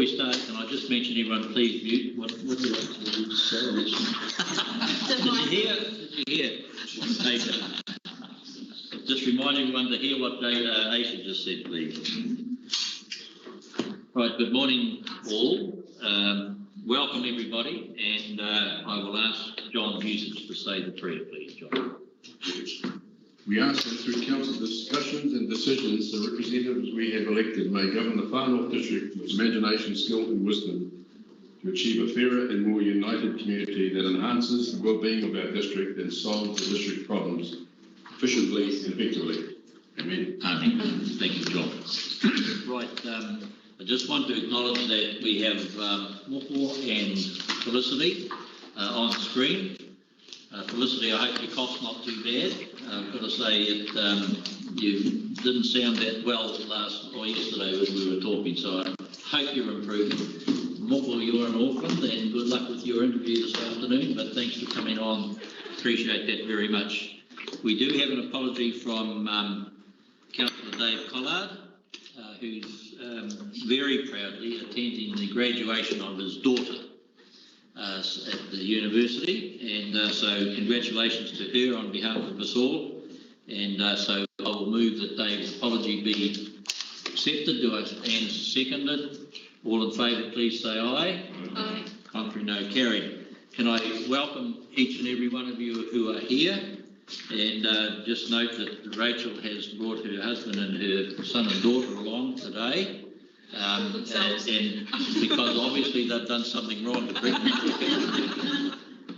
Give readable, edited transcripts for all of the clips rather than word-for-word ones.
we start, can I just mention, everyone, please mute. What do you like to do? Did you hear what Aisha? Just remind everyone to hear what Aisha just said, please. Right, good morning all. Welcome everybody, and I will ask John Husich to say the prayer, please, John. We ask that through council discussions and decisions, the representatives we have elected may govern the Far North District with imagination, skill and wisdom to achieve a fairer and more united community that enhances the well-being of our district and solves the district problems efficiently and effectively. Amen. Amen. Thank you, John. Right, I just want to acknowledge that we have Moko and Felicity on screen. Felicity, I hope your cough's not too bad. I've got to say you didn't sound that well yesterday when we were talking, so I hope you're improving. Moko, you're in Auckland, and good luck with your interview this afternoon, but thanks for coming on. Appreciate that very much. We do have an apology from Councillor Dave Collard, who's very proudly attending the graduation of his daughter at the university, and so congratulations to her on behalf of us all. And so I will move that Dave's apology be accepted. Do I stand seconded? All in favour, please say aye. Aye. Contrary, no. Carried. Can I welcome each and every one of you who are here, and just note that Rachel has brought her husband and her son and daughter along today. And because obviously they've done something wrong to bring them.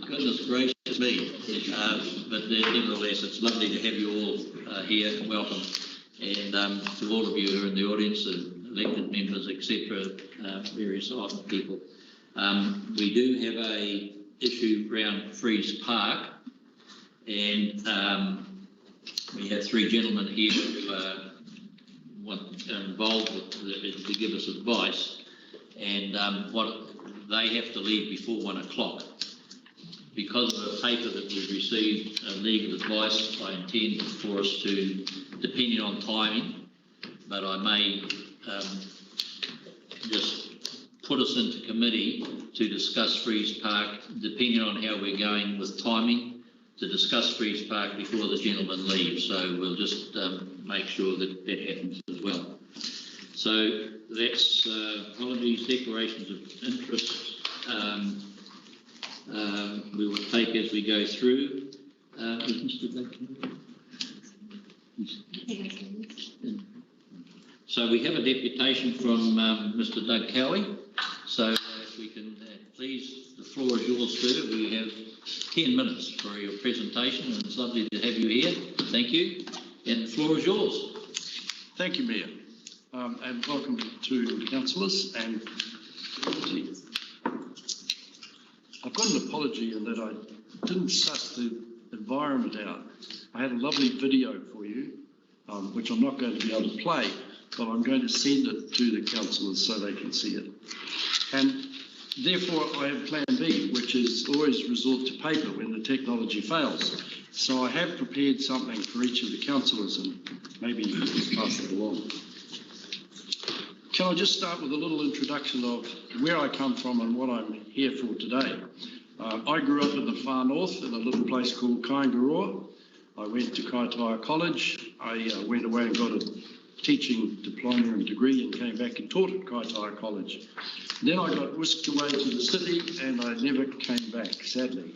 Goodness gracious me. But nevertheless, it's lovely to have you all here. Welcome. And to all of you who are in the audience, and elected members, etc., various other people. We do have a issue around Freeze Park, and we have three gentlemen here who are involved with to give us advice, and what they have to leave before 1 o'clock. Because of the paper that we've received, legal advice, I intend for us to, depending on timing, but I may just put us into committee to discuss Freeze Park, depending on how we're going with timing, to discuss Freeze Park before the gentleman leaves. So we'll just make sure that that happens as well. So that's apologies, declarations of interest. We will take as we go through. Is Mr. Doug? So we have a deputation from Mr. Doug Cowie. So if we can please, the floor is yours, sir. We have 10 minutes for your presentation, and it's lovely to have you here. Thank you. And the floor is yours. Thank you, Mayor. And welcome to councillors. And I've got an apology in that I didn't suss the environment out. I had a lovely video for you, which I'm not going to be able to play, but I'm going to send it to the councillors so they can see it. And therefore, I have plan B, which is always resort to paper when the technology fails. So I have prepared something for each of the councillors, and maybe you can just pass it along. Can I just start with a little introduction of where I come from and what I'm here for today? I grew up in the far north in a little place called Kaingaroa. I went to Kaitaia College. I went away and got a teaching diploma and degree and came back and taught at Kaitaia College. Then I got whisked away to the city and I never came back, sadly.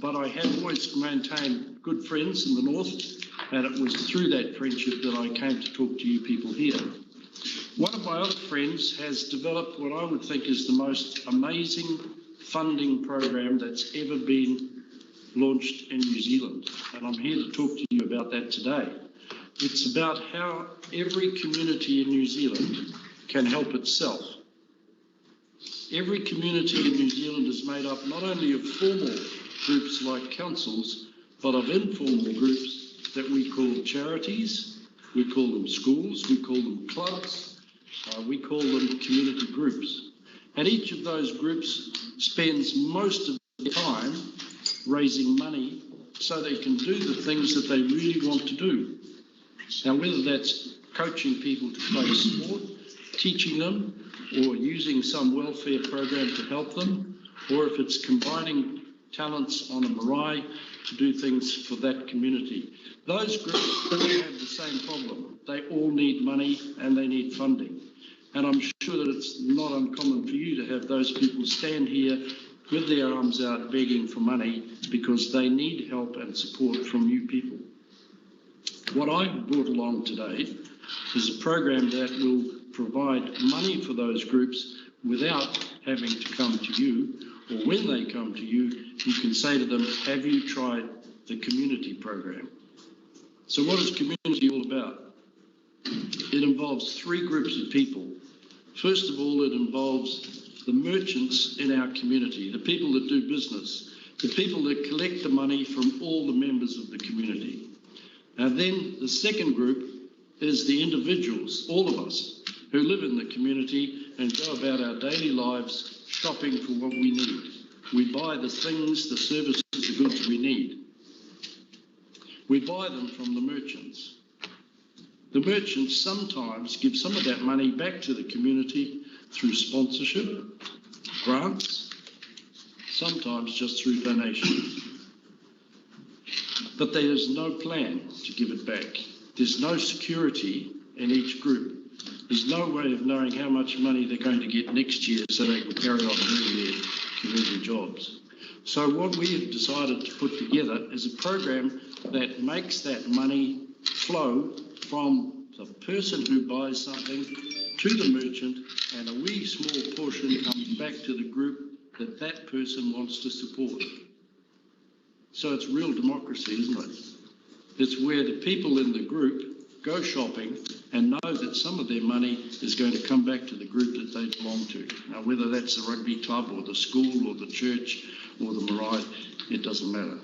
But I have always maintained good friends in the north, and it was through that friendship that I came to talk to you people here. One of my other friends has developed what I would think is the most amazing funding program that's ever been launched in New Zealand, and I'm here to talk to you about that today. It's about how every community in New Zealand can help itself. Every community in New Zealand is made up not only of formal groups like councils, but of informal groups that we call charities, we call them schools, we call them clubs, we call them community groups. And each of those groups spends most of their time raising money so they can do the things that they really want to do. Now, whether that's coaching people to play sport, teaching them or using some welfare program to help them, or if it's combining talents on a marae to do things for that community. Those groups all have the same problem. They all need money and they need funding. And I'm sure that it's not uncommon for you to have those people stand here with their arms out begging for money because they need help and support from you people. What I've brought along today is a program that will provide money for those groups without having to come to you, or when they come to you, you can say to them, have you tried the community program? So what is community all about? It involves three groups of people. First of all, it involves the merchants in our community, the people that do business, the people that collect the money from all the members of the community. And then the second group is the individuals, all of us, who live in the community and go about our daily lives shopping for what we need. We buy the things, the services, the goods we need. We buy them from the merchants. The merchants sometimes give some of that money back to the community through sponsorship, grants, sometimes just through donations. But there is no plan to give it back. There's no security in each group. There's no way of knowing how much money they're going to get next year so they can carry on doing their community jobs. So what we have decided to put together is a program that makes that money flow from the person who buys something to the merchant, and a wee small portion comes back to the group that that person wants to support. So it's real democracy, isn't it? It's where the people in the group go shopping and know that some of their money is going to come back to the group that they belong to. Now, whether that's the rugby club or the school or the church or the marae, it doesn't matter.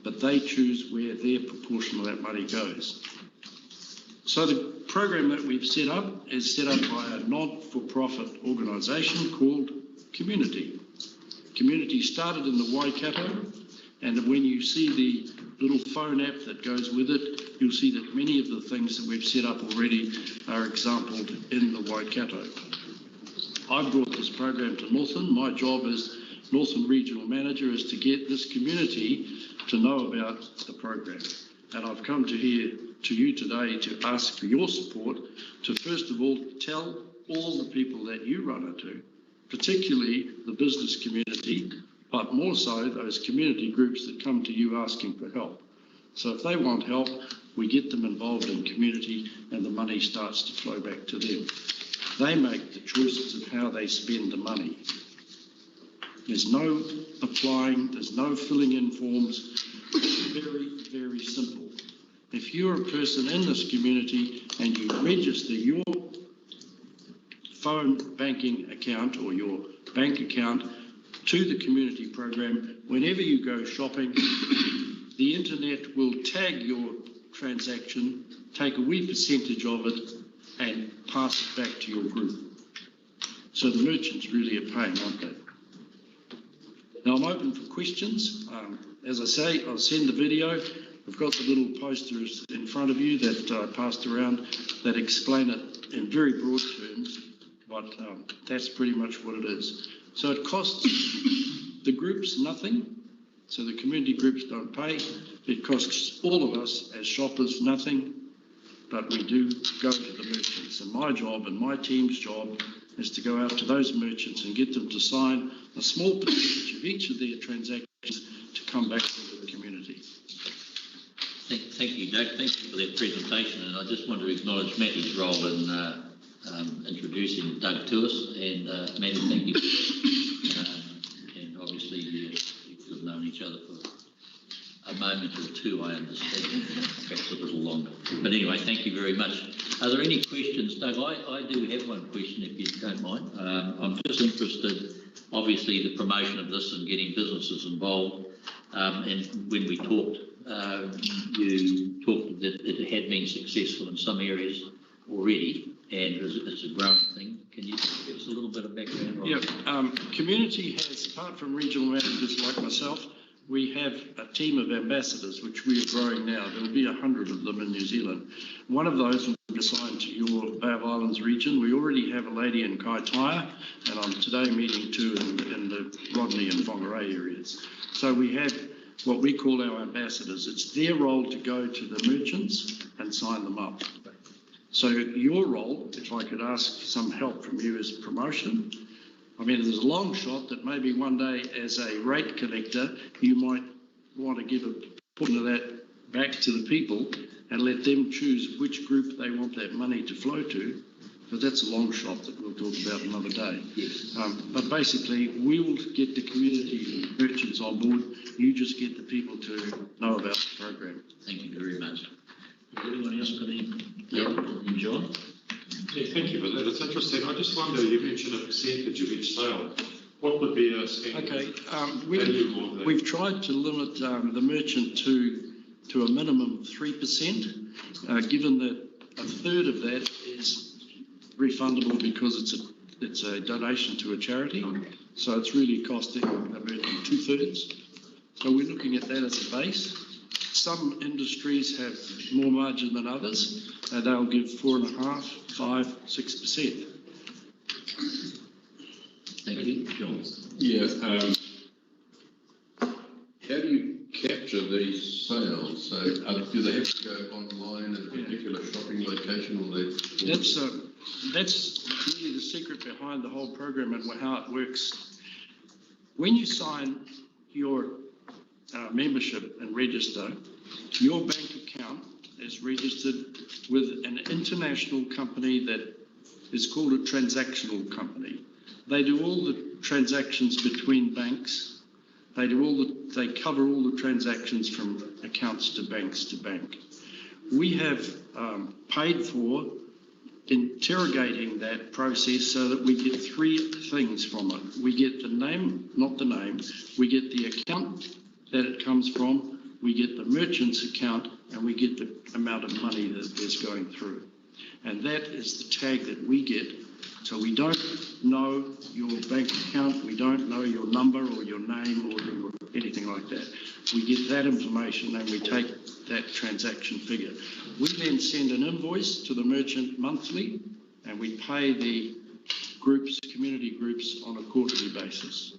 But they choose where their proportion of that money goes. So the program that we've set up is set up by a not-for-profit organisation called Community. Community started in the Waikato, and when you see the little phone app that goes with it, you'll see that many of the things that we've set up already are exampled in the Waikato. I brought this program to Northern. My job as Northern Regional Manager is to get this community to know about the program. And I've come to you today to ask for your support to first of all tell all the people that you run into, particularly the business community, but more so those community groups that come to you asking for help. So if they want help, we get them involved in community and the money starts to flow back to them. They make the choices of how they spend the money. There's no applying, there's no filling in forms. It's very, very simple. If you're a person in this community and you register your phone banking account or your bank account to the community program, whenever you go shopping, the internet will tag your transaction, take a wee percentage of it and pass it back to your group. So the merchants really are paying, aren't they? Now I'm open for questions. As I say, I'll send the video. We've got the little posters in front of you that I passed around that explain it in very broad terms, but that's pretty much what it is. So it costs the groups nothing, so the community groups don't pay. It costs all of us as shoppers nothing, but we do go to the merchants. And my job and my team's job is to go out to those merchants and get them to sign a small percentage of each of their transactions to come back to the community. Thank you, Doug. Thank you for that presentation. And I just want to acknowledge Matty's role in introducing Doug to us. And Matty, thank you. And obviously, you've known each other for a moment or two, I understand, perhaps a little longer. But anyway, thank you very much. Are there any questions, Doug? I do have one question, if you don't mind. I'm just interested, obviously, the promotion of this and getting businesses involved. And when we talked, you talked that it had been successful in some areas already, and it's a growing thing. Can you give us a little bit of background on Community has, apart from regional managers like myself, we have a team of ambassadors, which we are growing now. There'll be 100 of them in New Zealand. One of those will be assigned to your Bay of Islands region. We already have a lady in Kaitaia, and I'm today meeting two in the Rodney and Whangarei areas. So we have what we call our ambassadors. It's their role to go to the merchants and sign them up. So your role, if I could ask for some help from you, is promotion. I mean, there's a long shot that maybe one day as a rate collector, you might want to give a portion of that back to the people and let them choose which group they want that money to flow to. But that's a long shot that we'll talk about another day. Yes. But basically, we will get the community merchants on board. You just get the people to know about the program. Thank you very much. Has anyone else got any? Yeah. John? Yeah, thank you for that. It's interesting. I just wonder, you mentioned a percentage of each sale. What would be a standard Okay, value of that? we've tried to limit the merchant to a minimum of 3%, given that a third of that is refundable because it's a donation to a charity. So it's really costing the merchant 2/3. So we're looking at that as a base. Some industries have more margin than others, and they'll give 4.5%, 5%, 6%. Thank you. John? Yeah, how do you capture these sales? So do they have to go online at a particular shopping location, or they? That's really the secret behind the whole program and how it works. When you sign your membership and register, your bank account is registered with an international company that is called a transactional company. They do all the transactions between banks. They cover all the transactions from accounts to banks to bank. We have paid for interrogating that process so that we get three things from it. We get the name, not the name. We get the account that it comes from. We get the merchant's account, and we get the amount of money that is going through. And that is the tag that we get. So we don't know your bank account, we don't know your number or your name or anything like that. We get that information and we take that transaction figure. We then send an invoice to the merchant monthly, and we pay the groups, community groups, on a quarterly basis.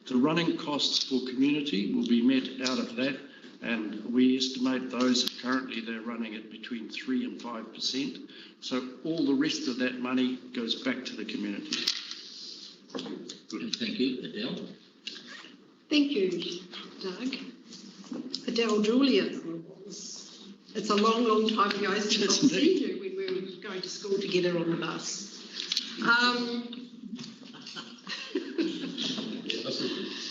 The running costs for community will be met out of that, and we estimate those currently they're running at between 3% and 5%. So all the rest of that money goes back to the community. Thank you. Adele? Thank you, Doug. Adele Julian. It's a long, long time ago since I've seen you when we were going to school together on the bus.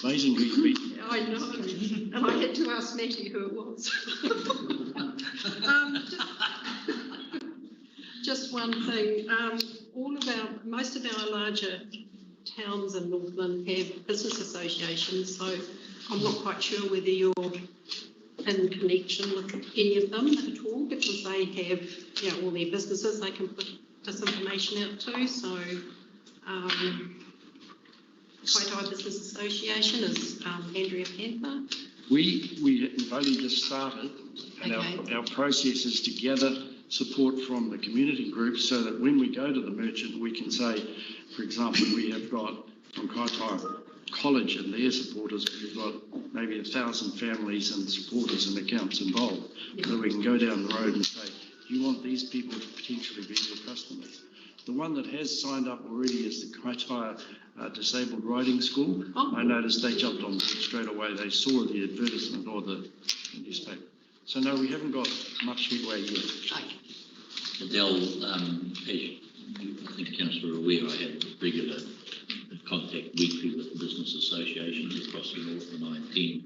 Amazing who you meet. I know, and I had to ask Maggie who it was. Just one thing, most of our larger towns in Northland have business associations, so I'm not quite sure whether you're in connection with any of them at all, because they have, all their businesses they can put this information out to. So Kaitaia Business Association is Andrea Panther. We've only just started, and Okay. our process is to gather support from the community groups so that when we go to the merchant, we can say, for example, we have got from Kaitaia College and their supporters, we've got maybe 1,000 families and supporters and accounts involved. Yeah. So we can go down the road and say, do you want these people to potentially be your customers? The one that has signed up already is the Kaitaia Disabled Riding School. Oh. I noticed they jumped on board straight away. They saw the advertisement or the newspaper. So no, we haven't got much headway yet. Okay. Adele, as I think Councillor are aware, I have regular contact weekly with business associations across the north, and I intend,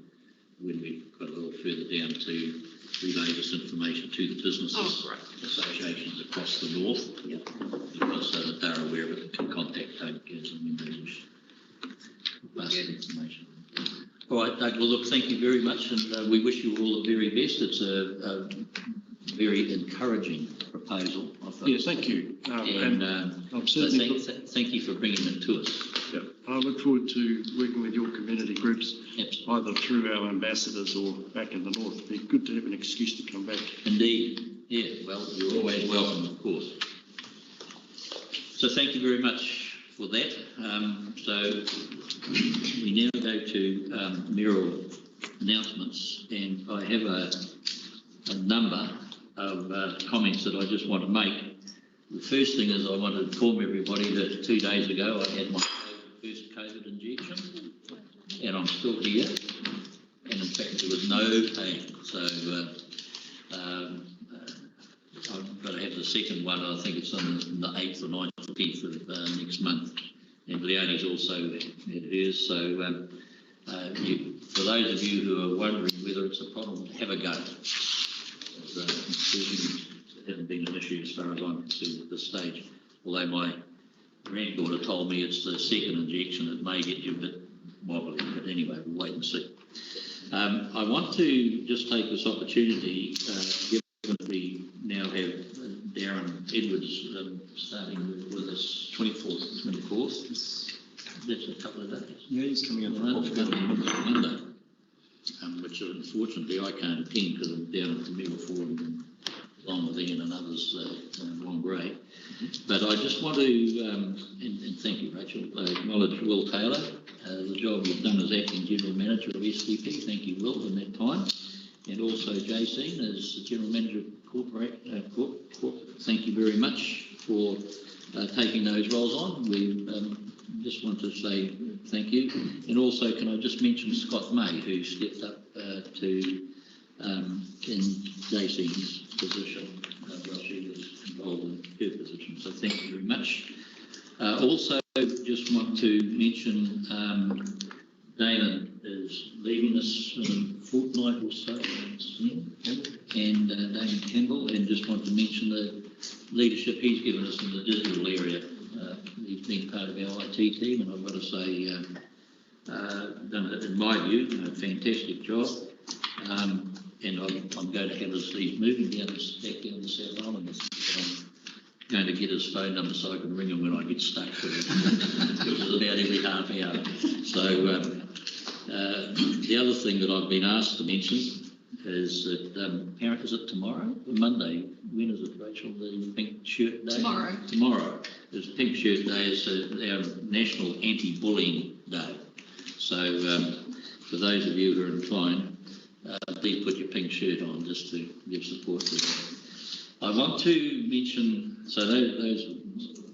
when we've got a little further down, to relay this information to the business associations across the north, because so that they're aware of it and can contact Doug as and when they wish to pass the information. All right, Doug, well, look, thank you very much, and we wish you all the very best. It's a very encouraging proposal. Yeah, thank you. And I'm so certainly thank you for bringing it to us. yeah, I look forward to working with your community groups, Absolutely. either through our ambassadors or back in the north. It'd be good to have an excuse to come back. Indeed. Yeah, well, you're always welcome, of course. So thank you very much for that. So we now go to mayoral announcements, and I have a number of comments that I just want to make. The first thing is I want to inform everybody that 2 days ago I had my first COVID injection, and I'm still here, and in fact there was no pain. So I've got to have the second one. I think it's on the 8th or 9th or 10th of next month, and Leonie's also had hers. So for those of you who are wondering whether it's a problem, have a go. It hasn't been an issue as far as I'm concerned at this stage, although my granddaughter told me it's the second injection that may get you a bit wobbly, but anyway, we'll wait and see. I want to just take this opportunity, given we now have Darren Edwards starting with us 24th. That's a couple of days. Yeah, he's coming in Monday, which unfortunately I can't attend because I'm down at the Middle Forum along with Ian and others along Grey. But I just want to, and thank you, Rachel, acknowledge Will Taylor, the job you've done as Acting General Manager of SDP. Thank you, Will, in that time. And also Jason as the General Manager of Corp. Thank you very much for taking those roles on. We just want to say thank you. And also, can I just mention Scott May, who stepped up to in Jason's position while she was involved in her position. So thank you very much. Also, just want to mention Damon is leaving us in a fortnight or so, and Damon Campbell, and just want to mention the leadership he's given us in the digital area. He's been part of our IT team, and I've got to say, done, in my view, a fantastic job. And I'm going to have his, he's moving down back down the South Island. I'm going to get his phone number so I can ring him when I get stuck with it, which is about every half hour. So the other thing that I've been asked to mention is that, is it tomorrow or Monday? When is it, Rachel? The Pink Shirt Day? Tomorrow. Tomorrow. It's Pink Shirt Day. It's our National Anti-Bullying Day. So for those of you who are inclined, please put your pink shirt on just to give support to that. I want to mention, so those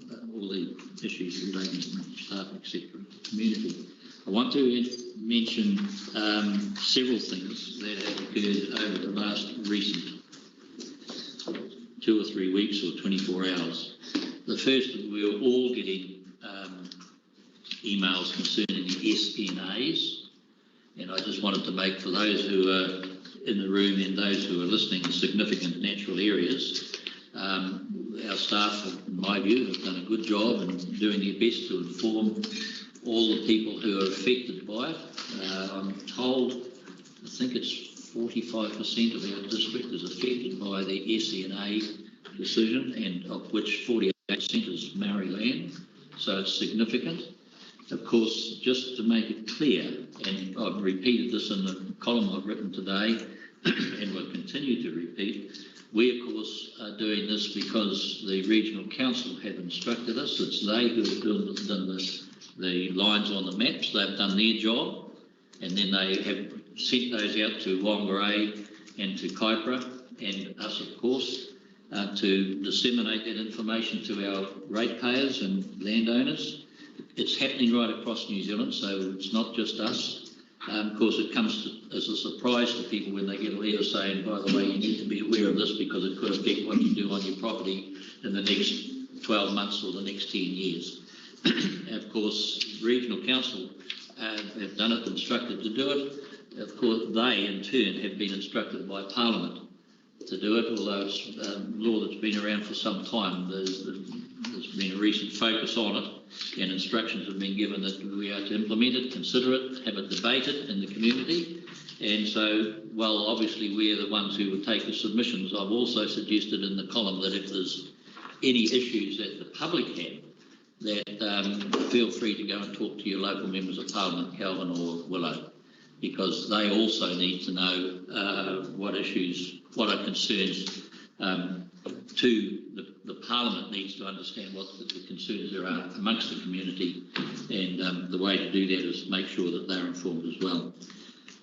are all the issues relating to staff, etc., community. I want to mention several things that have occurred over the last recent 2 or 3 weeks or 24 hours. The first, we were all getting emails concerning the SNAs, and I just wanted to make, for those who are in the room and those who are listening in significant natural areas, our staff, in my view, have done a good job in doing their best to inform all the people who are affected by it. I'm told, I think it's 45% of our district is affected by the SNA decision, and of which 48% is Maori land, so it's significant. Of course, just to make it clear, and I've repeated this in the column I've written today, and will continue to repeat, we of course are doing this because the Regional Council have instructed us. It's they who have done the lines on the maps. They've done their job, and then they have sent those out to Whangarei and to Kaipara and us, of course, to disseminate that information to our ratepayers and landowners. It's happening right across New Zealand, so it's not just us. Of course, it comes as a surprise to people when they get a letter saying, by the way, you need to be aware of this because it could affect what you do on your property in the next 12 months or the next 10 years. Of course, Regional Council have done it, instructed to do it. Of course, they in turn have been instructed by Parliament to do it, although it's law that's been around for some time. There's been a recent focus on it, and instructions have been given that we are to implement it, consider it, have it debated in the community, And so, well, obviously we're the ones who would take the submissions. I've also suggested in the column that if there's any issues that the public have, that feel free to go and talk to your local members of parliament, Calvin or Willow, because they also need to know what issues, what are concerns to the parliament needs to understand what the concerns there are amongst the community, and the way to do that is make sure that they're informed as well.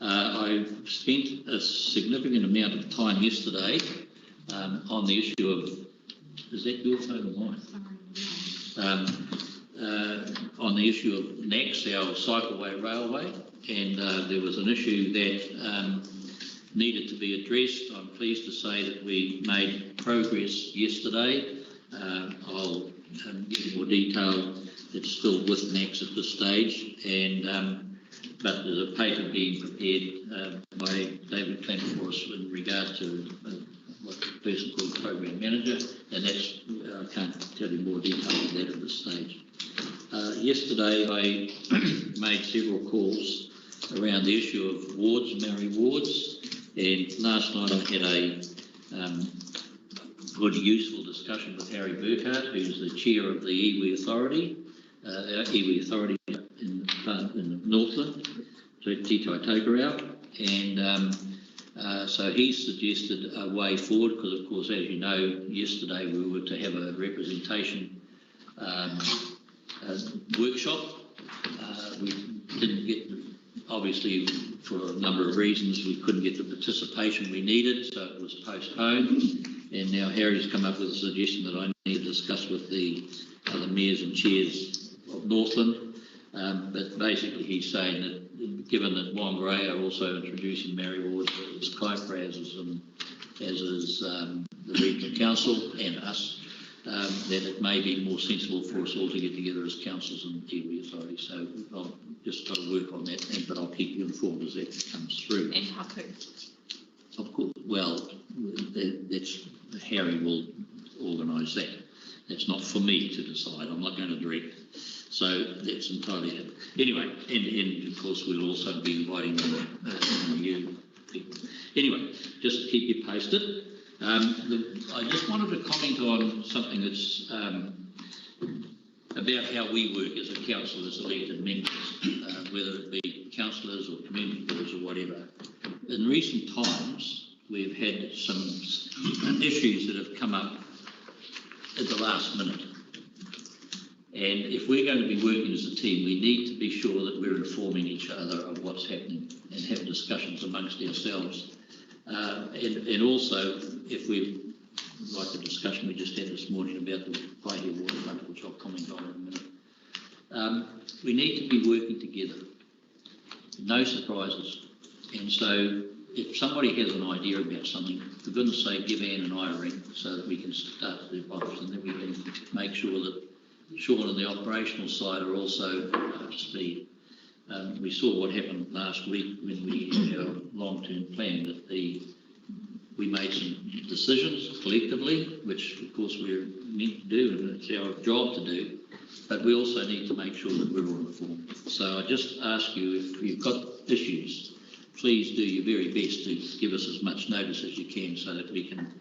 I spent a significant amount of time yesterday on the issue of, is that your phone or mine? On the issue of NAX, our cycleway railway, and there was an issue that needed to be addressed. I'm pleased to say that we made progress yesterday. I'll give more detail. It's still with NAX at this stage, and but there's a paper being prepared by David Clement for us in regard to what the person called program manager, and that's I can't tell you more detail than that at this stage. Yesterday I made several calls around the issue of wards, Maori wards, and last night I had a good, useful discussion with Harry Burkhardt, who's the chair of the iwi Authority, iwi Authority in Northland, Te Taitokerau, and so he suggested a way forward, because of course, as you know, yesterday we were to have a representation workshop. We didn't get, obviously for a number of reasons, we couldn't get the participation we needed, so it was postponed, and now Harry's come up with a suggestion that I need to discuss with the other mayors and chairs of Northland, but basically he's saying that given that Whangarei are also introducing Maori wards as Kaipara, as is the regional council and us, that it may be more sensible for us all to get together as councils and iwi Authority. So I've just got to work on that, but I'll keep you informed as that comes through. And Haku. Of course, well, that's Harry will organise that. That's not for me to decide. I'm not going to direct. So that's entirely it. Anyway, and of course we'll also be inviting you people. Anyway, just to keep you posted. I just wanted to comment on something that's about how we work as a council, as elected members, whether it be councillors or community boards or whatever. In recent times, we've had some issues that have come up at the last minute. And if we're going to be working as a team, we need to be sure that we're informing each other of what's happening and have discussions amongst ourselves. And also, if we, like the discussion we just had this morning about the Waihe waterfront, which I'll comment on in a minute, we need to be working together. No surprises. And so if somebody has an idea about something, for goodness sake, give Anne and I a ring so that we can start the box, and then we can make sure that Sean and the operational side are also up to speed. We saw what happened last week when we had our long-term plan, that we made some decisions collectively, which of course we're meant to do and it's our job to do, but we also need to make sure that we're all informed. So I just ask you, if you've got issues, please do your very best to give us as much notice as you can so that we can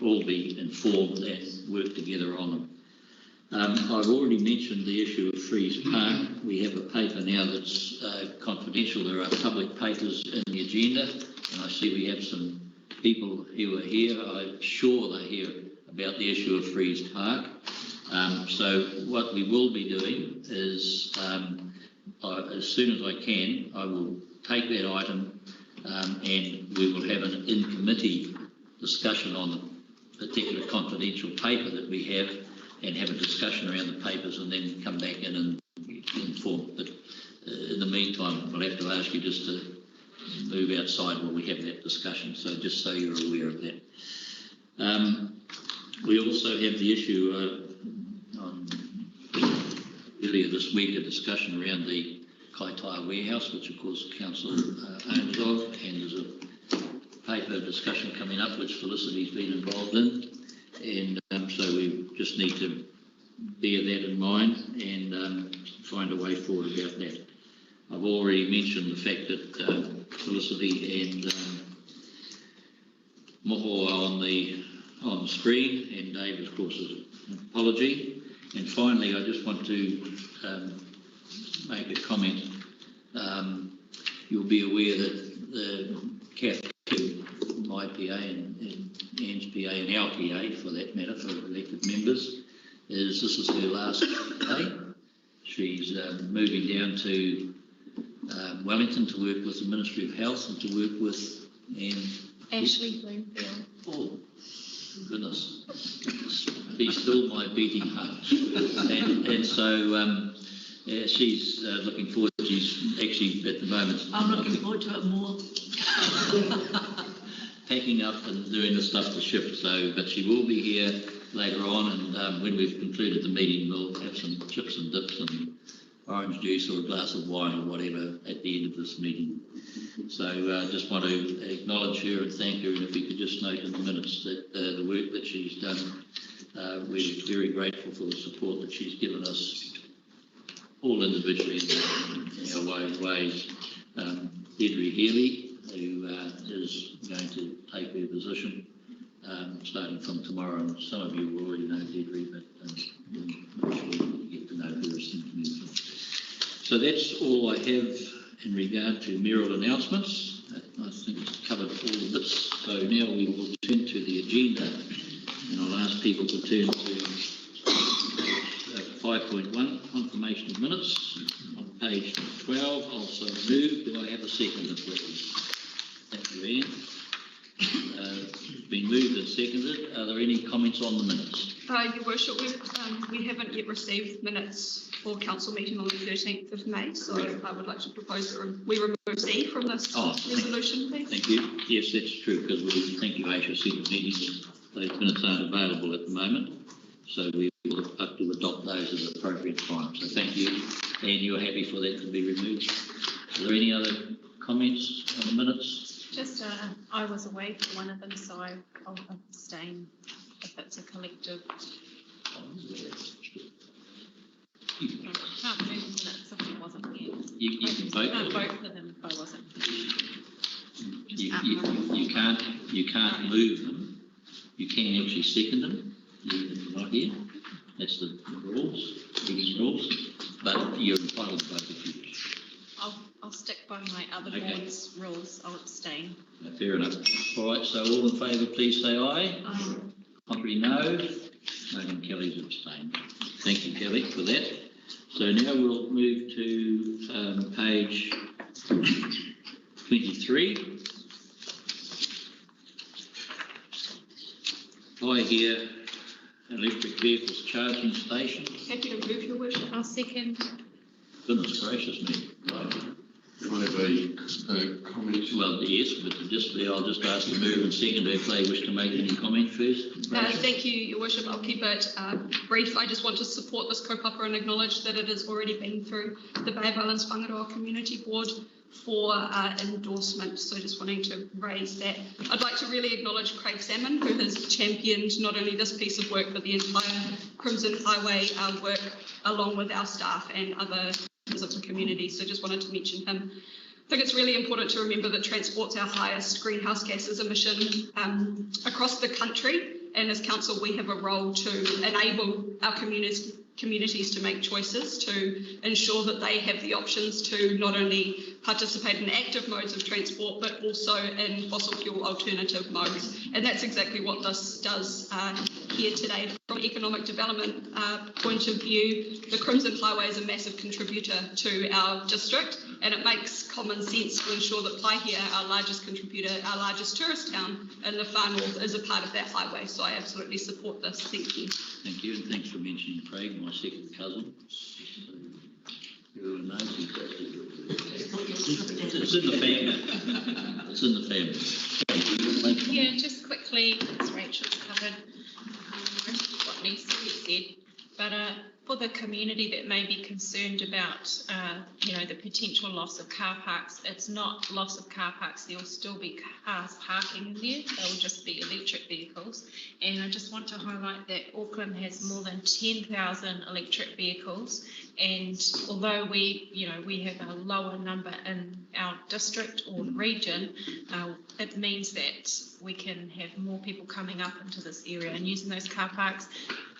all be informed and work together on them. I've already mentioned the issue of Freeze Park. We have a paper now that's confidential. There are public papers in the agenda, and I see we have some people who are here. I'm sure they're here about the issue of Freeze Park. So what we will be doing is, as soon as I can, I will take that item and we will have an in-committee discussion on the particular confidential paper that we have, and have a discussion around the papers, and then come back in and inform. But in the meantime, I'll have to ask you just to move outside while we have that discussion, so just so you're aware of that. We also have the issue earlier this week, a discussion around the Kaitaia warehouse, which of course Council owns of, and there's a paper discussion coming up which Felicity's been involved in. And so we just need to bear that in mind and find a way forward about that. I've already mentioned the fact that Felicity and Moho on the screen, and Dave, of course, is an apology. And finally, I just want to make a comment. You'll be aware that Kath, my PA and Anne's PA and our PA, for that matter, for elected members, this is her last day. She's moving down to Wellington to work with the Ministry of Health and to work with Ashley Bloomfield. Oh, goodness. Be still my beating heart. And so she's looking forward. She's actually at the moment. I'm looking forward to it more. Packing up and doing the stuff to ship. So, but she will be here later on, and when we've concluded the meeting, we'll have some chips and dips and orange juice or a glass of wine or whatever at the end of this meeting. So I just want to acknowledge her and thank her, and if we could just note in the minutes that the work that she's done, we're very grateful for the support that she's given us all individually in our own ways. Deirdre Healy, who is going to take her position starting from tomorrow, and some of you will already know Deirdre, but I'm sure you'll get to know her as things move. So that's all I have in regard to mayoral announcements. I think it's covered all the bits. So now we will turn to the agenda, and I'll ask people to turn to 5.1, confirmation of minutes, on page 12. Also moved. Do I have a seconder, please? Thank you, Anne. It's been moved and seconded. Are there any comments on the minutes? Your Worship, we haven't yet received minutes for council meeting on the 13th of May, so I would like to propose that we remove C from this resolution, please. Thank you. Yes, that's true, because thank you, Aisha, said the meeting, those minutes aren't available at the moment, so we will have to adopt those at the appropriate time. So thank you, and you're happy for that to be removed. Are there any other comments on the minutes? Just, I was away for one of them, so I'll abstain if it's a collective. I can't move minutes if I wasn't here. You can vote. I can't vote for them if I wasn't. You can't move them. You can actually second them even if you're not here. That's the rules, meeting rules. But you're entitled to vote if you wish. I'll stick by my other board's rules. I'll abstain. Fair enough. All right, so all in favour, please say aye. Aye. Contrary, no. And Kelly's abstained. Thank you, Kelly, for that. So now we'll move to page 23. I hear electric vehicles charging station. Happy to move, Your Worship. I'll second. Goodness gracious me. Right. Can I have a comment? Well, yes, but I'll just ask the mover and seconder if they wish to make any comment first. Thank you, Your Worship. I'll keep it brief. I just want to support this kaupapa and acknowledge that it has already been through the Bay of Islands Whangaroa Community Board for endorsement, so just wanting to raise that. I'd like to really acknowledge Craig Salmon, who has championed not only this piece of work, but the entire Crimson Highway work, along with our staff and other members of the community, so just wanted to mention him. I think it's really important to remember that transport's our highest greenhouse gases emission across the country, and as council we have a role to enable our communities to make choices, to ensure that they have the options to not only participate in active modes of transport but also in fossil fuel alternative modes, and that's exactly what this does here today. From an economic development point of view, the Crimson Highway is a massive contributor to our district, and it makes common sense to ensure that Paihia, our largest contributor, our largest tourist town in the far north, is a part of that highway, so I absolutely support this. Thank you. Thank you, and thanks for mentioning Craig, my second cousin. You're a nosy. It's in the family. It's in the family. Yeah, just quickly, as Rachel's covered most of what needs to be said. But for the community that may be concerned about, the potential loss of car parks, it's not loss of car parks. There will still be cars parking in there. They will just be electric vehicles. And I just want to highlight that Auckland has more than 10,000 electric vehicles. And although we have a lower number in our district or region, it means that we can have more people coming up into this area and using those car parks.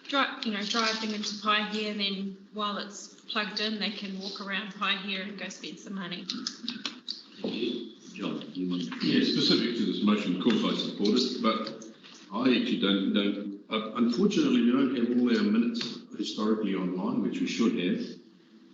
Driving into Paihia, and then while it's plugged in, they can walk around Paihia and go spend some money. Thank you. John, do you want to? Yeah, specific to this motion, of course I support it, but I actually don't unfortunately, we don't have all our minutes historically online, which we should have.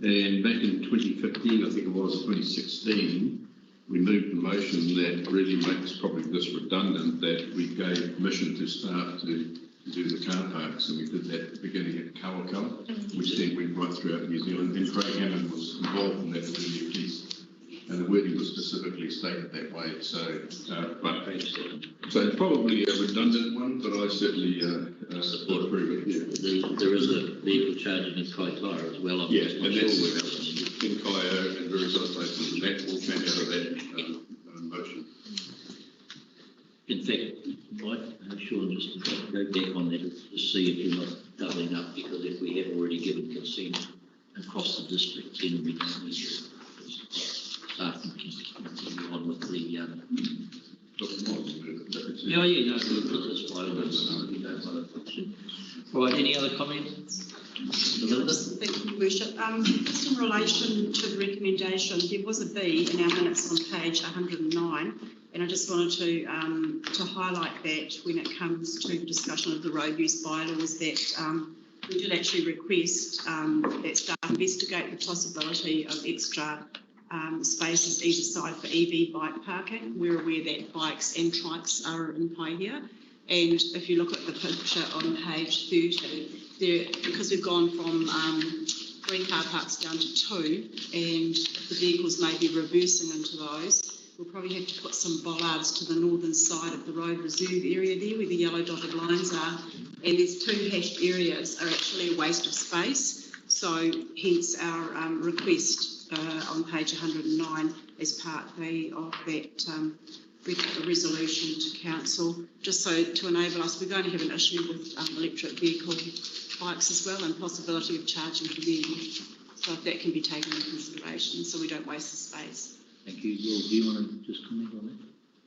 And back in 2015, I think it was 2016, we moved the motion that really makes probably this redundant, that we gave permission to staff to do the car parks, and we did that at the beginning at Kawakawa, which then went right throughout New Zealand, and Craig Hammond was involved in that earlier piece, and the wording was specifically stated that way. So it's probably a redundant one, but I certainly support approve it. Yeah. There is a vehicle charging in Kaitaia as well. I'm just not sure where else. In Kaio and various other places, and that all came out of that motion. In fact, I'm sure just to go back on that to see if you're not doubling up, because if we have already given consent across the district, then we don't need to start continue on with the. We'll put this by we don't want to. Right, any other comments? Belinda? Thank you, Worship. Just in relation to the recommendation, there was a B in our minutes on page 109. And I just wanted to highlight that when it comes to the discussion of the road use bylaws, that we did actually request that staff investigate the possibility of extra spaces either side for EV bike parking. We're aware that bikes and trikes are in Paihia. And if you look at the picture on page 30, because we've gone from 3 car parks down to 2, and the vehicles may be reversing into those, we'll probably have to put some bollards to the northern side of the road reserve area there where the yellow dotted lines are. And these 2 hashed areas are actually a waste of space. So hence our request on page 109 as part B of that resolution to council, just so to enable us. We're going to have an issue with electric vehicle bikes as well, and possibility of charging for them. So if that can be taken into consideration so we don't waste the space. Thank you. Will, do you want to just comment on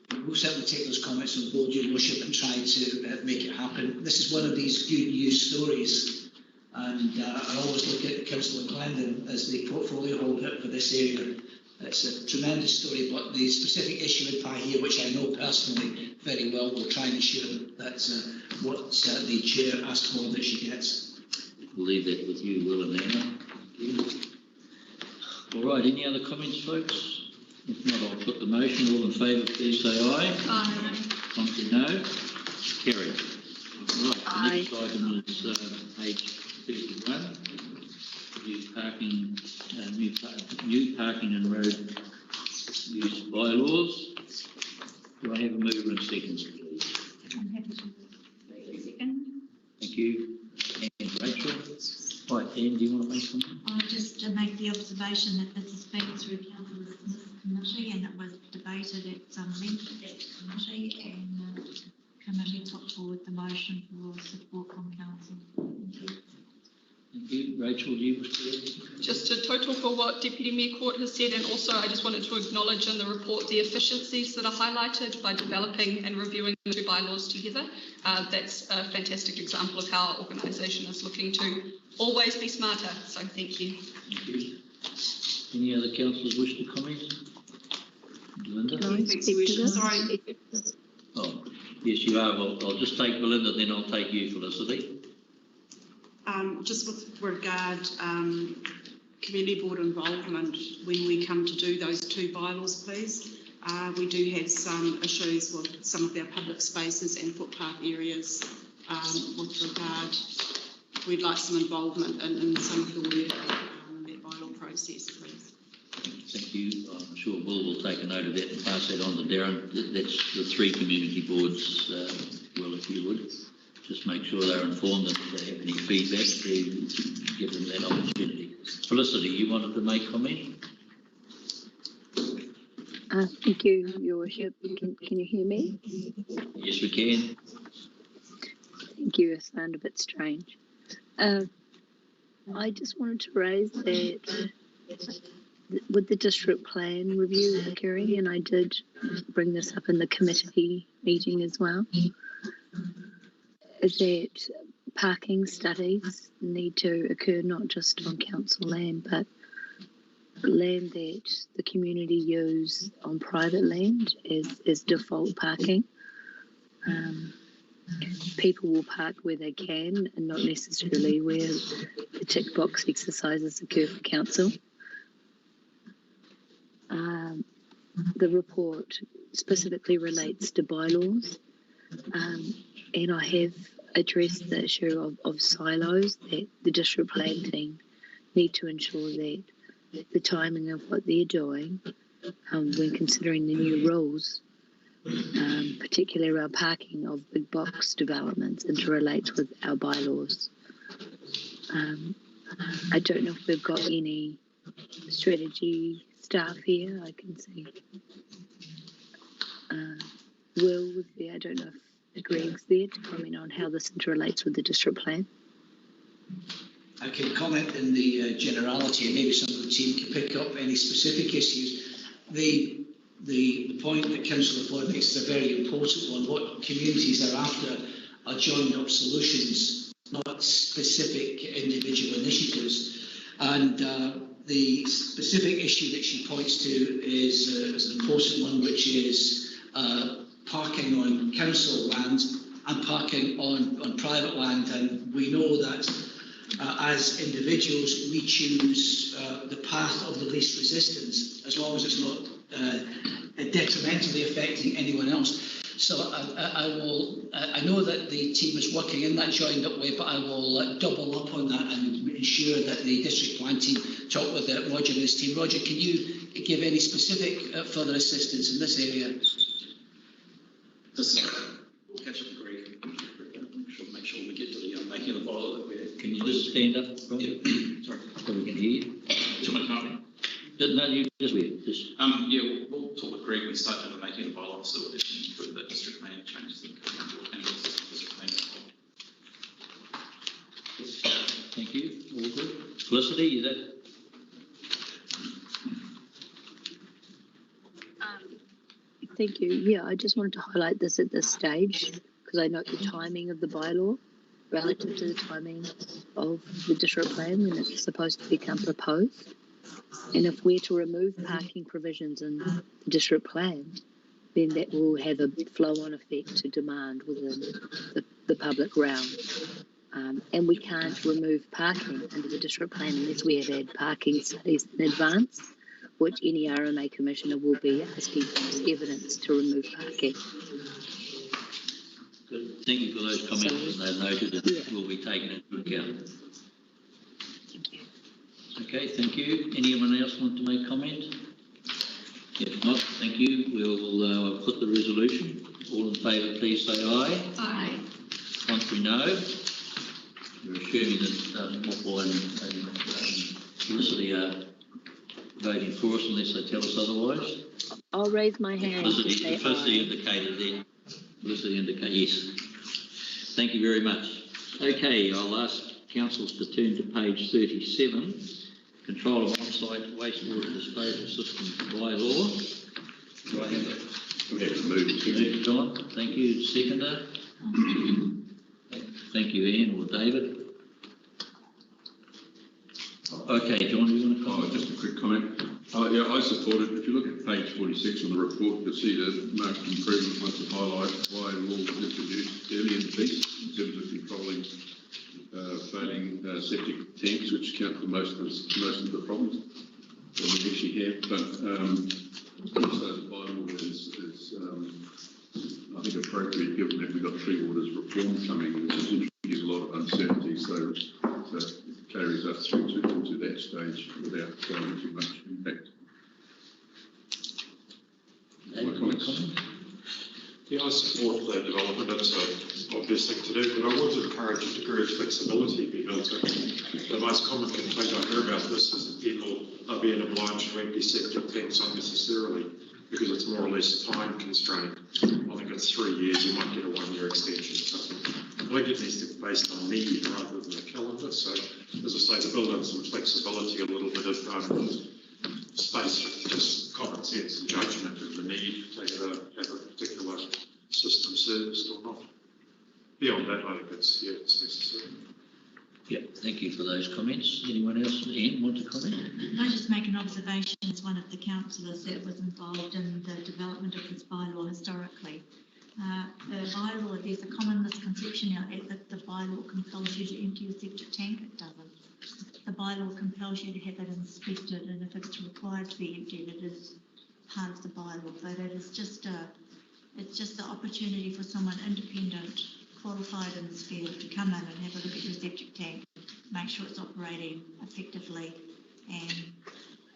that? We'll certainly take those comments on board, Your Worship, and try to make it happen. This is one of these good news stories, and I always look at Councillor Glendon as the portfolio holder for this area. It's a tremendous story, but the specific issue in Paihia, which I know personally very well, will try and ensure that what the chair asked for that she gets. We'll leave that with you, Will and Anna. Thank you. All right, any other comments, folks? If not, I'll put the motion. All in favour, please say aye. Aye. Contrary, no. Carried. Right, the next item is page 31. New parking and road use bylaws. Do I have a mover and second, please? I'm happy to second. Thank you. And Rachel. Right, Anne, do you want to make something? I'll just make the observation that this has been through Councillors Smith's committee, and it was debated at length at committee, and the committee put forward the motion for support from council. Thank you. Thank you. Rachel, do you wish to add anything? Just to total for what Deputy Mayor Court has said, and also I just wanted to acknowledge in the report the efficiencies that are highlighted by developing and reviewing the 2 bylaws together. That's a fantastic example of how our organisation is looking to always be smarter. So thank you. Thank you. Any other councillors wish to comment? Belinda? Thanks, Your Worship. Sorry. Oh, yes, you are. Well, I'll just take Belinda, then I'll take you, Felicity. Just with regard community board involvement when we come to do those 2 bylaws, please. We do have some issues with some of our public spaces and footpath areas with regard. We'd like some involvement in some of the work in that bylaw process, please. Thank you. I'm sure Will will take a note of that and pass that on to Darren. That's the 3 community boards, Will, if you would. just make sure they're informed, and if they have any feedback, to give them that opportunity. Felicity, you wanted to make comment? Thank you, Your Worship. Can you hear me? Yes, we can. Thank you. I sound a bit strange. I just wanted to raise that with the district plan review occurring, and I did bring this up in the committee meeting as well, is that parking studies need to occur not just on council land, but land that the community use on private land is default parking. People will park where they can and not necessarily where the tick box exercises occur for council. The report specifically relates to bylaws, and I have addressed the issue of silos that the district plan team need to ensure that the timing of what they're doing when considering the new rules, particularly around parking of big box developments, interrelates with our bylaws. I don't know if we've got any strategy staff here. I can see Will was there. I don't know if Greg's there to comment on how this interrelates with the district plan. I can comment in the generality, and maybe some of the team can pick up any specific issues. The point that Councillor Floyd makes is a very important one. What communities are after are joined up solutions, not specific individual initiatives. And the specific issue that she points to is an important one, which is parking on council land and parking on private land. And we know that as individuals, we choose the path of the least resistance, as long as it's not detrimentally affecting anyone else. So I know that the team is working in that joined up way, but I will double up on that and ensure that the district plan team talk with Roger and his team. Roger, can you give any specific further assistance in this area? We'll catch up with Greg. Make sure we get to the making of the bylaw that we're. Can you just stand up? Yeah. Sorry. So we can hear you. Too much talking. No, you just weird. Just. Yeah, we'll talk with Greg when we start to making the bylaw, so we'll through the district planning changes and district planning. Thank you. All good. Felicity, is that? Thank you. Yeah, I just wanted to highlight this at this stage because I note the timing of the bylaw relative to the timing of the district plan when it's supposed to become proposed. And if we're to remove parking provisions in the district plan, then that will have a flow-on effect to demand within the public realm. And we can't remove parking under the district plan unless we have had parking studies in advance, which any RMA commissioner will be asking for evidence to remove parking. Good. Thank you for those comments. They're noted and will be taken into account. Thank you. Okay, thank you. Anyone else want to make comment? If not, thank you. We'll put the resolution. All in favour, please say aye. Aye. Contrary, no. We're assuming that Moko and Felicity are voting for us unless they tell us otherwise. I'll raise my hand. Felicity indicated then. Felicity indicated yes. Thank you very much. Okay, I'll ask councils to turn to page 37. Control of on-site wastewater disposal system bylaw. Do I have it? We have to move it. John, thank you. Seconder. Thank you, Ian or David. Okay, John, do you want to comment? Just a quick comment. Yeah, I support it. If you look at page 46 of the report, you'll see the marked improvement once it highlights why laws were introduced early in the piece in terms of controlling failing septic tanks, which account for most of the problems that we actually have. But also the bylaw is I think appropriate given that we've got Tree Waters reform coming, which has introduced a lot of uncertainty. So it carries us through to that stage without too much impact. Any comments? Yeah, I support the development. It's an obvious thing to do, but I would encourage a degree of flexibility to be built in. The most common complaint I hear about this is that people are being obliged to empty septic tanks unnecessarily because it's more or less time constrained. I think it's 3 years, you might get a 1-year extension. So I think it needs to be based on need rather than a calendar. So as I say, to build in some flexibility, a little bit of space for just common sense and judgment of the need to have a particular system serviced or not. Beyond that, I think it's necessary. Yeah, thank you for those comments. Anyone else, Anne, want to comment? I just make an observation as one of the councillors that was involved in the development of this bylaw historically. The bylaw, there's a common misconception out there that the bylaw compels you to empty your septic tank. It doesn't. The bylaw compels you to have it inspected, and if it's required to be emptied, it is part of the bylaw. But it is just it's just the opportunity for someone independent, qualified in this field, to come in and have a look at your septic tank, make sure it's operating effectively, and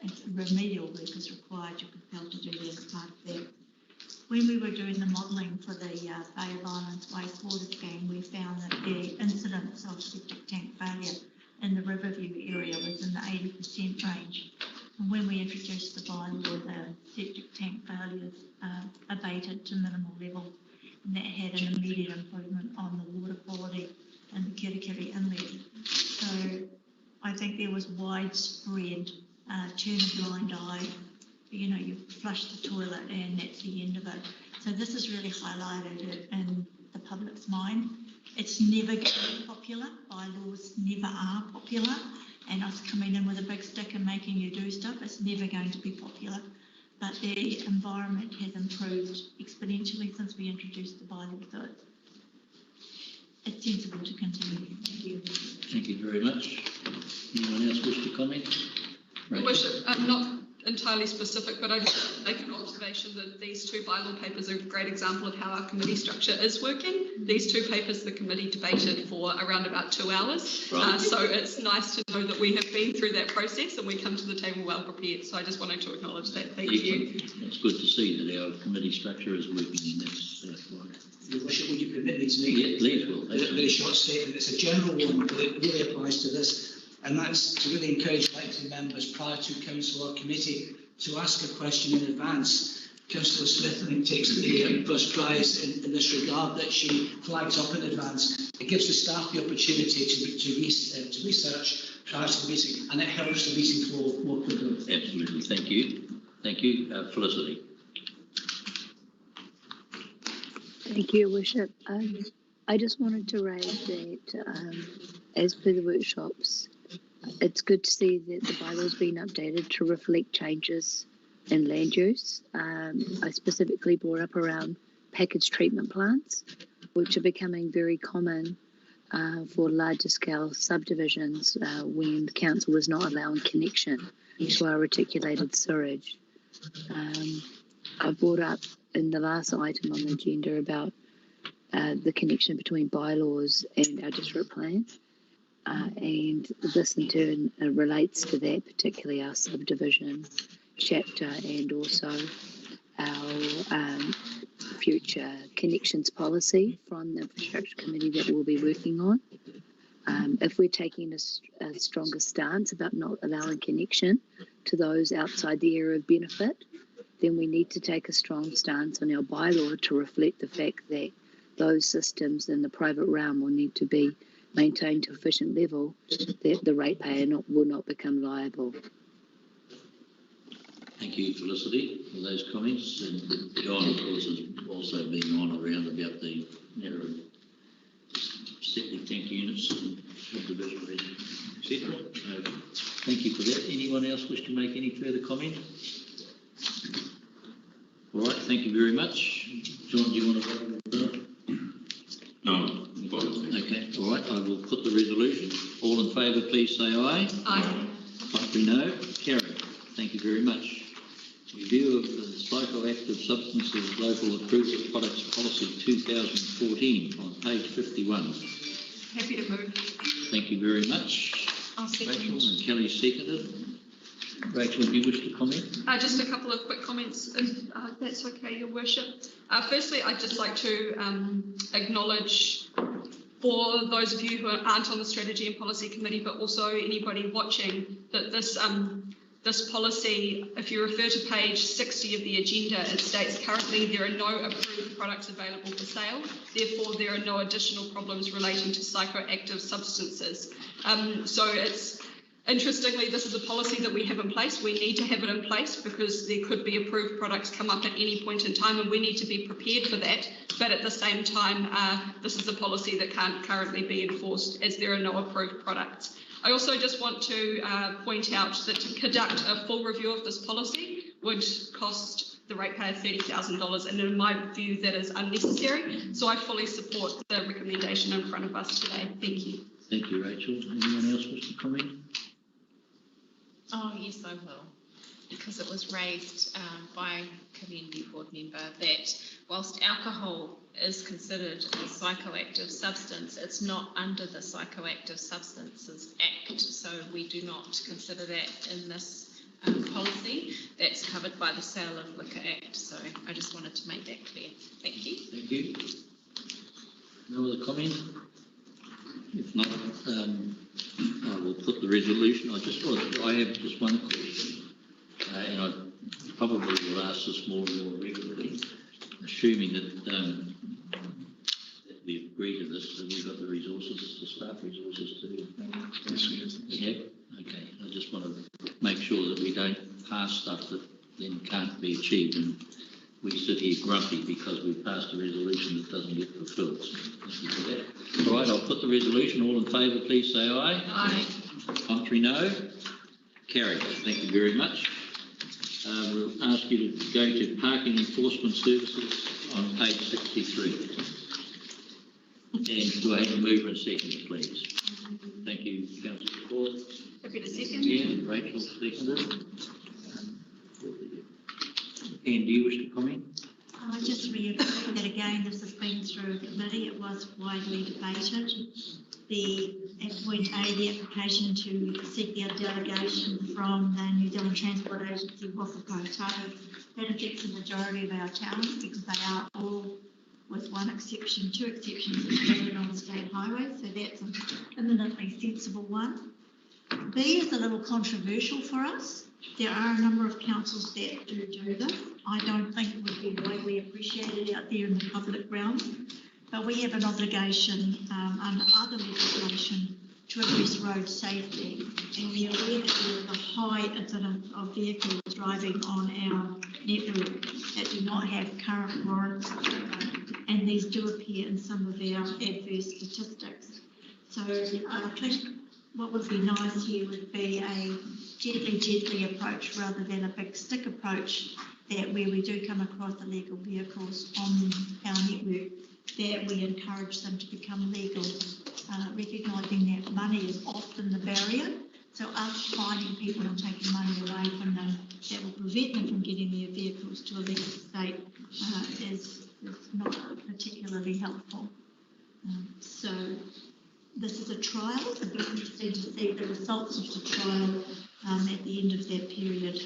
if remedial work is required, you're compelled to do that as part of that. When we were doing the modelling for the Bay of Islands wastewater scheme, we found that the incidence of septic tank failure in the Riverview area was in the 80% range. And when we introduced the bylaw, the septic tank failures abated to minimal level, and that had an immediate improvement on the water quality in the Kirikiri Inlet. So I think there was widespread turn a blind eye. You know, you flush the toilet and that's the end of it. So this is really highlighted in the public's mind. It's never going to be popular. Bylaws never are popular. And us coming in with a big stick and making you do stuff, it's never going to be popular. But the environment has improved exponentially since we introduced the bylaw. So it's sensible to continue. Thank you. Thank you very much. Anyone else wish to comment? Your Worship, I'm not entirely specific, but I just make an observation that these two bylaw papers are a great example of how our committee structure is working. These two papers the committee debated for around about 2 hours. Right. So it's nice to know that we have been through that process and we come to the table well prepared. So I just wanted to acknowledge that. Thank you. It's good to see that our committee structure is working, and that's right. Your Worship, would you permit me to make Yeah, please, Will. a very short statement? It's a general one, but it really applies to this, and that's to really encourage elected members prior to council or committee to ask a question in advance. Councillor Smith, I think, takes the first prize in this regard, that she flags up in advance. It gives the staff the opportunity to research prior to the meeting, and it helps the meeting flow more quickly. Absolutely. Thank you. Thank you. Felicity. Thank you, Your Worship. I just wanted to raise that, as per the workshops, it's good to see that the bylaw's been updated to reflect changes in land use. I specifically brought up around package treatment plants, which are becoming very common for larger scale subdivisions when the council is not allowing connection to our reticulated sewage. I brought up in the last item on the agenda about the connection between bylaws and our district plan. And this in turn relates to that, particularly our subdivision chapter and also our future connections policy from the infrastructure committee that we'll be working on. If we're taking a stronger stance about not allowing connection to those outside the area of benefit, then we need to take a strong stance on our bylaw to reflect the fact that those systems in the private realm will need to be maintained to efficient level, that the ratepayer will not become liable. Thank you, Felicity, for those comments. And John, of course, has also been on around about the matter of septic tank units and subdivision, etc. So, thank you for that. Anyone else wish to make any further comment? All right, thank you very much. John, do you want to vote? No. Okay, all right, I will put the resolution. All in favour, please say aye. Aye. Contrary, no. Carried. Thank you very much. Review of the Psychoactive Substances Local Approved Products Policy 2014 on page 51. Happy to move. Thank you very much. I'll second. Rachel and Kelly seconded. Rachel, do you wish to comment? Just a couple of quick comments, if that's okay, Your Worship. Firstly, I'd just like to acknowledge, for those of you who aren't on the Strategy and Policy Committee, but also anybody watching, that this policy, if you refer to page 60 of the agenda, it states currently there are no approved products available for sale. Therefore, there are no additional problems relating to psychoactive substances. So it's, interestingly, this is a policy that we have in place. We need to have it in place because there could be approved products come up at any point in time, and we need to be prepared for that. But at the same time, this is a policy that can't currently be enforced as there are no approved products. I also just want to point out that to conduct a full review of this policy would cost the ratepayer $30,000, and in my view, that is unnecessary. So I fully support the recommendation in front of us today. Thank you. Thank you, Rachel. Anyone else wish to comment? Oh, yes, I will. Because it was raised by a community board member that whilst alcohol is considered a psychoactive substance, it's not under the Psychoactive Substances Act. So we do not consider that in this policy. That's covered by the Sale of Liquor Act. So I just wanted to make that clear. Thank you. Thank you. No other comment? If not, I will put the resolution. I have just one question, and I probably will ask this more and more regularly, assuming that we agree to this, that we've got the resources, the staff resources to. Yes, we have. Okay. I just want to make sure that we don't pass stuff that then can't be achieved, and we sit here grumpy because we've passed a resolution that doesn't get fulfilled. So thank you for that. All right, I'll put the resolution. All in favour, please say aye. Aye. Contrary, no. Carried. Thank you very much. We'll ask you to go to Parking Enforcement Services on page 63. And do I have a mover and second, please? Thank you, Councillor Ford. Happy to second. Yeah, Rachel seconded. And do you wish to comment? I just reiterate that again, this has been through committee, it was widely debated. The at point A, the application to seek the delegation from the New Zealand Transport Agency was a Kotahi. That affects the majority of our towns because they are all, with one exception, two exceptions, included on the state highway. So that's an eminently sensible one. B is a little controversial for us. There are a number of councils that do this. I don't think it would be widely appreciated out there in the public realm, but we have an obligation under other legislation to address road safety, and we are aware that there is a high incidence of vehicles driving on our network that do not have current warrants, and these do appear in some of our adverse statistics. So I think what would be nice here would be a gently approach rather than a big stick approach, that where we do come across illegal vehicles on our network, that we encourage them to become legal, recognising that money is often the barrier. So us finding people and taking money away from them that will prevent them from getting their vehicles to a legal state is not particularly helpful. So this is a trial, and we're interested to see the results of the trial at the end of that period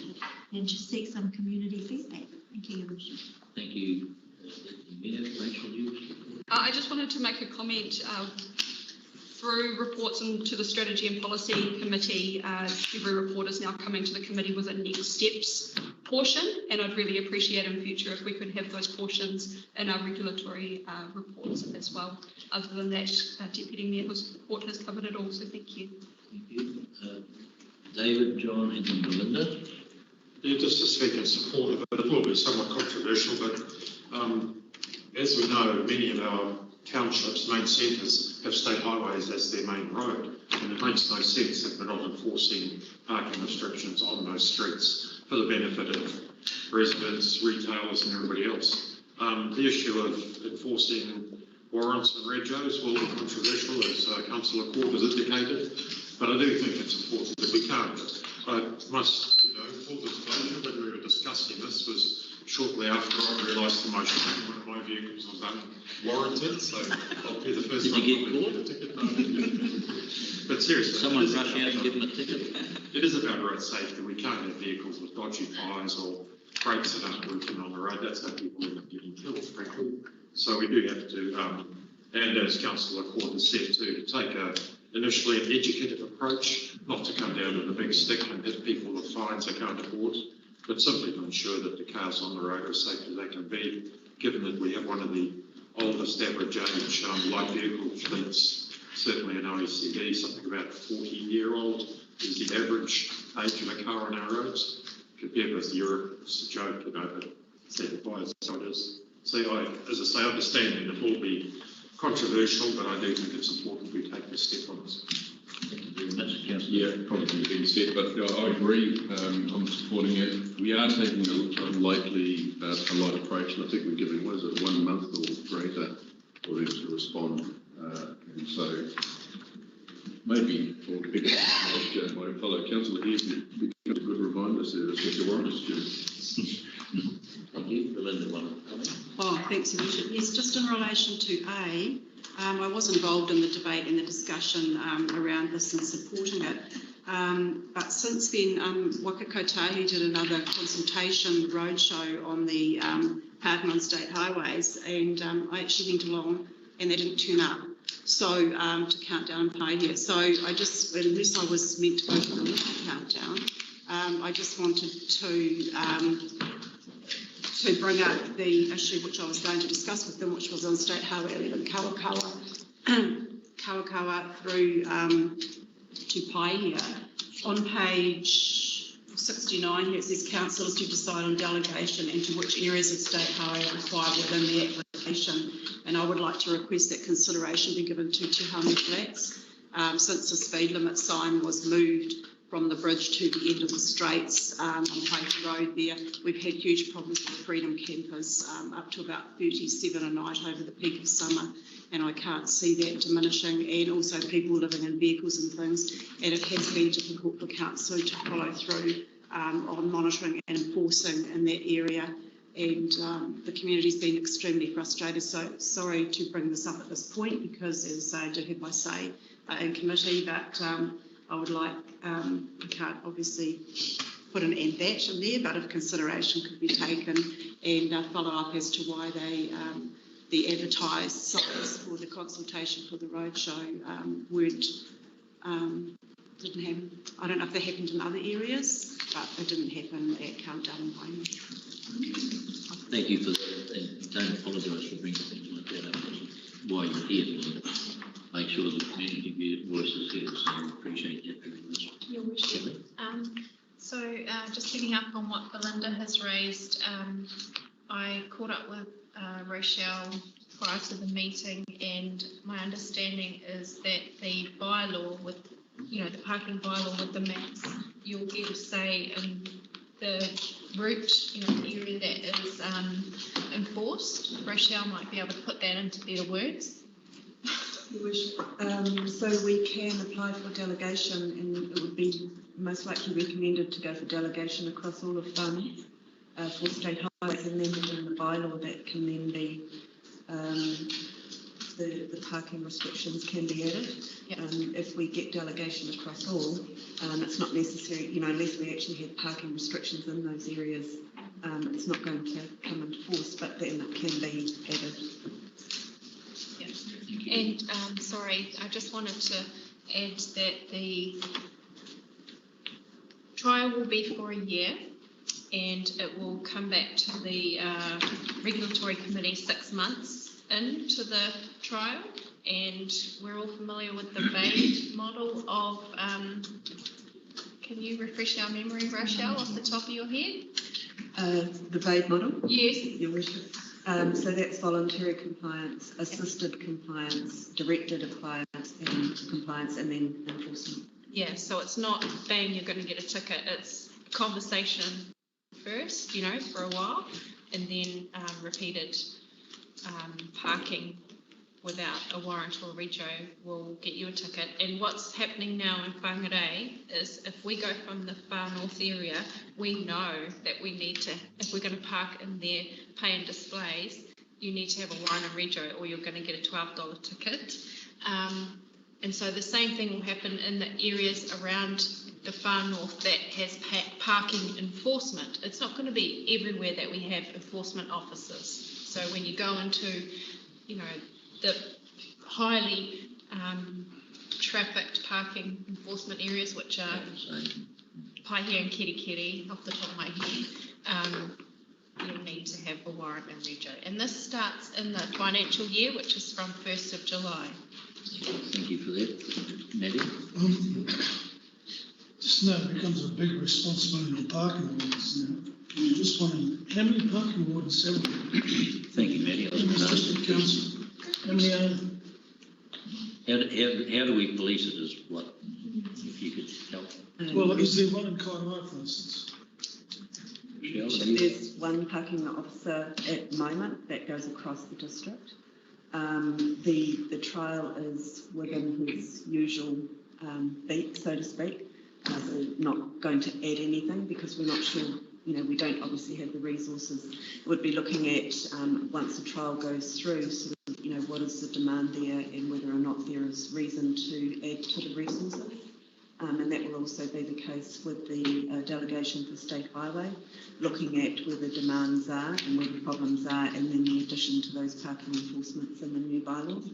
and to seek some community feedback. Thank you, Your Worship. Thank you. Rachel, you? I just wanted to make a comment. Through reports into the Strategy and Policy Committee, every report is now coming to the committee with a next steps portion, and I'd really appreciate in future if we could have those portions in our regulatory reports as well. Other than that, Deputy Mayor's report has covered it all, so thank you. Thank you. David, John and Belinda. Yeah, just to speak in support of it, it will be somewhat controversial, but as we know, many of our townships, main centres, have state highways as their main road, and it makes no sense if we're not enforcing parking restrictions on those streets for the benefit of residents, retailers and everybody else. The issue of enforcing warrants and regos will be controversial, as Councillor Cord has indicated, but I do think it's important that we can't. I must, full disclosure, when we were discussing this was shortly after I realised the motion one of my vehicles was unwarranted, so I'll be the first one to get a ticket. But seriously, someone rush out and give them a ticket. it is about road safety. We can't have vehicles with dodgy tyres or brakes that aren't working on the road. That's how people end up getting killed, frankly. So we do have to, and as Councillor Cord has said too, to take initially an educative approach, not to come down with a big stick and hit people with fines they can't afford, but simply to ensure that the cars on the road are as safe as they can be, given that we have one of the oldest average age light vehicle fleets, certainly in OECD, something about 40-year-old is the average age of a car on our roads. Compared with Europe, it's a joke, but it's how it is. So as I say, I understand that it will be controversial, but I do think it's important we take this step on this. Thank you very much, Councillor. Yeah, probably been said, but I agree. I'm supporting it. We are taking a lightly a light approach, and I think we're giving, what is it, 1 month or greater for them to respond. And so maybe for people like my fellow councillor here, becomes a good reminder service with your warrants due. Thank you. Belinda, one comment? Oh, thanks, Your Worship. Yes, just in relation to A, I was involved in the debate and the discussion around this and supporting it. But since then, Waka Kotahi did another consultation roadshow on the parking on state highways, and I actually went along and they didn't turn up. So to count down and pay here. So I just, unless I was meant to go to the next countdown, I just wanted to bring up the issue which I was going to discuss with them, which was on State Highway 11 Kawakawa through to Paihia. On page 69 here it says councillors to decide on delegation into which areas of State Highway are required within the application, and I would like to request that consideration be given to Te Hami Flats since the speed limit sign was moved from the bridge to the end of the Straits on Paihia Road there. We've had huge problems with freedom campers up to about 37 a night over the peak of summer, and I can't see that diminishing, and also people living in vehicles and things, and it has been difficult for council to follow through on monitoring and enforcing in that area, and the community's been extremely frustrated. So sorry to bring this up at this point because, as I do have my say in committee, but I would like, we can't obviously put an and that in there, but if consideration could be taken and follow up as to why they, the advertised sites for the consultation for the roadshow didn't happen. I don't know if they happened in other areas, but it didn't happen at Countdown and Paihia. Thank you for that, and don't apologise for bringing things like that up. Why you're here, to make sure the community voice is heard, so I appreciate that very much. Your worship. So just picking up on what Belinda has raised, I caught up with Rochelle prior to the meeting, and my understanding is that the bylaw with, the parking bylaw with the maps, you'll get a say in the route, the area that is enforced. Rochelle might be able to put that into better words. So we can apply for delegation, and it would be most likely recommended to go for delegation across all of funds for state highways, and then within the bylaw that can then be the parking restrictions can be added. Yep. If we get delegation across all, it's not necessary, unless we actually have parking restrictions in those areas, it's not going to come into force, but then it can be added. And sorry, I just wanted to add that the trial will be for a year, and it will come back to the regulatory committee 6 months into the trial, and we're all familiar with the BAID model of, can you refresh our memory, Rochelle, off the top of your head? The BAID model? Yes. Your worship. So that's voluntary compliance, assisted compliance, directed compliance, and then enforcement. Yeah, so it's not bang, you're going to get a ticket. It's conversation first, for a while, and then repeated parking without a warrant or a rego will get you a ticket. And what's happening now in Whangarei is if we go from the far north area, we know that we need to, if we're going to park in there, pay and displays, you need to have a warrant and rego or you're going to get a $12 ticket. And so the same thing will happen in the areas around the far north that has parking enforcement. It's not going to be everywhere that we have enforcement officers. So when you go into, you know, the highly trafficked parking enforcement areas, which are Paihia and Kirikiri, off the top of my head, you'll need to have a warrant and rego. And this starts in the financial year, which is from 1st of July. Thank you for that. Maddie? Just now it becomes a big responsibility on parking wardens now. I'm just wondering, how many parking wardens have we? Thank you, Maddie. I was going to ask District you. Council, how many are there? How do we police it is what, if you could help. Well, is there one in Kainoa, for instance? Michelle, have you- There's one parking officer at the moment that goes across the district. The trial is within his usual beat, so to speak. So not going to add anything because we're not sure, you know, we don't obviously have the resources. We'd be looking at, once the trial goes through, sort of, you know, what is the demand there and whether or not there is reason to add to the resources. And that will also be the case with the delegation for State Highway, looking at where the demands are and where the problems are, and then the addition to those parking enforcements in the new bylaws.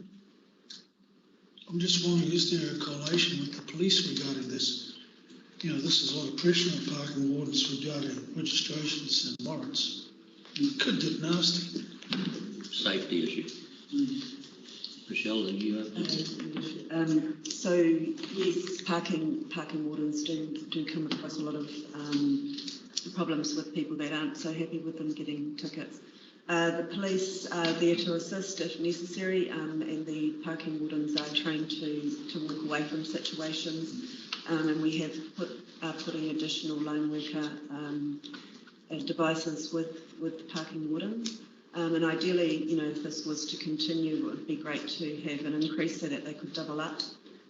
I'm just wondering, is there a correlation with the police regarding this? You know, this is a lot of pressure on parking wardens regarding registrations and warrants. It could get nasty. Safety issue. Michelle, are you So yes, parking wardens do come across a lot of problems with people that aren't so happy with them getting tickets. The police are there to assist if necessary, and the parking wardens are trained to walk away from situations. And we have putting additional lone worker devices with the parking wardens. And ideally, you know, if this was to continue, it would be great to have an increase so that they could double up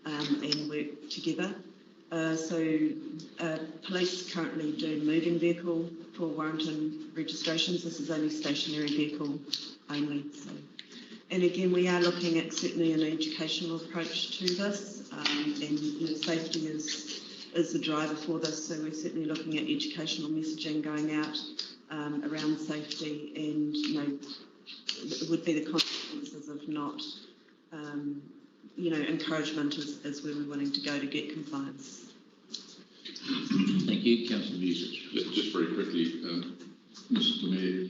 and work together. Police currently do moving vehicle for warrant and registrations. This is only stationary vehicle only. So, and again, we are looking at certainly an educational approach to this, and you know, safety is the driver for this. So we're certainly looking at educational messaging going out around safety, and you know, it would be the consequences of not, you know, encouragement is where we're wanting to go to get compliance. Thank you, Councillor Music. Just very quickly, Mr. Mayor,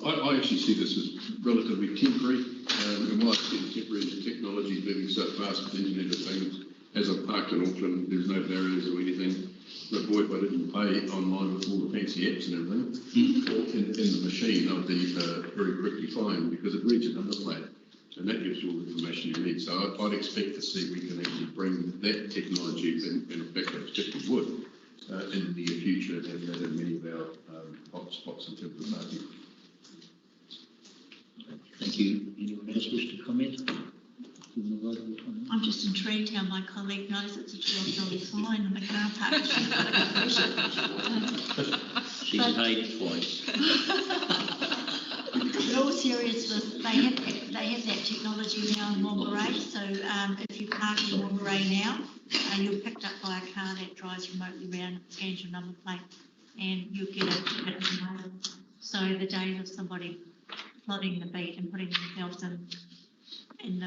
I actually see this as relatively temporary. And why I say temporary is technology is moving so fast with the Internet of Things. As I've parked in Auckland, there's no barriers or anything. But boy, if I didn't pay online with all the fancy apps and everything, or in the machine, I'd be very quickly fined because it reads a number plate. And that gives you all the information you need. So I'd expect to see we can actually bring that technology, and in fact I expect we would, in the near future, and have that in many of our hotspots in terms of parking. Thank you. Anyone else wish to comment? I'm just intrigued how my colleague knows it's a $12 fine in the car park. She's paid twice. In all seriousness, they have that technology now in Whangarei. So if you park in Whangarei now, you're picked up by a car that drives remotely around, scans your number plate, and you'll get a ticket in the mail. So the days of somebody flooding the beat and putting themselves in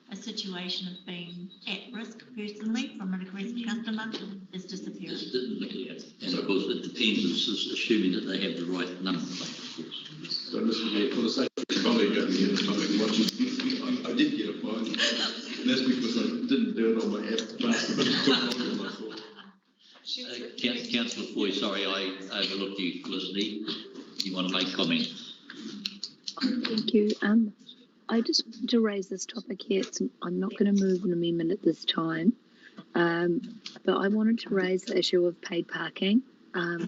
a situation of being at risk personally from an aggressive customer is disappearing. And of course, it depends, it's assuming that they have the right number plate, of course. So, Mr. Mayor, for the sake of the colleague over here, I did get a fine. And that's because I didn't do it on my app faster, but it took longer than I thought. Councillor Foy, sorry, I overlooked you, Felicity. You want to make comments? Thank you. I just wanted to raise this topic here. I'm not going to move an amendment at this time, but I wanted to raise the issue of paid parking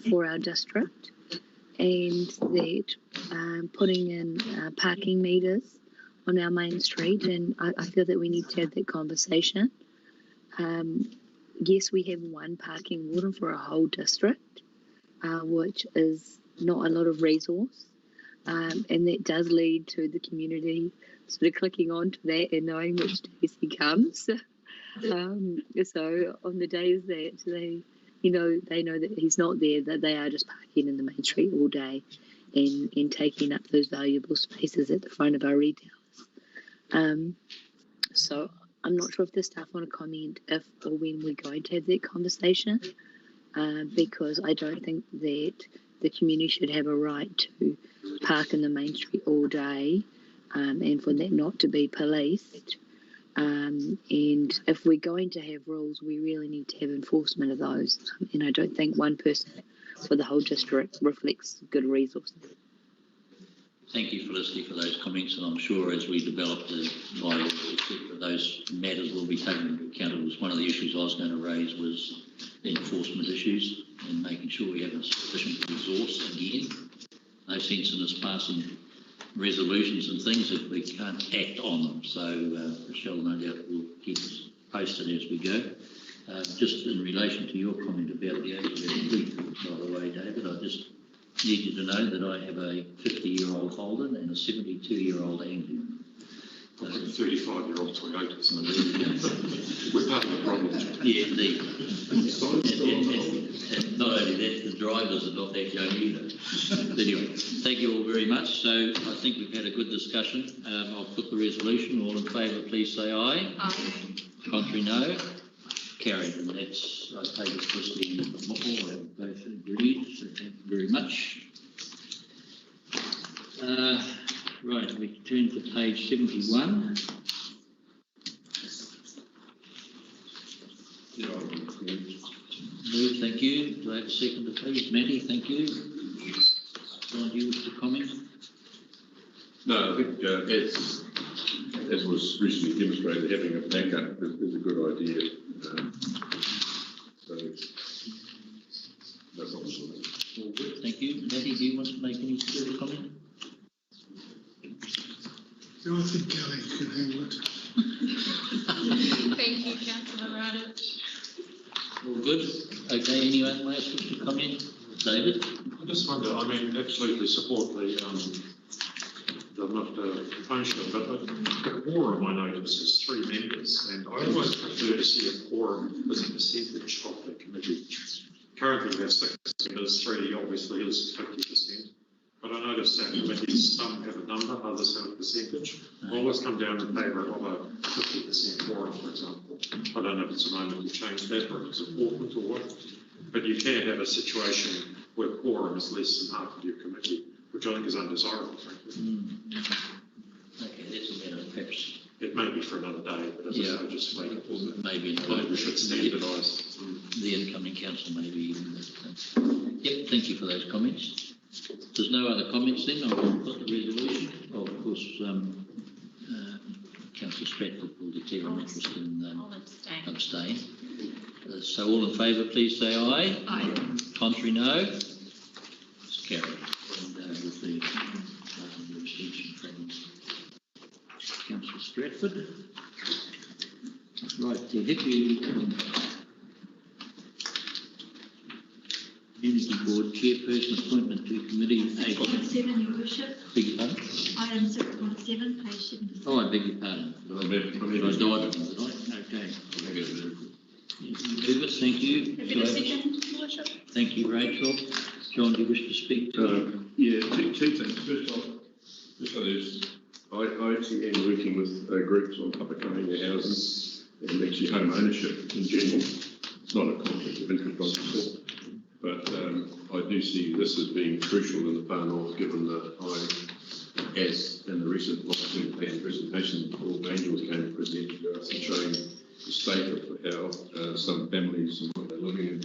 for our district, and that putting in parking meters on our main street, and I feel that we need to have that conversation. Yes, we have one parking warden for a whole district, which is not a lot of resource. And that does lead to the community sort of clicking onto that and knowing which days he comes. So on the days that they know that he's not there, that they are just parking in the main street all day and taking up those valuable spaces at the front of our retailers. So I'm not sure if the staff want to comment if or when we're going to have that conversation, because I don't think that the community should have a right to park in the main street all day, and for that not to be policed. And if we're going to have rules, we really need to have enforcement of those. And I don't think one person for the whole district reflects good resources. Thank you, Felicity, for those comments, and I'm sure as we develop the bylaw, etc., those matters will be taken into account. It was one of the issues I was going to raise was the enforcement issues and making sure we have a sufficient resource. Again, no sense in us passing resolutions and things if we can't act on them. So Michelle, no doubt, will keep us posted as we go. Just in relation to your comment about the age of our fleet, by the way, David, I just need you to know that I have a 50-year-old Holden and a 72-year-old Anglian. A 35-year-old Toyota. So we're part of the problem. Yeah, indeed. And not only that, the drivers are not that young either. But anyway, thank you all very much. So I think we've had a good discussion. I'll put the resolution. All in favour, please say aye. Aye. Contrary, no. Carried, and that's, I take it, Felicity and Moffel have both agreed, so thank you very much. Right, we turn to page 71. Move, thank you. Do I have a seconder, please? Matty, thank you. John, do you wish to comment? No, I think as was recently demonstrated, having a backup is a good idea. So, no problem with that. All good, thank you. Matty, do you want to make any further comment? I think Kelly can handle it. Thank you, Councillor Radich. All good. Okay, anyone else wish to comment? David? I just wonder, I mean, absolutely support the function, but the quorum I notice is 3 members, and I always prefer to see a quorum as a percentage of the committee. Currently we have 6 members, 3 obviously is 50%, but I notice that committees, some have a number, others have a percentage. I always come down in favour of a 50% quorum, for example. I don't know if it's a moment to change that or if it's important or what, but you can have a situation where quorum is less than half of your committee, which I think is undesirable, frankly. Okay, that's a matter perhaps. It may be for another day, but as I say, just make it. Maybe I think we should standardise. The incoming council maybe even. Yep, thank you for those comments. If there's no other comments then, I will put the resolution. Oh, of course, Councillor Stratford will declare an interest in I'll abstain. So all in favour, please say aye. Aye. Contrary, no. It's carried. And with the abstention from Councillor Stratford. Right, the Deputy Community Board Chairperson appointment to committee. 6.7, Your Worship. Beg your pardon? Item 6.7, page 77. Oh, I beg your pardon. I died on it, did I? Okay. Move, thank you. Have you a second, Your Worship? Thank you, Rachel. John, do you wish to speak to Yeah, two things. First off, ITN working with groups on public owning their houses and actually home ownership in general. It's not a conflict of interest, obviously, but I do see this as being crucial in the far north, given that as in the recent long-term plan presentation, Paul Daniels came to present to us and showing the state of how some families and what they're living in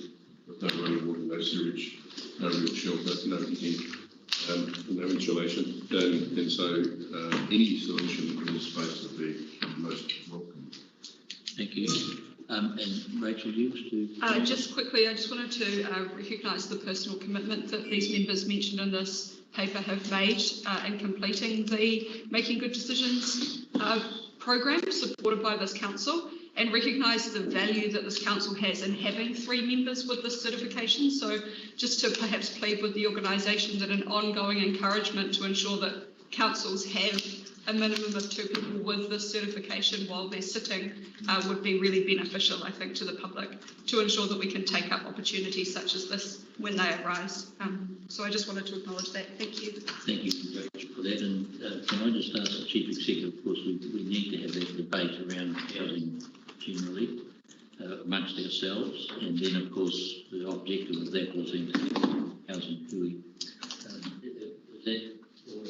with no running water, no sewage, no real shelter, no heating, no insulation, and so any solution in this space would be most welcome. Thank you. And Rachel, you wish to? Just quickly, I just wanted to recognise the personal commitment that these members mentioned in this paper have made in completing the Making Good Decisions program supported by this council. and recognise the value that this council has in having 3 members with this certification. So just to perhaps plead with the organisation that an ongoing encouragement to ensure that councils have a minimum of 2 people with this certification while they're sitting would be really beneficial, I think, to the public, to ensure that we can take up opportunities such as this when they arise. So I just wanted to acknowledge that. Thank you. Thank you, Rachel, for that. And can I just ask the Chief Executive, of course, we need to have that debate around housing generally amongst ourselves, and then, of course, the objective of that was in housing hui. Is that all?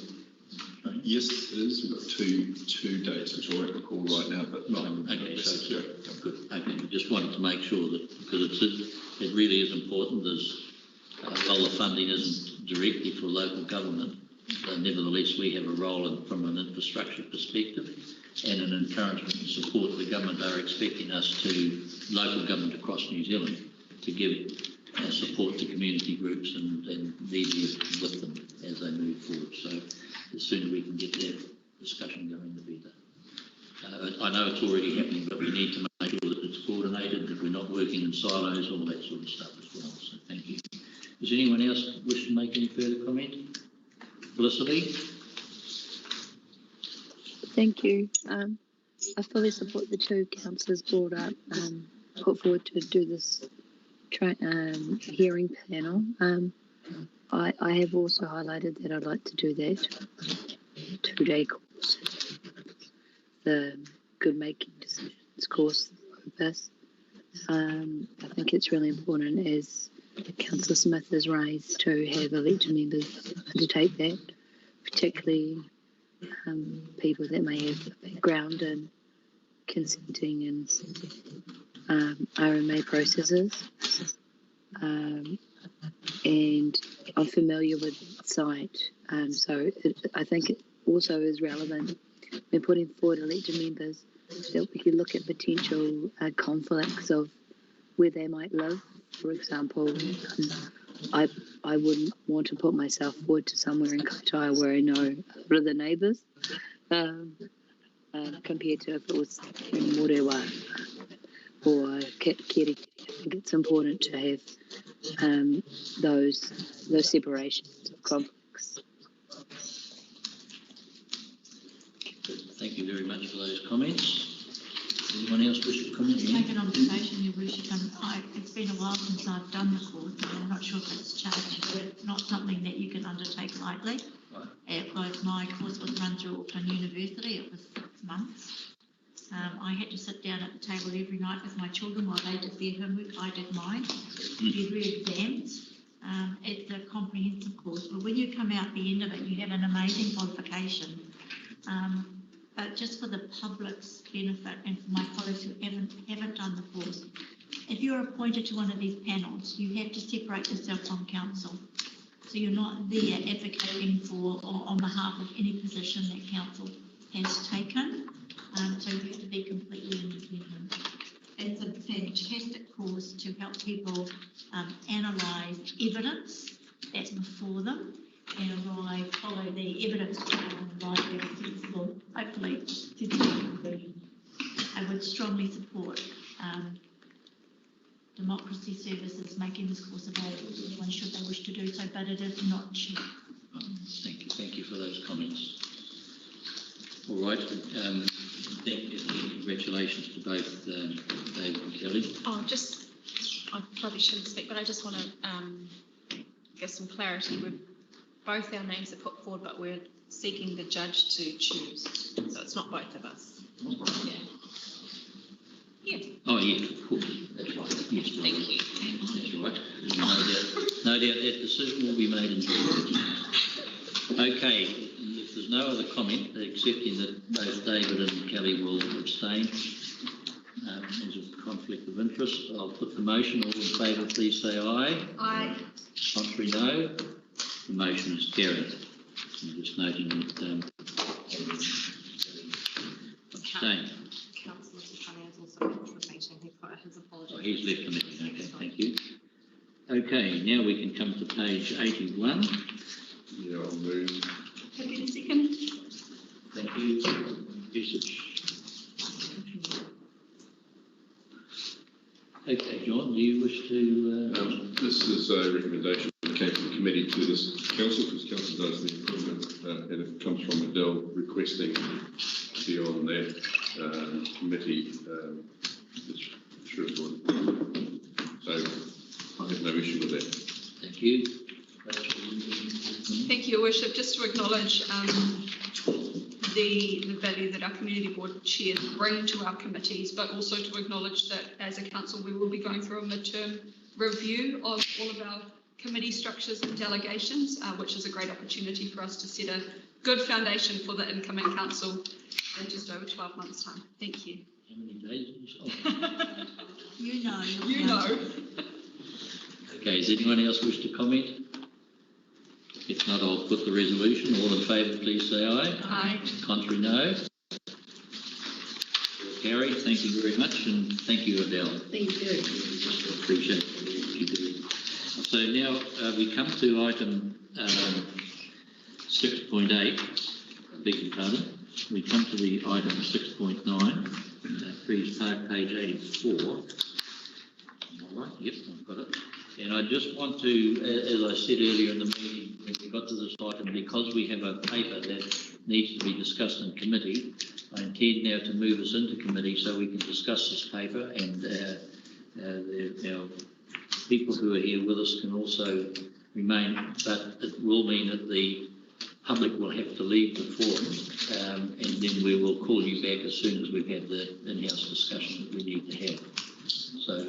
Yes, it is. We've got two dates, which I won't recall right now, but Okay, so good. Okay, we just wanted to make sure that, because it really is important, as while the funding isn't directly for local government, nevertheless we have a role from an infrastructure perspective and an encouragement and support. The government are expecting us to, local government across New Zealand, to give support to community groups and be there with them as they move forward. So the sooner we can get that discussion going, the better. I know it's already happening, but we need to make sure that it's coordinated, that we're not working in silos, all that sort of stuff as well. So thank you. Does anyone else wish to make any further comment? Felicity? Thank you. I fully support the 2 councillors brought up, put forward to do this hearing panel. I have also highlighted that I'd like to do that 2-day course, the Good Making Decisions course like this. I think it's really important, as Councillor Smith has raised, to have elected members undertake that, particularly people that may have a background in consenting and RMA processes. And I'm familiar with the site, so I think it also is relevant when putting forward elected members that we could look at potential conflicts of where they might live. For example, I wouldn't want to put myself forward to somewhere in Kaitaia where I know a lot of the neighbours, compared to if it was in Morewa or Kerikeri. I think it's important to have those separations of conflicts. Thank you very much for those comments. Anyone else wish to comment? Just make an observation, Your Worship. It's been a while since I've done the course, and I'm not sure if it's changed, but it's not something that you can undertake lightly. My course was run through Auckland University. It was 6 months. I had to sit down at the table every night with my children while they did their homework. I did mine. Do their exams. It's a comprehensive course, but when you come out the end of it, you have an amazing qualification. But just for the public's benefit and for my colleagues who haven't done the course, if you're appointed to one of these panels, you have to separate yourself from council. So you're not there advocating for or on behalf of any position that council has taken. So you have to be completely independent. It's a fantastic course to help people analyse evidence that's before them and follow the evidence and arrive at a sensible, hopefully, sensible conclusion. I would strongly support Democracy Services making this course available to anyone should they wish to do so, but it is not cheap. Thank you for those comments. All right. Congratulations to both David and Kelly. I probably shouldn't speak, but I just want to give some clarity. Both our names are put forward, but we're seeking the judge to choose. So it's not both of us. Yeah. Yeah. Oh, yes, of course. That's right. Yes, thank you. That's right. No doubt that decision will be made in June. Okay. If there's no other comment, accepting that both David and Kelly will abstain as a conflict of interest, I'll put the motion. All in favour, please say aye. Aye. Contrary, no. The motion is carried. I'm just noting that abstain. Councillor Tufani has also left the meeting. He put his apologies. Oh, he's left the meeting. Okay, thank you. Okay, now we can come to page 81. Yeah, I'll move. Happy to second. Thank you. Usage. John, do you wish to? This is a recommendation that came from the committee to this council, because council does the approval, and it comes from Adele requesting to be on that committee. So I have no issue with that. Thank you. Thank you, Your Worship. Just to acknowledge the value that our community board chairs bring to our committees, but also to acknowledge that as a council we will be going through a midterm review of all of our committee structures and delegations, which is a great opportunity for us to set a good foundation for the incoming council in just over 12 months' time. Thank you. How many days? You know. You know. Okay, does anyone else wish to comment? If not, I'll put the resolution. All in favour, please say aye. Aye. Contrary, no. Carried. Thank you very much, and thank you, Adele. Thank you. Appreciate what you do. So now we come to item 6.8. Beg your pardon. We come to the item 6.9. Please park page 84. All right. Yep, I've got it. And I just want to, as I said earlier in the meeting, when we got to this item, because we have a paper that needs to be discussed in committee, I intend now to move us into committee so we can discuss this paper, and our people who are here with us can also remain, but it will mean that the public will have to leave the forum, and then we will call you back as soon as we've had the in-house discussion that we need to have. So I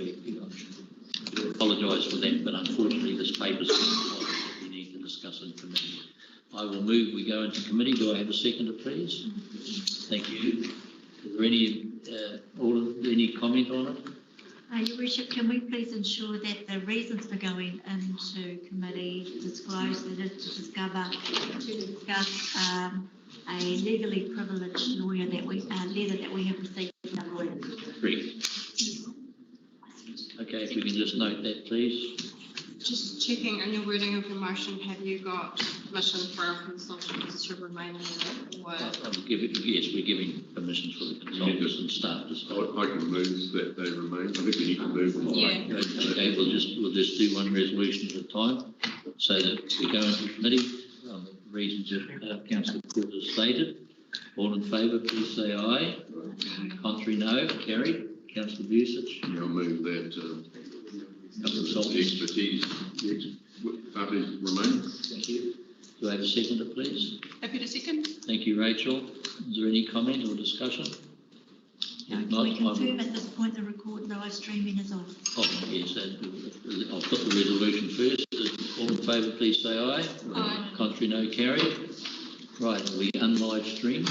do apologise for that, but unfortunately this paper is that we need to discuss in committee. I will move, we go into committee. Do I have a seconder, please? Thank you. Is there any comment on it? Your Worship, can we please ensure that the reasons for going into committee disclose that it's to discuss a legally privileged letter that we have received from our lawyer? Great. Okay, if we can just note that, please. Just checking on your wording of your motion, have you got permission for our consultants to remain in the work? Yes, we're giving permissions for the consultants and staff to start. I can move that they remain. I think we need to move them. Yeah. Okay, we'll just do one resolution at a time, so that we go into committee on the reasons that Councillor Court has stated. All in favour, please say aye. Contrary, no. Carried. Councillor Busich. Yeah, I'll move that expertise parties remain. Thank you. Do I have a seconder, please? Happy to second. Thank you, Rachel. Is there any comment or discussion? Can we confirm at this point the live streaming is off? Oh, yes, I'll put the resolution first. All in favour, please say aye. Aye. Contrary, no. Carried. Right, we unlive stream.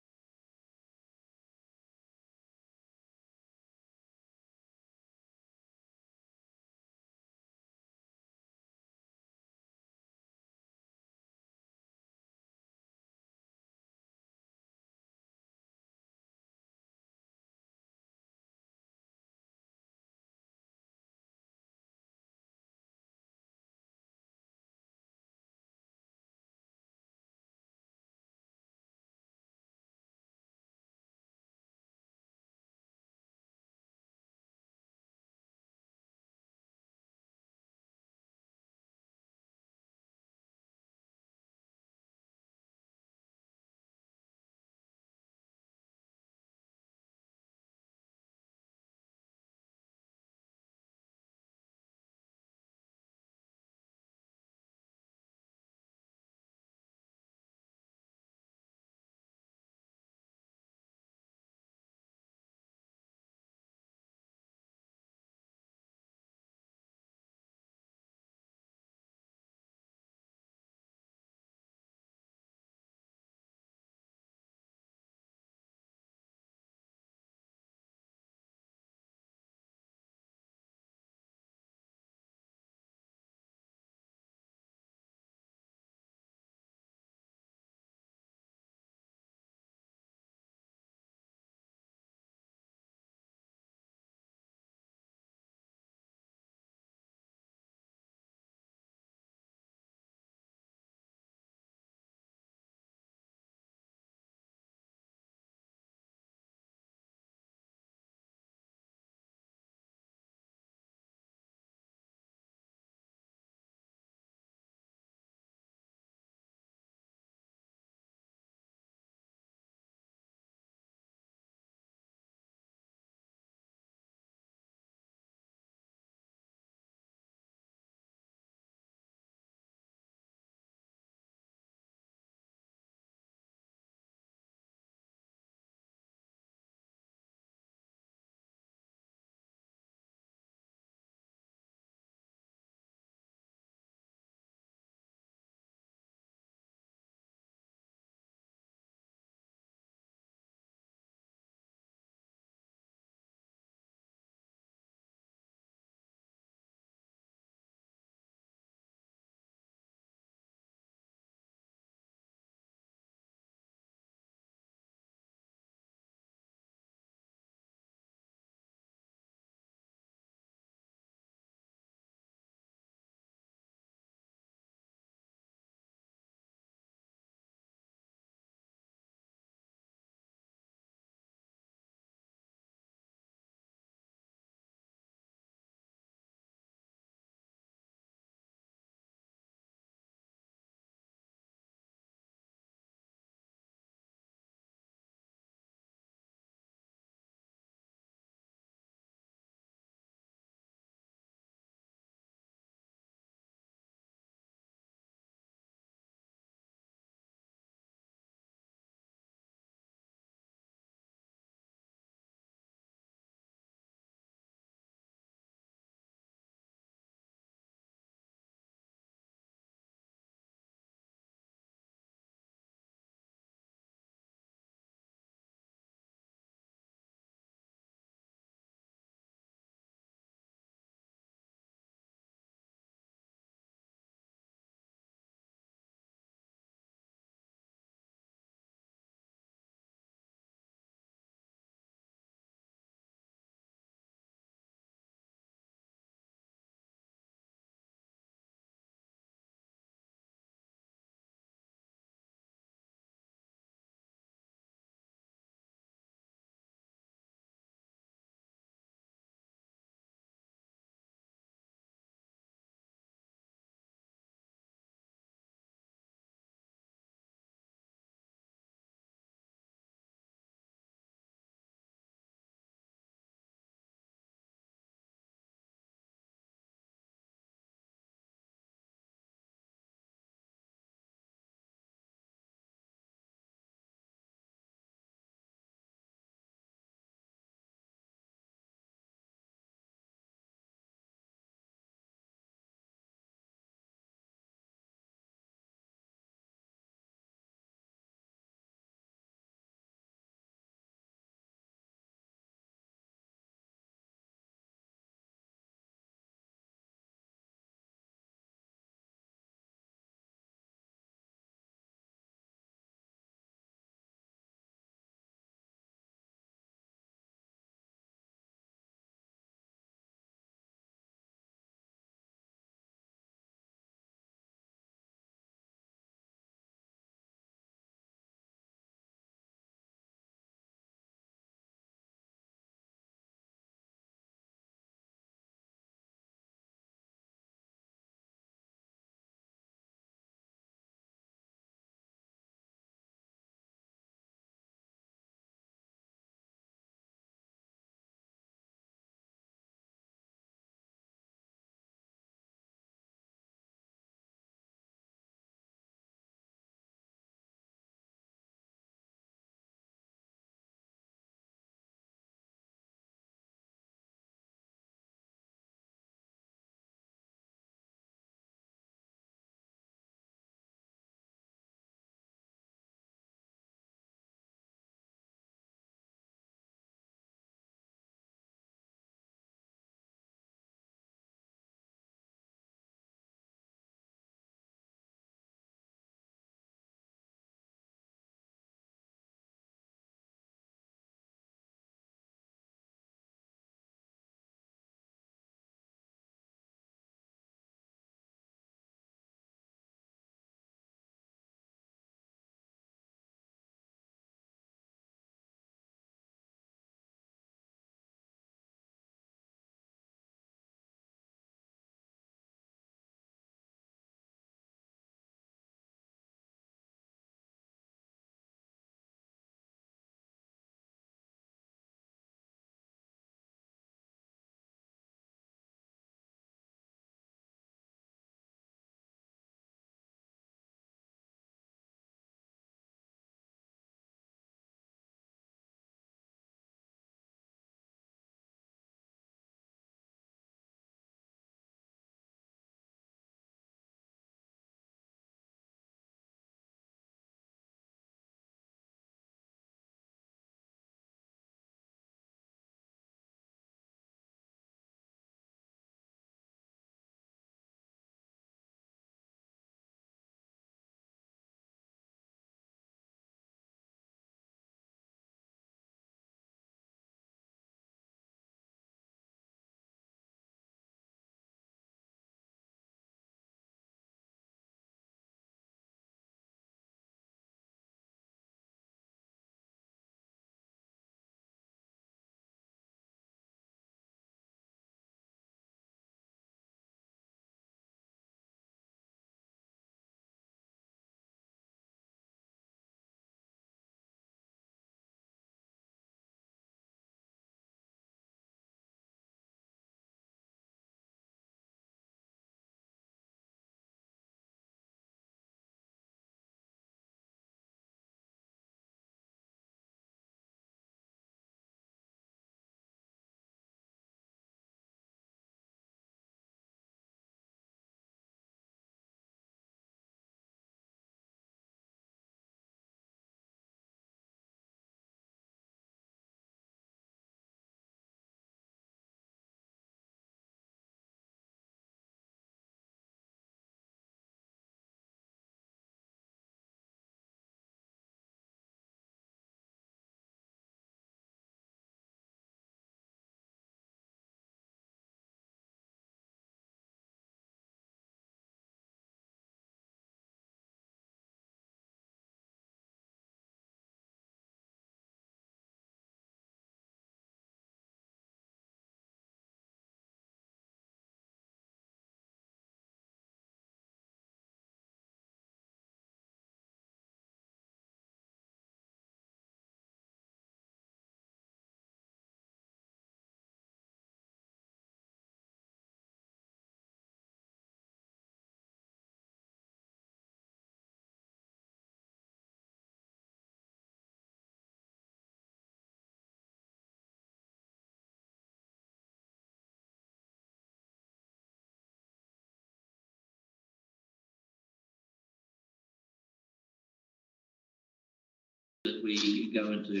that we go into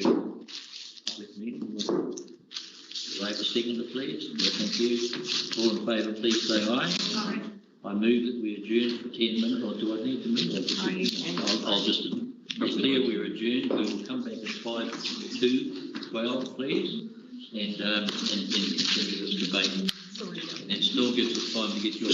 public meeting. Will I have a seconder, please? Yeah, thank you. All in favour, please say aye. Aye. I move that we adjourn for 10 minutes, or do I need to move? I'll just declare we're adjourned. We will come back at 5 to 12, please, and continue this debate. And it still gives us time to get your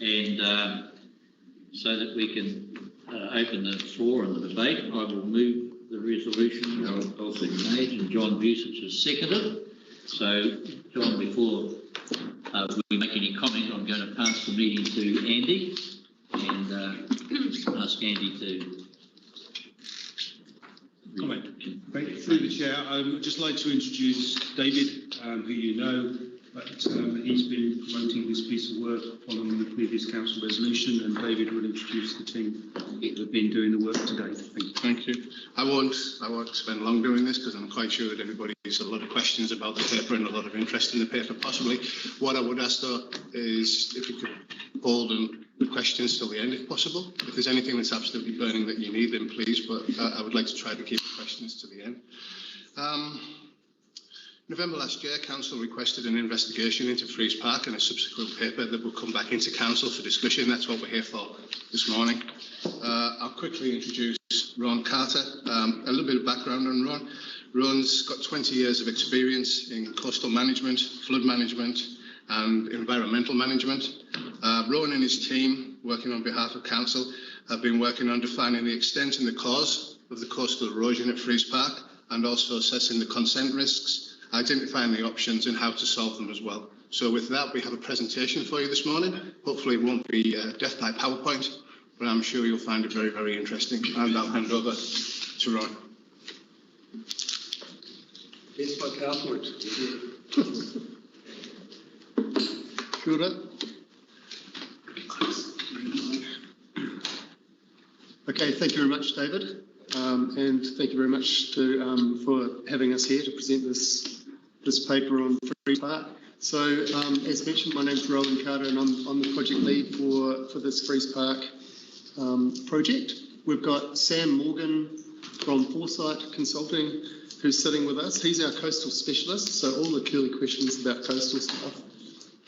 And so that we can open the floor and the debate, I will move the resolution. I'll second made, and John Busich has seconded. So, John, before we make any comment, I'm going to pass the meeting to Andy and ask Andy to comment. Through the chair, I'd just like to introduce David, who you know, but he's been promoting this piece of work following the previous council resolution, and David will introduce the team that have been doing the work today. Thank you. I won't spend long doing this because I'm quite sure that everybody has a lot of questions about the paper and a lot of interest in the paper possibly. What I would ask though is if you could hold the questions till the end if possible. If there's anything that's absolutely burning that you need, then please, but I would like to try to keep the questions to the end. November last year, Council requested an investigation into Freeze Park and a subsequent paper that will come back into Council for discussion. That's what we're here for this morning. I'll quickly introduce Ron Carter. A little bit of background on Ron. Ron's got 20 years of experience in coastal management, flood management and environmental management. Ron and his team, working on behalf of Council, have been working on defining the extent and the cause of the coastal erosion at Freeze Park and also assessing the consent risks, identifying the options and how to solve them as well. So with that, we have a presentation for you this morning. Hopefully it won't be death by PowerPoint, but I'm sure you'll find it very, very interesting. And I'll hand over to Ron. Death by PowerPoint. Sure. Okay, thank you very much, David. And thank you very much to, for having us here to present this paper on Freeze Park. So, as mentioned, my name's Rowan Carter and I'm the project lead for this Freeze Park project. We've got Sam Morgan from Foresight Consulting who's sitting with us. He's our coastal specialist, so all the curly questions about coastal stuff,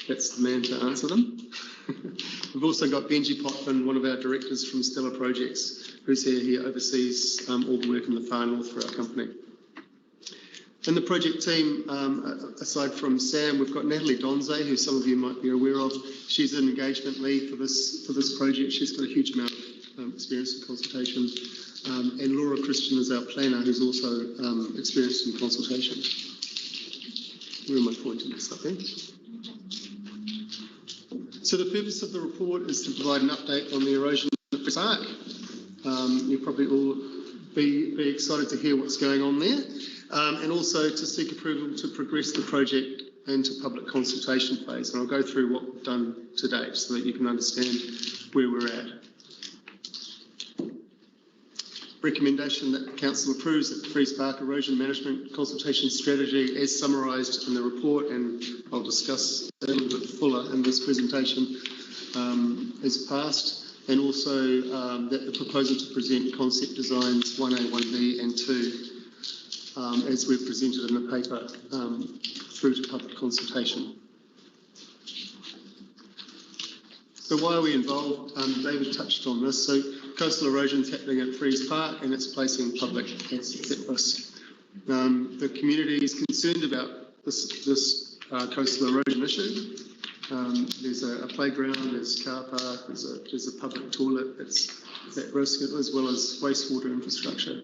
that's the man to answer them. We've also got Benji Potvin, one of our directors from Stellar Projects, who's here. He oversees all the work in the far north for our company. In the project team, aside from Sam, we've got Natalie Donze, who some of you might be aware of. She's an engagement lead for this project. She's got a huge amount of experience in consultation. And Laura Christian is our planner, who's also experienced in consultation. Where am I pointing this up there? So the purpose of the report is to provide an update on the erosion of Freeze Park. You'll probably all be excited to hear what's going on there, and also to seek approval to progress the project into public consultation phase. And I'll go through what we've done to date so that you can understand where we're at. Recommendation that the Council approves that the Freeze Park erosion management consultation strategy as summarised in the report, and I'll discuss a little bit fuller in this presentation, is passed. And also that the proposal to present concept designs 1A, 1B and 2 as we've presented in the paper through to public consultation. So why are we involved? David touched on this. So coastal erosion is happening at Freeze Park and it's placing public assets at risk. The community is concerned about this coastal erosion issue. There's a playground, there's a car park, there's a public toilet that's at risk, as well as wastewater infrastructure.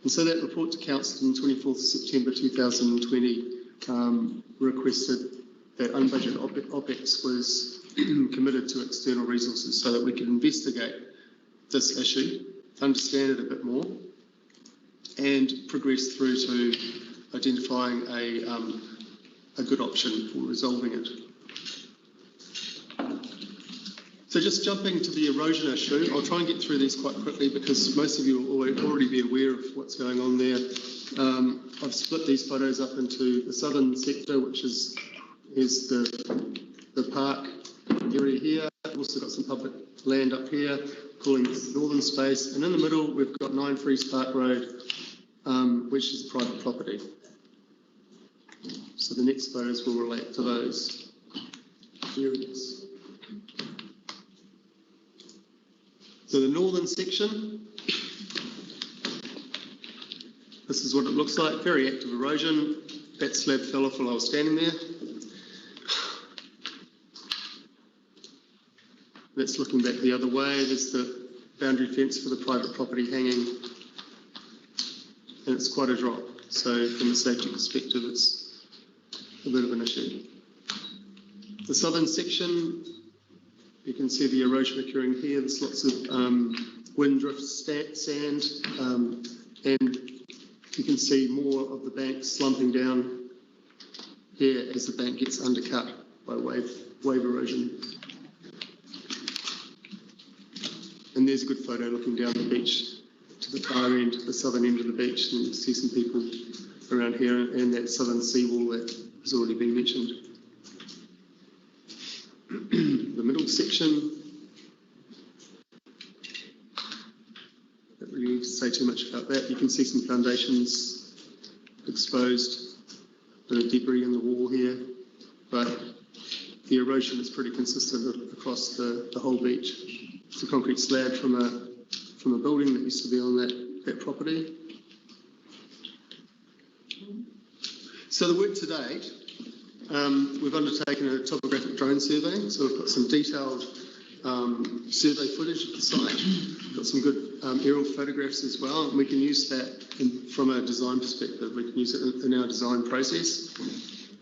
And so that report to Council on 24th September 2020 requested that unbudgeted OPEX was committed to external resources so that we could investigate this issue, understand it a bit more, and progress through to identifying a good option for resolving it. So just jumping to the erosion issue, I'll try and get through these quite quickly because most of you will already be aware of what's going on there. I've split these photos up into the southern sector, which is the park area here. We've also got some public land up here, calling this the northern space. And in the middle, we've got 9 Freeze Park Road, which is private property. So the next photos will relate to those areas. So the northern section, this is what it looks like, very active erosion. That slab fell off while I was standing there. That's looking back the other way. There's the boundary fence for the private property hanging, and it's quite a drop. So from a safety perspective, it's a bit of an issue. The southern section, you can see the erosion occurring here. There's lots of wind drift sand, and you can see more of the bank slumping down here as the bank gets undercut by wave erosion. And there's a good photo looking down the beach to the far end, the southern end of the beach, and you see some people around here and that southern seawall that has already been mentioned. The middle section, don't really need to say too much about that. You can see some foundations exposed, a bit of debris in the wall here, but the erosion is pretty consistent across the whole beach. It's a concrete slab from a building that used to be on that property. So the work to date, we've undertaken a topographic drone survey, so we've got some detailed survey footage of the site. We've got some good aerial photographs as well, and we can use that from a design perspective. We can use it in our design process.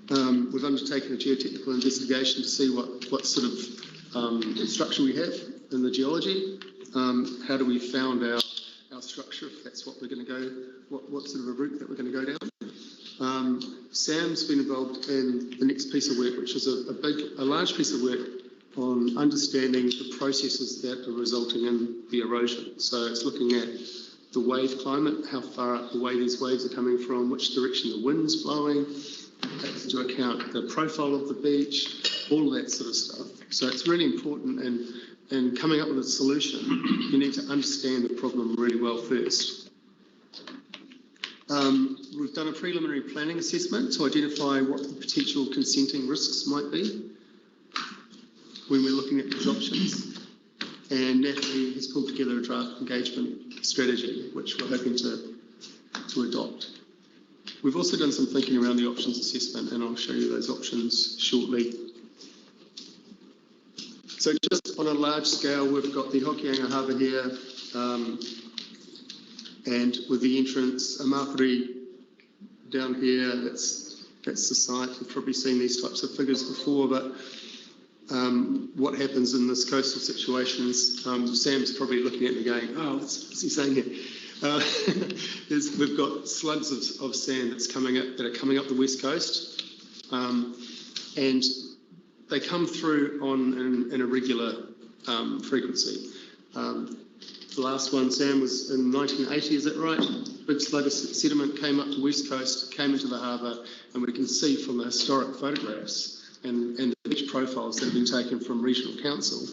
We've undertaken a geotechnical investigation to see what sort of structure we have in the geology. How do we found our structure, if that's what we're going to go, what sort of a route that we're going to go down. Sam's been involved in the next piece of work, which is a large piece of work on understanding the processes that are resulting in the erosion. So it's looking at the wave climate, how far away these waves are coming from, which direction the wind's blowing, takes into account the profile of the beach, all of that sort of stuff. So it's really important, and coming up with a solution, you need to understand the problem really well first. We've done a preliminary planning assessment to identify what the potential consenting risks might be when we're looking at these options. And Natalie has pulled together a draft engagement strategy, which we're hoping to adopt. We've also done some thinking around the options assessment, and I'll show you those options shortly. So just on a large scale, we've got the Hokianga Harbour here, and with the entrance, Amapiri down here, that's the site. You've probably seen these types of figures before, but what happens in this coastal situation is, Sam's probably looking at me going, oh, what's he saying here? We've got slugs of sand that are coming up the west coast, and they come through on an irregular frequency. The last one, Sam, was in 1980, is that right? Big slug of sediment came up the west coast, came into the harbour, and we can see from the historic photographs and the beach profiles that have been taken from regional council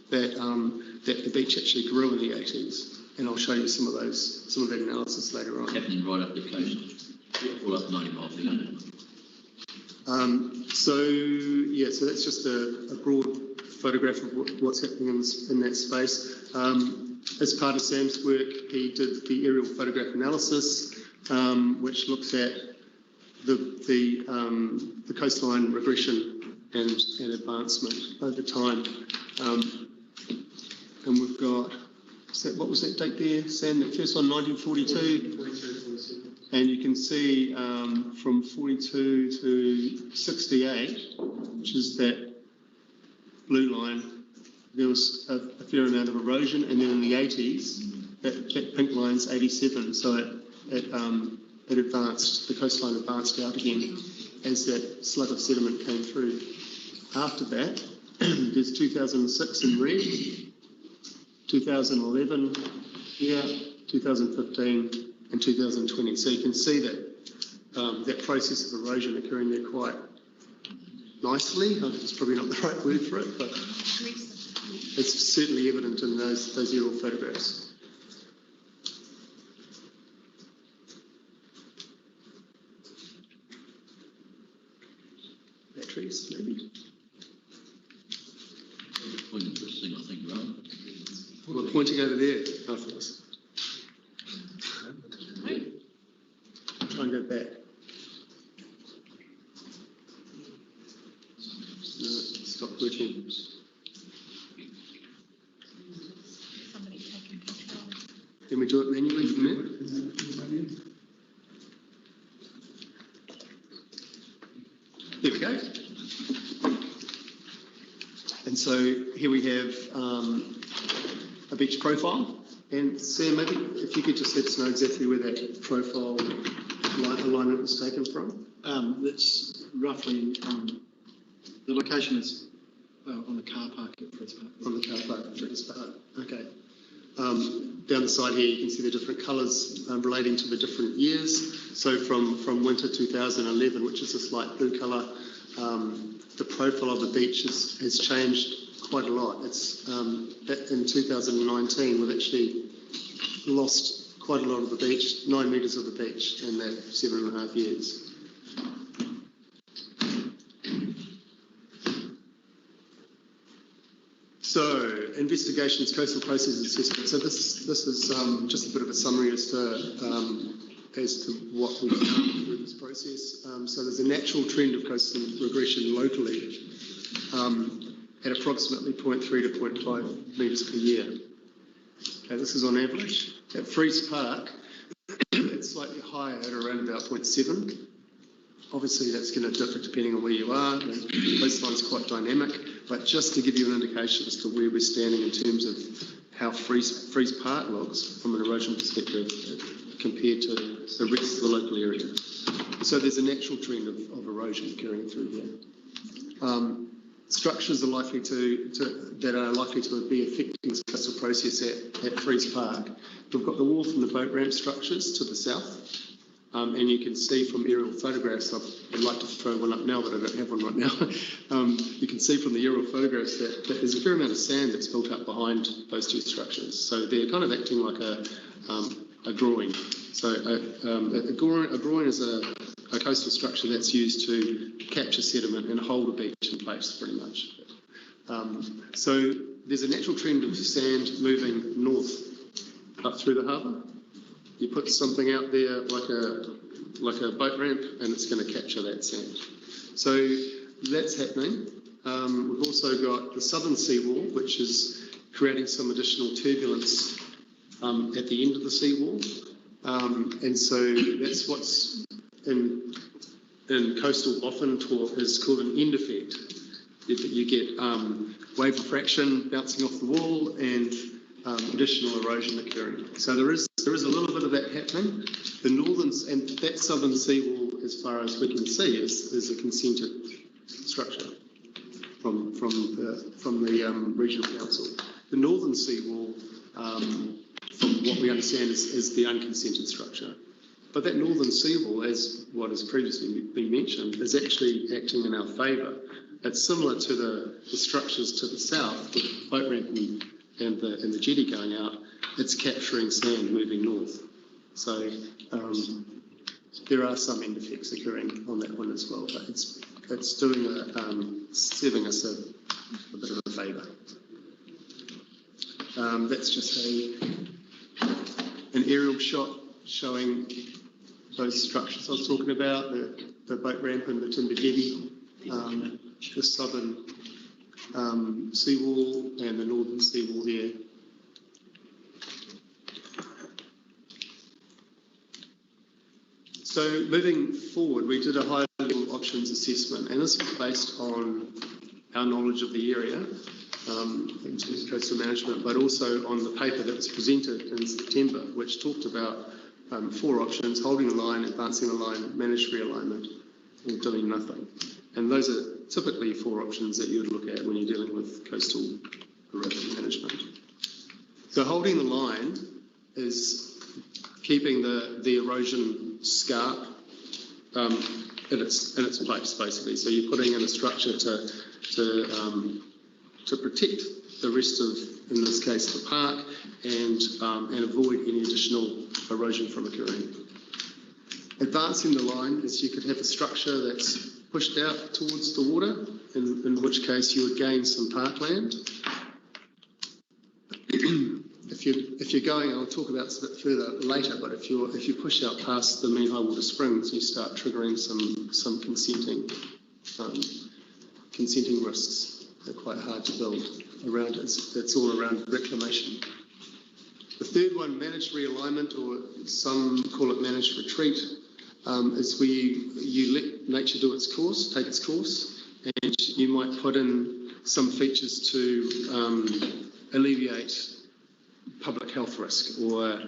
that the beach actually grew in the 80s. And I'll show you some of that analysis later on. It's happening right up the coast, all up 90 miles an hour. So that's just a broad photograph of what's happening in that space. As part of Sam's work, he did the aerial photograph analysis, which looks at the coastline regression and advancement over time. And we've got, what was that date there, Sam? That first one, 1942? And you can see from 42 to 68, which is that blue line, there was a fair amount of erosion, and then in the 80s, that pink line's 87, so it advanced, the coastline advanced out again as that slug of sediment came through. After that, there's 2006 in red, 2011 here, 2015 and 2020. So you can see that that process of erosion occurring there quite nicely. It's probably not the right word for it, but it's certainly evident in those aerial photographs. Batteries, maybe. Pointing to this thing, I think, right? Well, we're pointing over there, afterwards. Try and go back. No, stop working. Can we do it manually from there? There we go. And so here we have a beach profile. And Sam, maybe if you could just let us know exactly where that profile alignment was taken from. That's roughly, the location is on the car park at Fred's Park. On the car park at Fred's Park, okay. Down the side here, you can see the different colours relating to the different years. So from winter 2011, which is this light blue colour, the profile of the beach has changed quite a lot. It's in 2019, we've actually lost quite a lot of the beach, 9 metres of the beach in that 7.5 years. So, investigations, coastal process assessment. So this is just a bit of a summary as to what we've done through this process. So there's a natural trend of coastal regression locally at approximately 0.3 to 0.5 metres per year. Okay, this is on average. At Fred's Park, it's slightly higher at around about 0.7. Obviously, that's going to differ depending on where you are. The coastline's quite dynamic, but just to give you an indication as to where we're standing in terms of how Fred's Park looks from an erosion perspective compared to the rest of the local area. So there's a natural trend of erosion occurring through here. Structures are likely that are likely to be affecting this coastal process at Fred's Park. We've got the wharf and the boat ramp structures to the south. And you can see from aerial photographs, I'd like to throw one up now, but I don't have one right now. You can see from the aerial photographs that there's a fair amount of sand that's built up behind those two structures. So they're kind of acting like a groin. So a groin is a coastal structure that's used to capture sediment and hold a beach in place, pretty much. So there's a natural trend of sand moving north up through the harbour. You put something out there like a boat ramp and it's going to capture that sand. So that's happening. We've also got the southern seawall, which is creating some additional turbulence at the end of the seawall. And so that's what's in coastal often is called an end effect. You get wave refraction bouncing off the wall and additional erosion occurring. So there is a little bit of that happening. The northern and that southern seawall, as far as we can see, is a consented structure from the regional council. The northern seawall, from what we understand, is the unconsented structure. But that northern seawall, as what has previously been mentioned, is actually acting in our favour. It's similar to the structures to the south, with boat ramp and the jetty going out. It's capturing sand moving north. So there are some end effects occurring on that one as well, but it's doing serving us a bit of a favour. That's just an aerial shot showing those structures I was talking about, the boat ramp and the timber jetty, the southern seawall and the northern seawall there. So moving forward, we did a high-level options assessment, and this was based on our knowledge of the area in terms of coastal management, but also on the paper that was presented in September, which talked about 4 options: holding the line, advancing the line, managed realignment, or doing nothing. And those are typically 4 options that you would look at when you're dealing with coastal erosion management. So holding the line is keeping the erosion scarp in its place, basically. So you're putting in a structure to protect the rest of, in this case, the park, and avoid any additional erosion from occurring. Advancing the line is you could have a structure that's pushed out towards the water, in which case you would gain some parkland. If you're going, I'll talk about this a bit further later, but if you push out past the mean high water springs, you start triggering some consenting risks. They're quite hard to build around it. It's all around reclamation. The third one, managed realignment, or some call it managed retreat, is where you let nature do its course, take its course, and you might put in some features to alleviate public health risk, or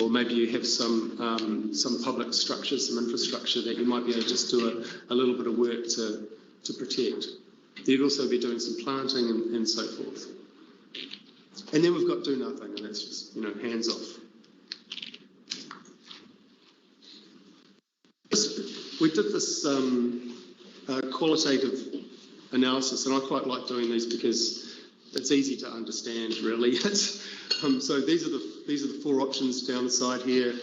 maybe you have some public structures, some infrastructure that you might be able to just do a little bit of work to protect. You'd also be doing some planting and so forth. And then we've got do nothing, and that's just, hands off. We did this qualitative analysis, and I quite like doing these because it's easy to understand, really. So these are the 4 options down the side here,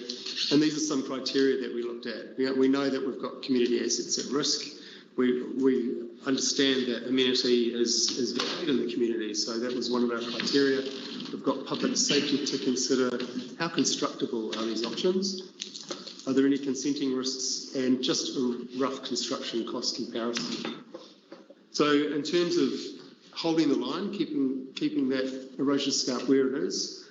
and these are some criteria that we looked at. We know that we've got community assets at risk. We understand that amenity is valued in the community, so that was one of our criteria. We've got public safety to consider. How constructible are these options? Are there any consenting risks? And just a rough construction cost comparison. So in terms of holding the line, keeping that erosion scarp where it is,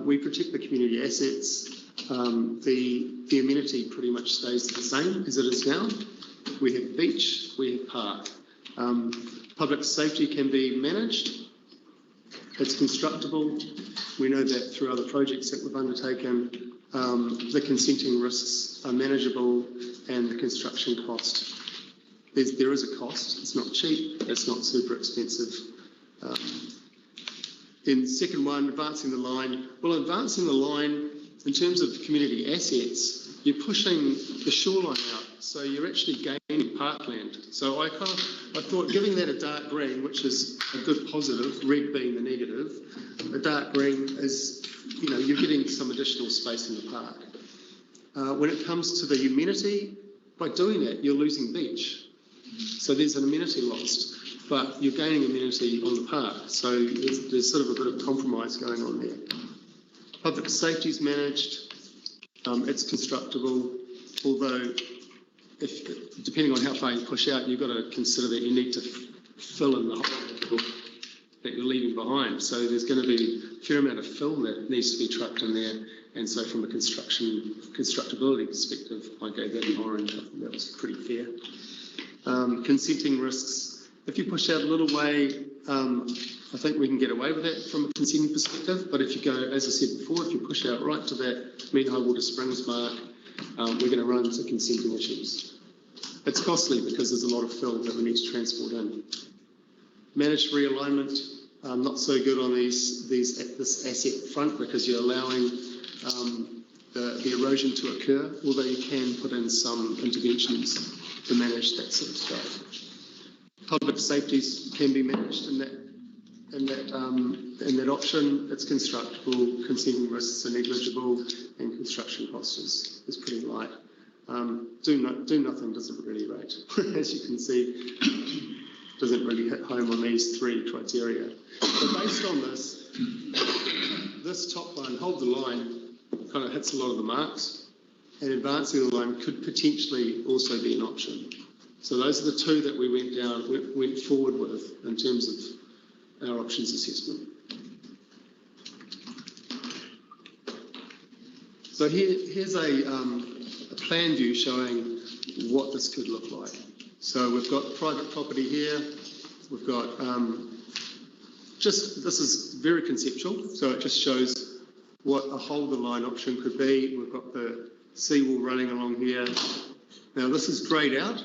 we protect the community assets. The amenity pretty much stays the same as it is now. We have beach, we have park. Public safety can be managed. It's constructible. We know that through other projects that we've undertaken, the consenting risks are manageable, and the construction cost, there is a cost. It's not cheap. It's not super expensive. In the second one, advancing the line. Well, advancing the line in terms of community assets, you're pushing the shoreline out, so you're actually gaining parkland. So I thought giving that a dark green, which is a good positive, red being the negative, a dark green is, you're getting some additional space in the park. When it comes to the amenity, by doing that, you're losing beach. So there's an amenity lost, but you're gaining amenity on the park. So there's sort of a bit of compromise going on there. Public safety is managed. It's constructible, although depending on how far you push out, you've got to consider that you need to fill in the hole that you're leaving behind. So there's going to be a fair amount of fill that needs to be trucked in there. And so from a constructability perspective, I gave that an orange. I think that was pretty fair. Consenting risks. If you push out a little way, I think we can get away with that from a consenting perspective. But if you go, as I said before, if you push out right to that mean high water springs mark, we're going to run into consenting issues. It's costly because there's a lot of fill that we need to transport in. Managed realignment, not so good on this asset front because you're allowing the erosion to occur, although you can put in some interventions to manage that sort of stuff. Public safeties can be managed in that option. It's constructible, consenting risks are negligible, and construction cost is pretty light. Do nothing doesn't really rate, as you can see, doesn't really hit home on these 3 criteria. But based on this top one, hold the line, kind of hits a lot of the marks, and advancing the line could potentially also be an option. So those are the 2 that we went forward with in terms of our options assessment. So here's a plan view showing what this could look like. So we've got private property here. We've got this is very conceptual, so it just shows what a hold the line option could be. We've got the seawall running along here. Now this is greyed out.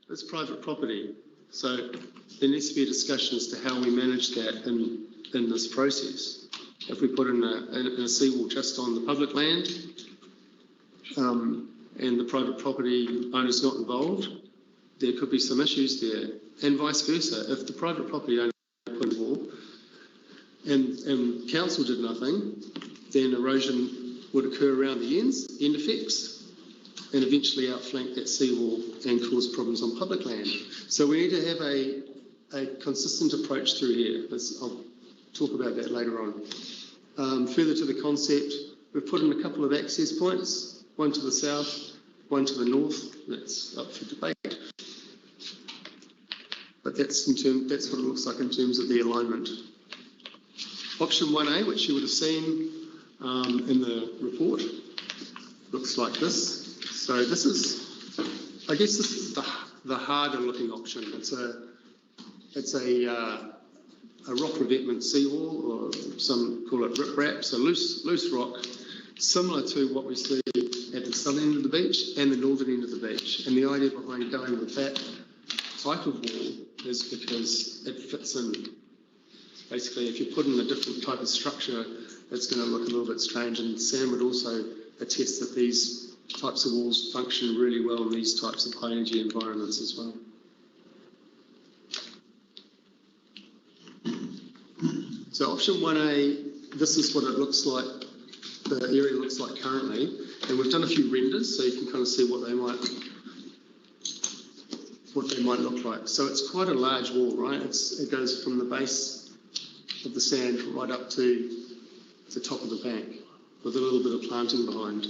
It's private property. So there needs to be a discussion as to how we manage that in this process. If we put in a seawall just on the public land and the private property owner's not involved, there could be some issues there. And vice versa. If the private property owner put a wall and council did nothing, then erosion would occur around the end effects, and eventually outflank that seawall and cause problems on public land. So we need to have a consistent approach through here. I'll talk about that later on. Further to the concept, we've put in a couple of access points, one to the south, one to the north. That's up for debate. But that's what it looks like in terms of the alignment. Option 1A, which you would have seen, in the report. Looks like this. So this is, I guess this is the harder looking option. It's a rock revetment seawall, or some call it riprap, so loose rock, similar to what we see at the southern end of the beach and the northern end of the beach. And the idea behind going with that type of wall is because it fits in. Basically, if you put in a different type of structure, it's going to look a little bit strange. And Sam would also attest that these types of walls function really well in these types of high energy environments as well. So option 1A, this is what it looks like, the area looks like currently, and we've done a few renders so you can kind of see what they might look like. So it's quite a large wall, right? It goes from the base of the sand right up to the top of the bank with a little bit of planting behind.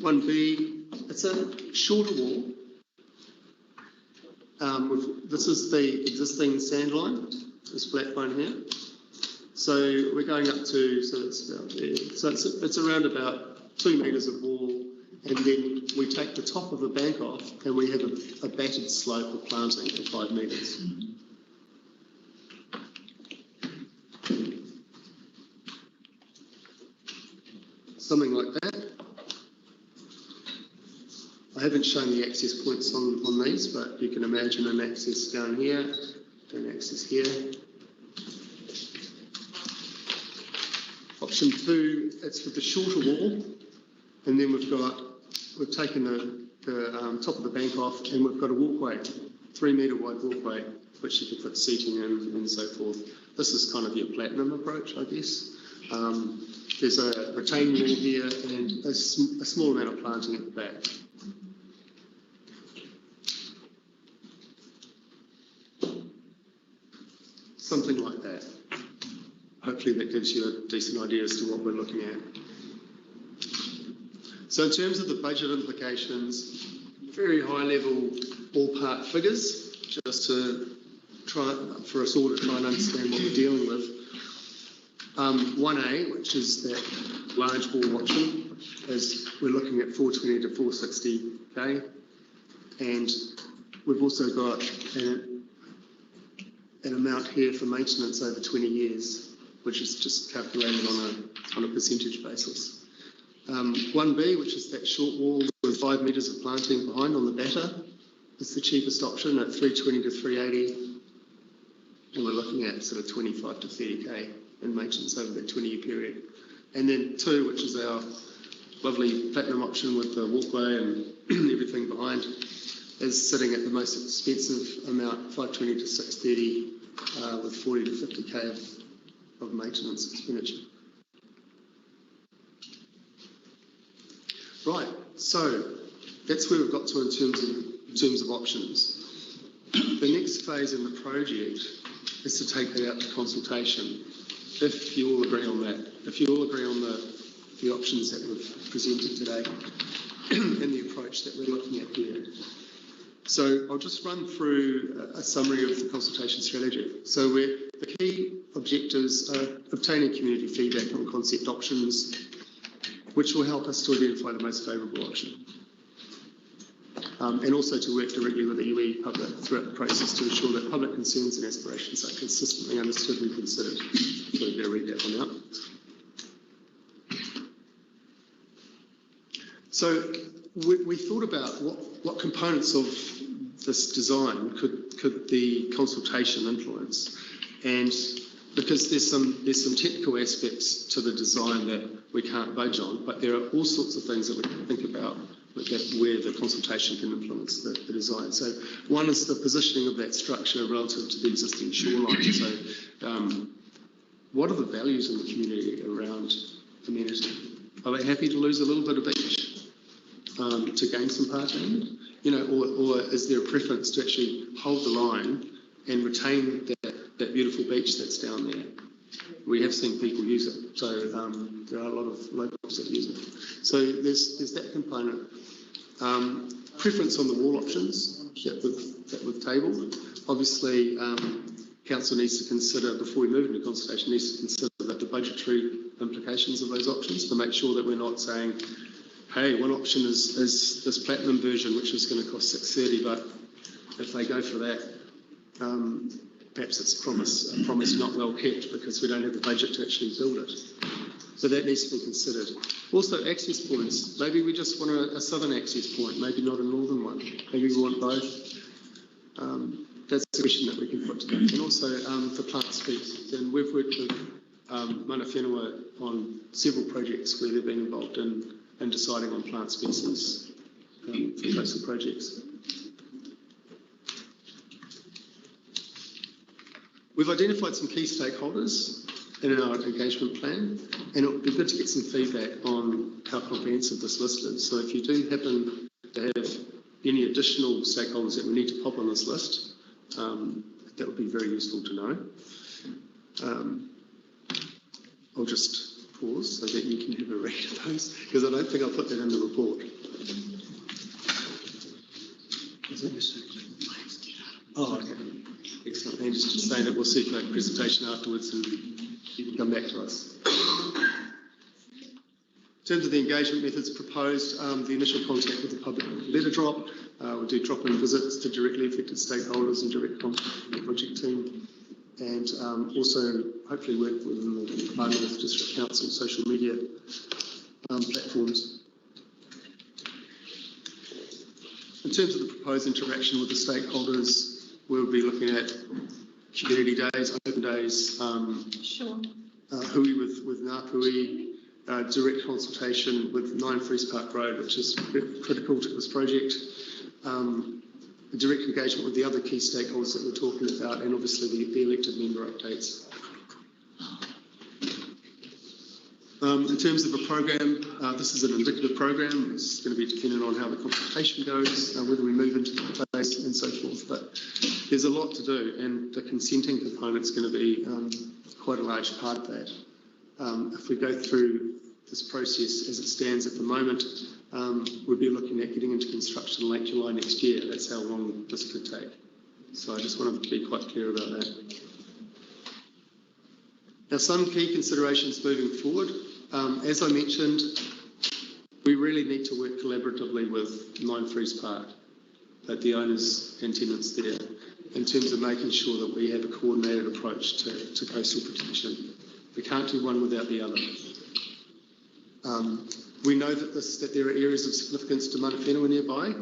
1B, it's a shorter wall. This is the existing sand line, this black line here. So we're going up to, so it's about there. So it's around about 2 metres of wall, and then we take the top of the bank off and we have a battered slope of planting for 5 metres. Something like that. I haven't shown the access points on these, but you can imagine an access down here, an access here. Option 2, it's with the shorter wall, and then we've taken the top of the bank off, and we've got a walkway, 3 metre wide walkway, which you can put seating in and so forth. This is kind of your platinum approach, I guess. There's a retaining wall here and a small amount of planting at the back. Something like that. Hopefully that gives you a decent idea as to what we're looking at. So in terms of the budget implications, very high level ballpark figures, just to for us all to try and understand what we're dealing with. 1A, which is that large wall option, is we're looking at 420 to 460k, and we've also got an amount here for maintenance over 20 years, which is just calculated on a percentage basis. 1B, which is that short wall with 5 metres of planting behind on the batter, is the cheapest option at 320 to 380, and we're looking at sort of 25 to 30k in maintenance over that 20-year period. And then 2, which is our lovely platinum option with the walkway and everything behind, is sitting at the most expensive amount, 520 to 630, with 40 to 50k of maintenance expenditure. Right, so that's where we've got to in terms of options. The next phase in the project is to take that out to consultation, if you all agree on that. If you all agree on the options that we've presented today and the approach that we're looking at here. So I'll just run through a summary of the consultation strategy. So the key objectives are obtaining community feedback on concept options, which will help us to identify the most favourable option. And also to work directly with the iwi public throughout the process to ensure that public concerns and aspirations are consistently understood and considered. So I'm going to read that one out. So we thought about what components of this design could the consultation influence, and because there's some technical aspects to the design that we can't budge on, but there are all sorts of things that we can think about where the consultation can influence the design. So one is the positioning of that structure relative to the existing shoreline. So what are the values in the community around amenity? Are they happy to lose a little bit of beach to gain some parkland? You know, or is there a preference to actually hold the line and retain that beautiful beach that's down there? We have seen people use it, so there are a lot of locals that use it. So there's that component. Preference on the wall options that we've tabled. Obviously, council needs to consider, before we move into consultation, needs to consider the budgetary implications of those options to make sure that we're not saying, hey, one option is this platinum version, which is going to cost $630, but if they go for that, perhaps it's a promise not well kept because we don't have the budget to actually build it. So that needs to be considered. Also, access points. Maybe we just want a southern access point, maybe not a northern one. Maybe we want both. That's a question that we can put to them. And also for plant species. And we've worked with Mana Whenua on several projects where they've been involved in deciding on plant species for coastal projects. We've identified some key stakeholders in our engagement plan, and it would be good to get some feedback on how comprehensive this list is. So if you do happen to have any additional stakeholders that we need to pop on this list, that would be very useful to know. I'll just pause so that you can have a read of those, because I don't think I'll put that in the report. Oh, okay. Excellent. And just to say that we'll circulate the presentation afterwards and you can come back to us. In terms of the engagement methods proposed, the initial contact with the public letter drop, we'll do drop-in visits to directly affected stakeholders and direct contact with the project team, and also hopefully work within the Farnworth District Council social media platforms. In terms of the proposed interaction with the stakeholders, we'll be looking at community days, open days, hui with Ngāpuhi, direct consultation with 9 Frees Park Road, which is critical to this project, direct engagement with the other key stakeholders that we're talking about, and obviously the elected member updates. In terms of a program, this is an indicative program. It's going to be dependent on how the consultation goes, whether we move into the place and so forth. But there's a lot to do, and the consenting component is going to be quite a large part of that. If we go through this process as it stands at the moment, we'll be looking at getting into construction late July next year. That's how long this could take. So I just wanted to be quite clear about that. Now, some key considerations moving forward. As I mentioned, we really need to work collaboratively with 9 Frees Park, the owners and tenants there, in terms of making sure that we have a coordinated approach to coastal protection. We can't do one without the other. We know that there are areas of significance to Mana Whenua nearby,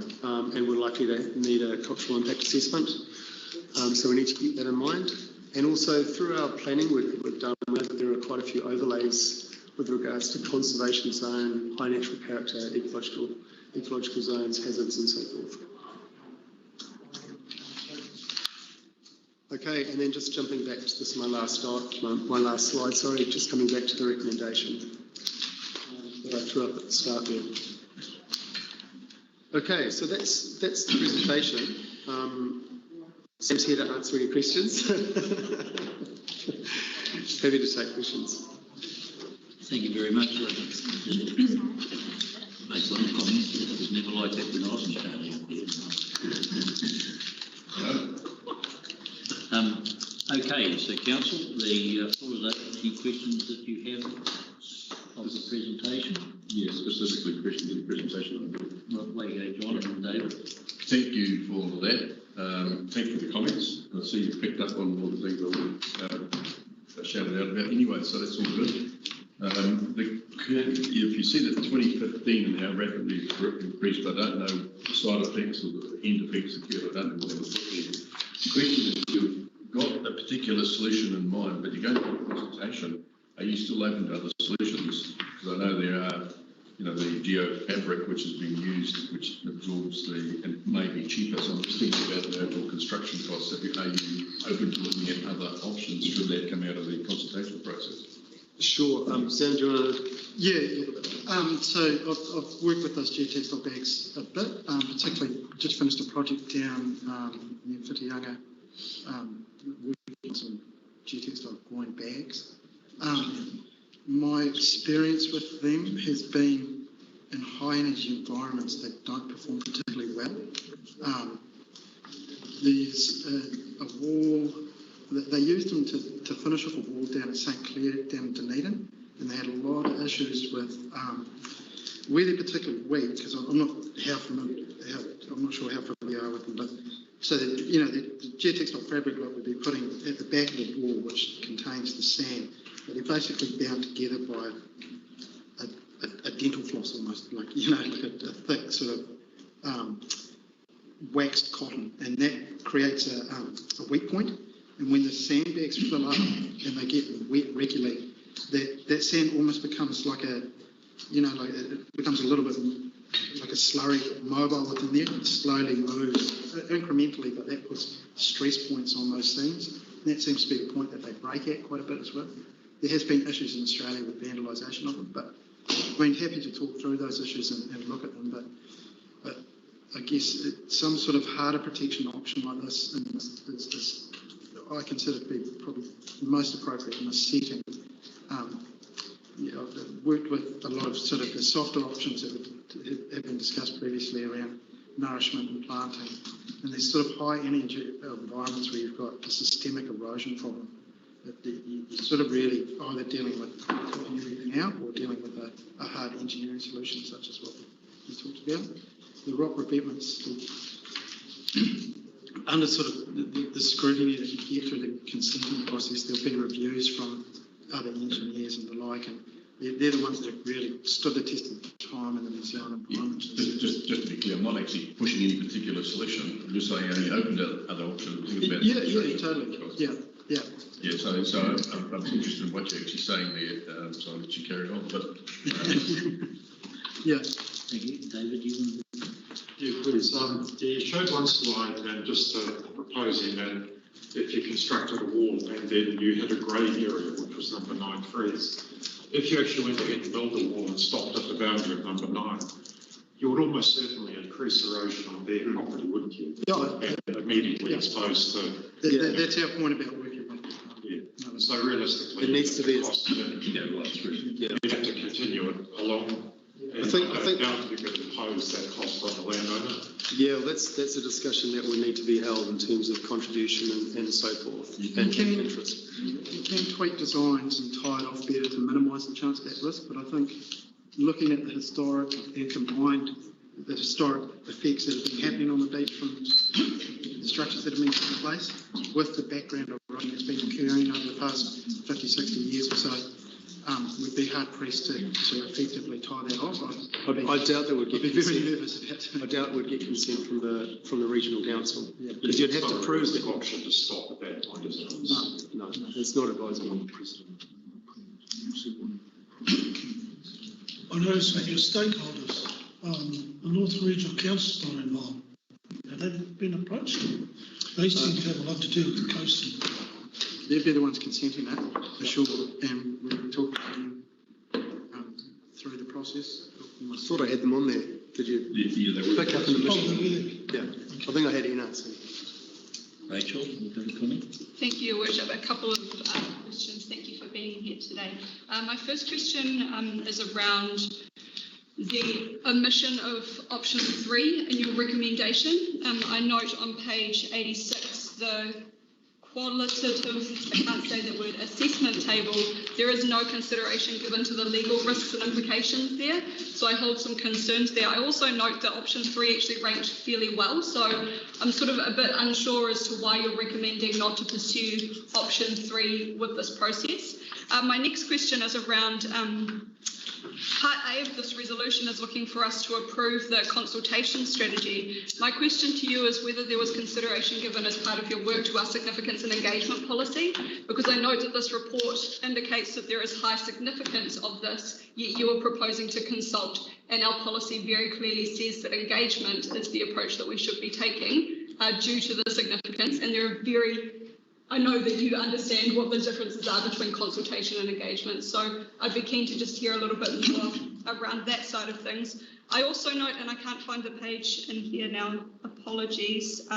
and we're likely to need a cultural impact assessment. So we need to keep that in mind. And also through our planning work that we've done, we know that there are quite a few overlays with regards to conservation zone, high natural character, ecological zones, hazards and so forth. Okay, and then just jumping back to this, my last slide, sorry, just coming back to the recommendation that I threw up at the start there. Okay, so that's the presentation. Sam's here to answer any questions. Happy to take questions. Thank you very much. Make some comments. It was never like that when I was starting up here. Okay, so council, the floor is open. Any questions that you have of the presentation? Yes, specifically questions of the presentation. Well, way you go, John and David. Thank you for all of that. Thank you for the comments. I see you've picked up on all the things I shouted out about anyway, so that's all good. If you see that 2015 and how rapidly it's increased, I don't know the side effects or the end effects occurred. I don't know what they were talking about. The question is, you've got a particular solution in mind, but you're going to a consultation. Are you still open to other solutions? Because I know there are, the geofabric which has been used, which absorbs and may be cheaper. So I'm just thinking about the overall construction costs. Are you open to looking at other options should that come out of the consultation process? Sure. Sam, do you want to? Yeah. So I've worked with those geotextile bags a bit, particularly just finished a project down near Whitianga, working on some geotextile groin bags. My experience with them has been in high energy environments that don't perform particularly well. There's a wall they used them to finish off a wall down at St Clair, down in Dunedin, and they had a lot of issues with where they're particularly weak, because I'm not sure how familiar you are with them, but so that, the geotextile fabric block would be putting at the back of the wall, which contains the sand, but they're basically bound together by a dental floss almost, like a thick sort of waxed cotton, and that creates a weak point. And when the sandbags fill up and they get wet regularly, that sand almost becomes like it becomes a little bit like a slurry mobile within there. It slowly moves incrementally, but that puts stress points on those things. And that seems to be the point that they break at quite a bit as well. There has been issues in Australia with vandalisation of them, but I mean, happy to talk through those issues and look at them, but I guess some sort of harder protection option like this is I consider to be probably most appropriate in this setting. I've worked with a lot of sort of the softer options that have been discussed previously around nourishment and planting, and there's sort of high energy environments where you've got a systemic erosion problem. You're sort of really either dealing with cutting everything out or dealing with a hard engineering solution such as what we talked about. The rock revetments, under sort of the scrutiny that you get through the consenting process, there'll be reviews from other engineers and the like, and they're the ones that have really stood the test of time in the New Zealand environment. Just to be clear, I'm not actually pushing any particular solution. I'm just saying I opened other options. Totally. Yeah, so I'm interested in what you're actually saying there, so I'll let you carry on. But yeah. Thank you. David, you want to... Yeah, please. You showed one slide and just proposing that if you constructed a wall and then you had a grey area, which was number 9 freeze, if you actually went ahead and built a wall and stopped at the boundary of number 9, you would almost certainly increase erosion on their property, wouldn't you? Yeah. Immediately exposed to... That's our point about working with them. Yeah. So realistically, it needs to be... You have to continue it along. I think you're going to impose that cost on the landowner. Yeah, that's a discussion that would need to be held in terms of contribution and so forth. You can tweak designs and tie it off better to minimise the chance of that risk, but I think looking at the historic and combined the historic effects that have been happening on the beach from the structures that have been put in place with the background of erosion that's been occurring over the past 50, 60 years or so, we'd be hard pressed to effectively tie that off. I doubt that would get consent. Nervous about I doubt we'd get consent from the regional council, because you'd have to prove that option to stop at that point, isn't it? No, it's not advisable. I noticed that your stakeholders, the North Regional Council's not involved. Have they been approached? They seem to have a lot to do with the coasting. They'd be the ones consenting that, for sure, and we talk to them through the process. I thought I had them on there. Did you? Yeah, they were. Back up in the mission. Yeah, I think I had Ina. So. Rachel, you've got a comment? Thank you, Your Worship. A couple of questions. Thank you for being here today. My first question is around the omission of option 3 in your recommendation. I note on page 86 the qualitative, I can't say that word, assessment table. There is no consideration given to the legal risks and implications there, so I hold some concerns there. I also note that option 3 actually ranked fairly well, so I'm sort of a bit unsure as to why you're recommending not to pursue option 3 with this process. My next question is around Part A of this resolution is looking for us to approve the consultation strategy. My question to you is whether there was consideration given as part of your work to our significance and engagement policy, because I note that this report indicates that there is high significance of this, yet you are proposing to consult, and our policy very clearly says that engagement is the approach that we should be taking due to the significance, and there are I know that you understand what the differences are between consultation and engagement, so I'd be keen to just hear a little bit more around that side of things. I also note, and I can't find the page in here now, apologies,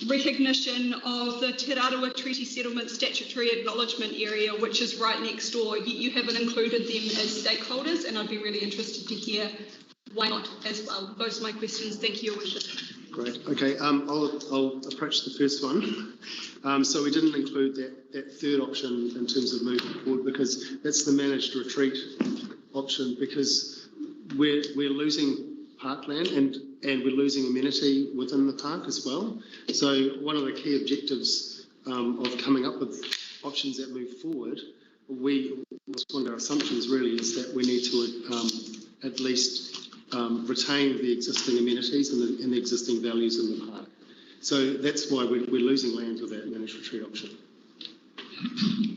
recognition of the Te Rarawa Treaty Settlement Statutory Acknowledgement Area, which is right next door, yet you haven't included them as stakeholders, and I'd be really interested to hear why not as well. Those are my questions. Thank you, Your Worship. Great. Okay, I'll approach the first one. So we didn't include that third option in terms of moving forward because that's the managed retreat option, because we're losing parkland and we're losing amenity within the park as well. So one of the key objectives of coming up with options that move forward, one of our assumptions really is that we need to at least retain the existing amenities and the existing values in the park. So that's why we're losing land with that managed retreat option.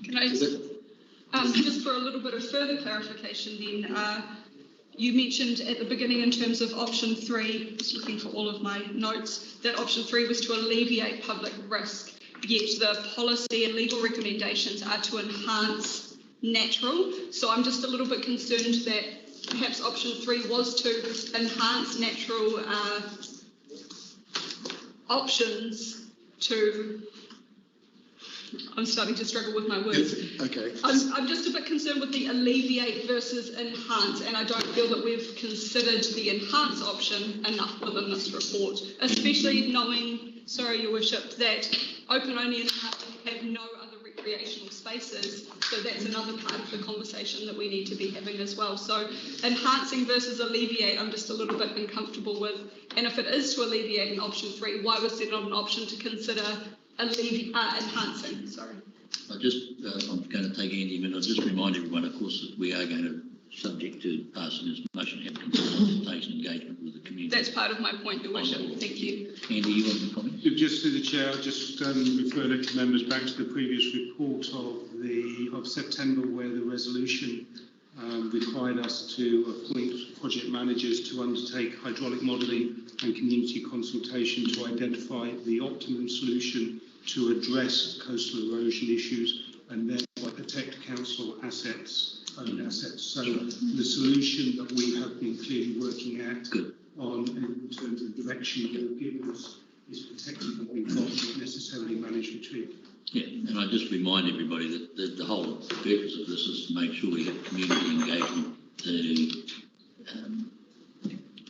Can I, just for a little bit of further clarification then, you mentioned at the beginning in terms of option 3, just looking for all of my notes, that option 3 was to alleviate public risk, yet the policy and legal recommendations are to enhance natural. So I'm just a little bit concerned that perhaps option 3 was to enhance natural options to, I'm starting to struggle with my words. Okay. I'm just a bit concerned with the alleviate versus enhance, and I don't feel that we've considered the enhance option enough within this report, especially knowing, sorry, Your Worship, that open only and have no other recreational spaces. So that's another part of the conversation that we need to be having as well. So enhancing versus alleviate, I'm just a little bit uncomfortable with. And if it is to alleviate in option 3, why was there not an option to consider enhancing? Sorry. I'm going to take Andy a minute. I'll just remind everyone, of course, that we are going to, subject to passing this motion, have consultation engagement with the community. That's part of my point, Your Worship. Thank you. Andy, you want to comment? Just through the chair, I'll just refer the members back to the previous report of September, where the resolution required us to appoint project managers to undertake hydraulic modelling and community consultation to identify the optimum solution to address coastal erosion issues and thereby protect council assets, owned assets. So the solution that we have been clearly working at in terms of direction that will give us is protecting what we've got, not necessarily managed retreat. Yeah, and I just remind everybody that the whole purpose of this is to make sure we have community engagement to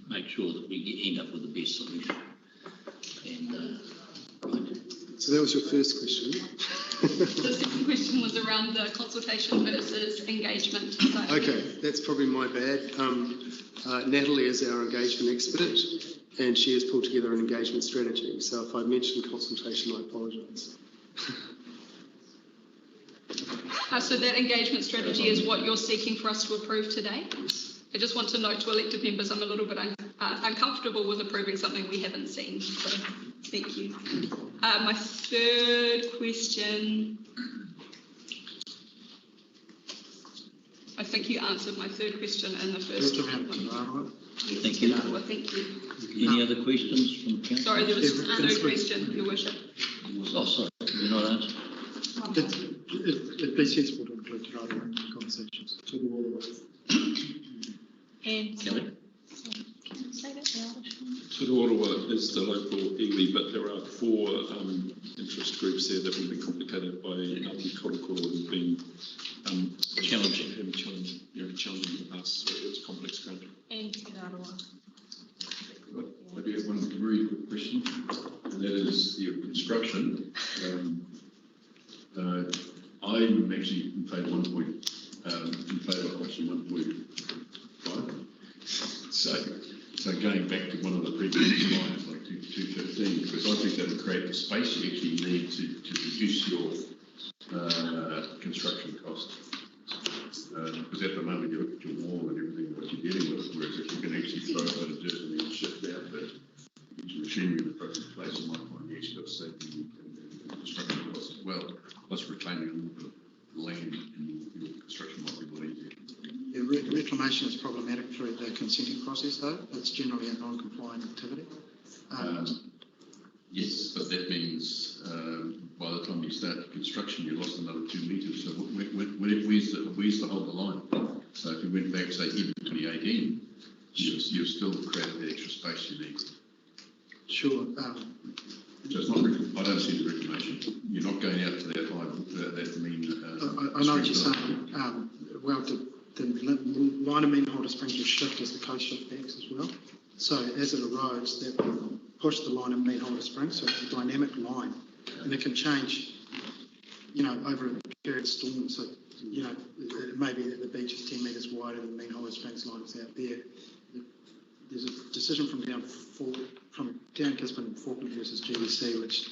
make sure that we end up with the best solution. And right. So that was your first question. The second question was around the consultation versus engagement. So. Okay, that's probably my bad. Natalie is our engagement expert and she has pulled together an engagement strategy. So if I mentioned consultation, I apologise. So that engagement strategy is what you're seeking for us to approve today? I just want to note to elected members, I'm a little bit uncomfortable with approving something we haven't seen. So thank you. My third question, I think you answered my third question in the first one. Thank you. Thank you. Any other questions from council? Sorry, there was a third question, Your Worship. Oh, sorry, you're not answering. It'd be sensible to include Te Raro in the conversations to the waterways. And Kelly? Can you say that louder? Te Raro is the local iwi, but there are 4 interest groups there that will be complicated by Ngāti Korokoro and being challenging for us. So it's complex ground. And Te Raro. I do have one very quick question, and that is the construction. I'm actually in favour of option 1.5. So going back to one of the previous slides, like 215, because I think that will create the space you actually need to reduce your construction cost. Because at the moment you look at your wall and everything what you're dealing with, whereas if you can actually throw a bit of dirt and then shift out the machinery in the appropriate place, you might find you actually got saving and construction costs as well. Plus reclaiming a little bit of land in your construction might be a little easier. Yeah, reclamation is problematic through the consenting process though. It's generally a non-compliant activity. Yes, but that means by the time you start construction, you lost another 2 metres. So where's the hold the line? So if you went back, say, even 2018, you've still created the extra space you need. Sure. So it's not, I don't see the reclamation. You're not going out to that high, that mean. I know what you're saying. Well, the line of mean holder springs will shift as the coast shift backs as well. So as it erodes, that will push the line in Meanholder Springs, so it's a dynamic line, and it can change, over a period of storm. So, it may be that the beach is 10 metres wider than Meanholder Springs line is out there. There's a decision from down Gisborne and Falkland versus GDC, which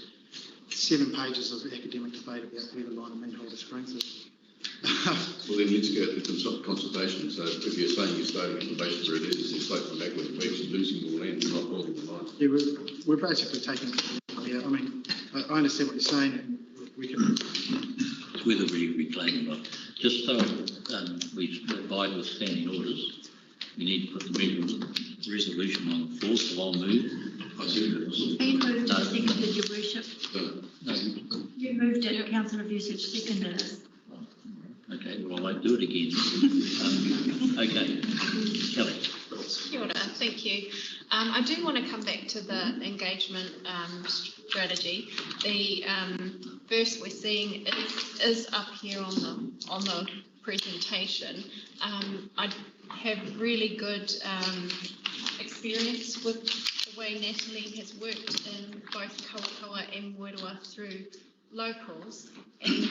7 pages of academic debate about where the line of Meanholder Springs is. Well, then let's go to the consultation. So if you're saying you're starting consultation where it is, it's like from backwards, we're actually losing more land, not holding the line. Yeah, we're basically taking, I mean, I understand what you're saying, and we can... It's whether we reclaim or not. Just so we abide with standing orders, we need to put the resolution on the floor, so I'll move. He moved and seconded, Your Worship. No. You moved it, Councillor Vucic seconded it. Okay, well, I won't do it again. Okay, Kelly. Kia ora, thank you. I do want to come back to the engagement strategy. The verse we're seeing is up here on the presentation. I have really good experience with the way Natalie has worked in both Kawakawa and Moeroa through locals, and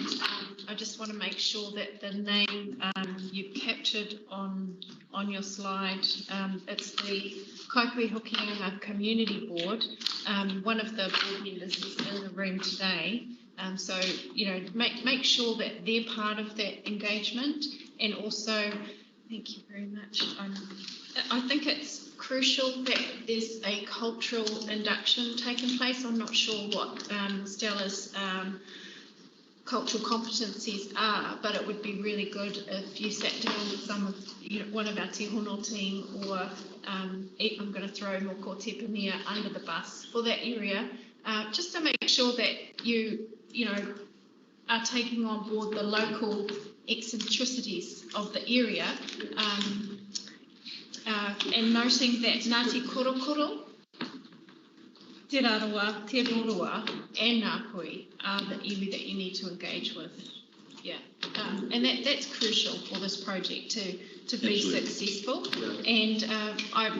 I just want to make sure that the name you've captured on your slide, it's the Kaikoui Hokianga Community Board. One of the board members is in the room today, so make sure that they're part of that engagement, and also thank you very much. I think it's crucial that there's a cultural induction taking place. I'm not sure what Stella's cultural competencies are, but it would be really good if you sat down with some of one of our Te Hono team, or I'm going to throw Moko Te Pania under the bus for that area, just to make sure that you are taking on board the local eccentricities of the area, and noting that Ngāti Korokoro, Te Raroa, Te Roroa and Ngāpui are the iwi that you need to engage with. Yeah, and that's crucial for this project to be successful. And I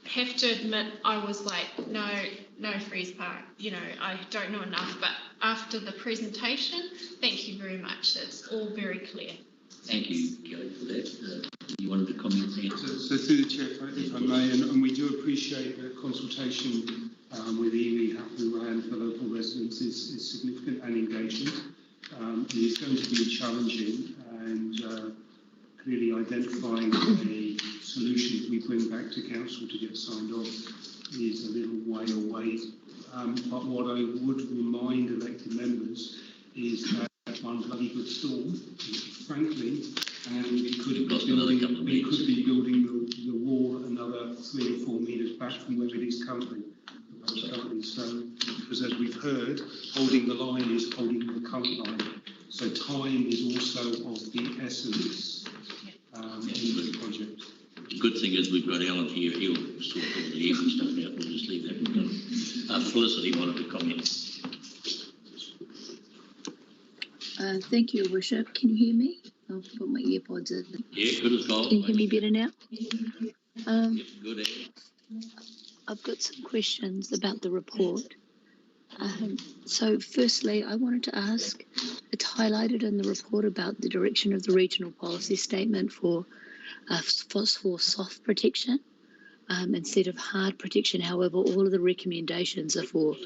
have to admit, I was like, no Freeze Park, I don't know enough, but after the presentation, thank you very much. It's all very clear. Thank you, Kelly, for that. You wanted to comment there? So through the Chair, if I may, and we do appreciate the consultation with iwi, Hapu and for local residents is significant and engagement. It is going to be challenging, and clearly identifying a solution that we bring back to council to get signed off is a little way away. But what I would remind elected members is that one bloody good storm, frankly, and we could be building the wall another 3 or 4 metres back from where it is currently. So, because as we've heard, holding the line is holding the current line. So time is also of the essence in the project. The good thing is we've got Alan here. He'll sort all the easy stuff out. We'll just leave that. Felicity wanted to comment. Thank you, Your Worship. Can you hear me? I'll put my earpods in. Yeah, good as gold. Can you hear me better now? Yep, good. I've got some questions about the report. So firstly, I wanted to ask, it's highlighted in the report about the direction of the regional policy statement for soft protection instead of hard protection. However, all of the recommendations are for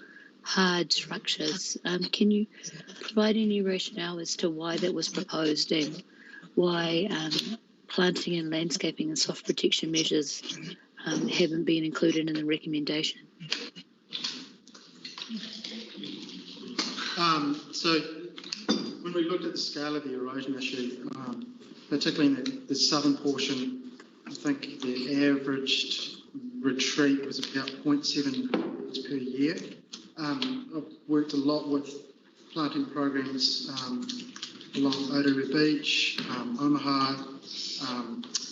hard structures. Can you provide any rationale as to why that was proposed, and why planting and landscaping and soft protection measures haven't been included in the recommendation? So when we looked at the scale of the erosion issue, particularly in the southern portion, I think the averaged retreat was about 0.7 per year. I've worked a lot with planting programs along Otaru Beach, Omaha,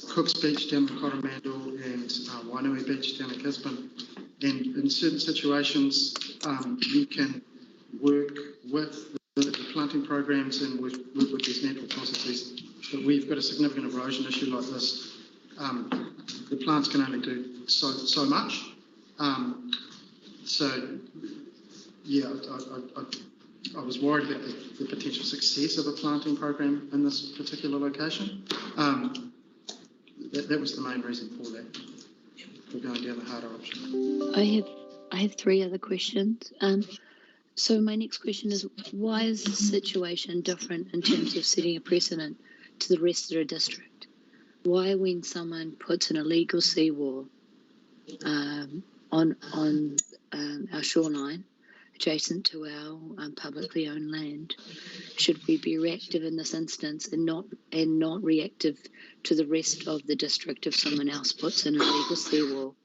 Cook's Beach down in Coromandel, and Wainui Beach down in Gisborne. And in certain situations, you can work with the planting programs and work with these natural processes. But we've got a significant erosion issue like this. The plants can only do so much. So, yeah, I was worried about the potential success of a planting program in this particular location. That was the main reason for that, for going down the harder option. I have three other questions. So my next question is, why is the situation different in terms of setting a precedent to the rest of the district? Why, when someone puts an illegal seawall on our shoreline, adjacent to our publicly owned land, should we be reactive in this instance and not reactive to the rest of the district if someone else puts an illegal seawall?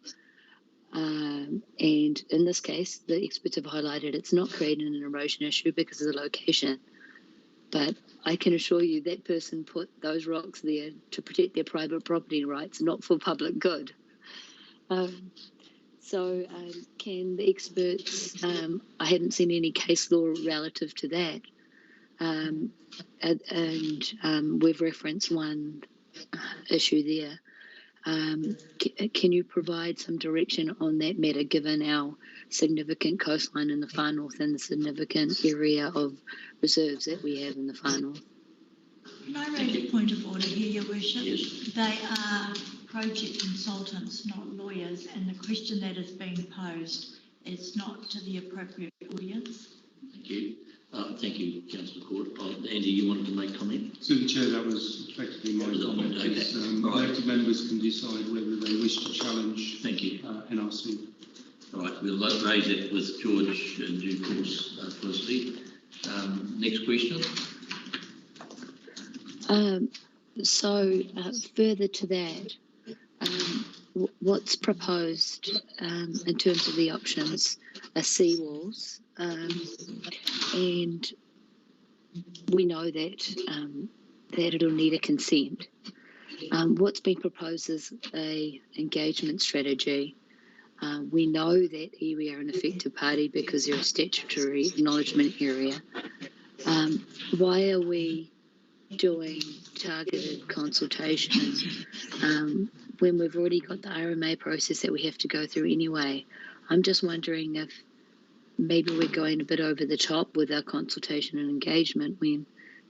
And in this case, the experts have highlighted it's not creating an erosion issue because of the location. But I can assure you that person put those rocks there to protect their private property rights, not for public good. So can the experts, I haven't seen any case law relative to that. And we've referenced one issue there. Can you provide some direction on that matter, given our significant coastline in the far north and the significant area of reserves that we have in the far north? Can I raise a point of order here, Your Worship? Yes. They are project consultants, not lawyers, and the question that is being posed is not to the appropriate audience. Thank you. Thank you, Councillor Court. Andy, you wanted to make comment? So the Chair, that was effectively my comment. Okay. Elected members can decide whether they wish to challenge Thank you. NRC. All right, we'll raise it with George in due course, Felicity. Next question. Further to that, what's proposed in terms of the options are seawalls, and we know that that it'll need a consent. What's been proposed is a engagement strategy. We know that iwi are an affected party because they're a statutory acknowledgement area. Why are we doing targeted consultation when we've already got the RMA process that we have to go through anyway? I'm just wondering if maybe we're going a bit over the top with our consultation and engagement when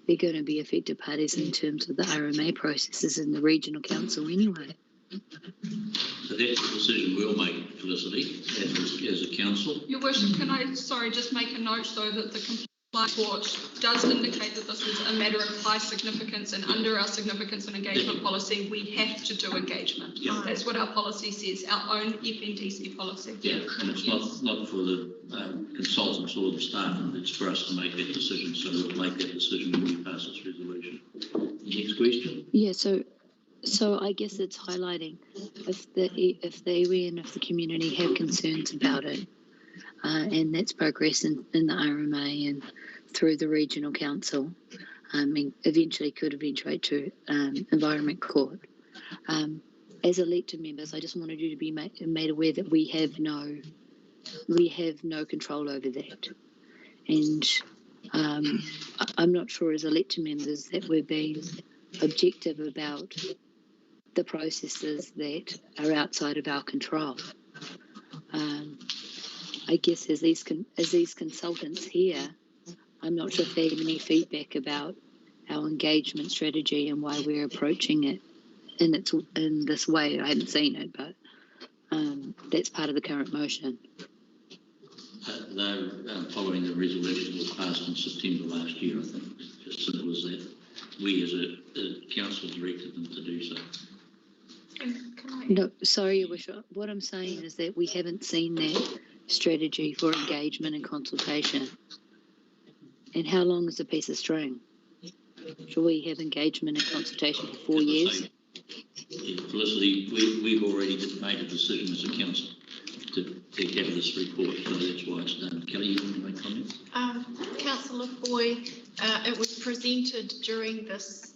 they're going to be affected parties in terms of the RMA processes in the regional council anyway. So that's the decision we'll make, Felicity, as a council. Your Worship, can I, just make a note though that the compliance report does indicate that this is a matter of high significance, and under our significance and engagement policy, we have to do engagement. Yeah. That's what our policy says, our own FNDC policy. Yeah, and it's not for the consultants or the staff, and it's for us to make that decision, so we'll make that decision when we pass this resolution. Next question? Yeah, so I guess it's highlighting if the iwi and if the community have concerns about it, and that's progress in the RMA and through the regional council, and eventually could eventuate to Environment Court. As elected members, I just wanted you to be made aware that we have no control over that, and I'm not sure as elected members that we're being objective about the processes that are outside of our control. I guess as these consultants here, I'm not sure if they have any feedback about our engagement strategy and why we're approaching it in this way. I haven't seen it, but that's part of the current motion. They're following the resolution that was passed in September last year, I think. As simple as that. We as a council directed them to do so. No, sorry, Your Worship. What I'm saying is that we haven't seen that strategy for engagement and consultation. And how long is a piece of string? Should we have engagement and consultation for 4 years? Felicity, we've already made a decision as a council to have this report, so that's why it's done. Kelly, you want to make comments? Councillor Foy, it was presented during this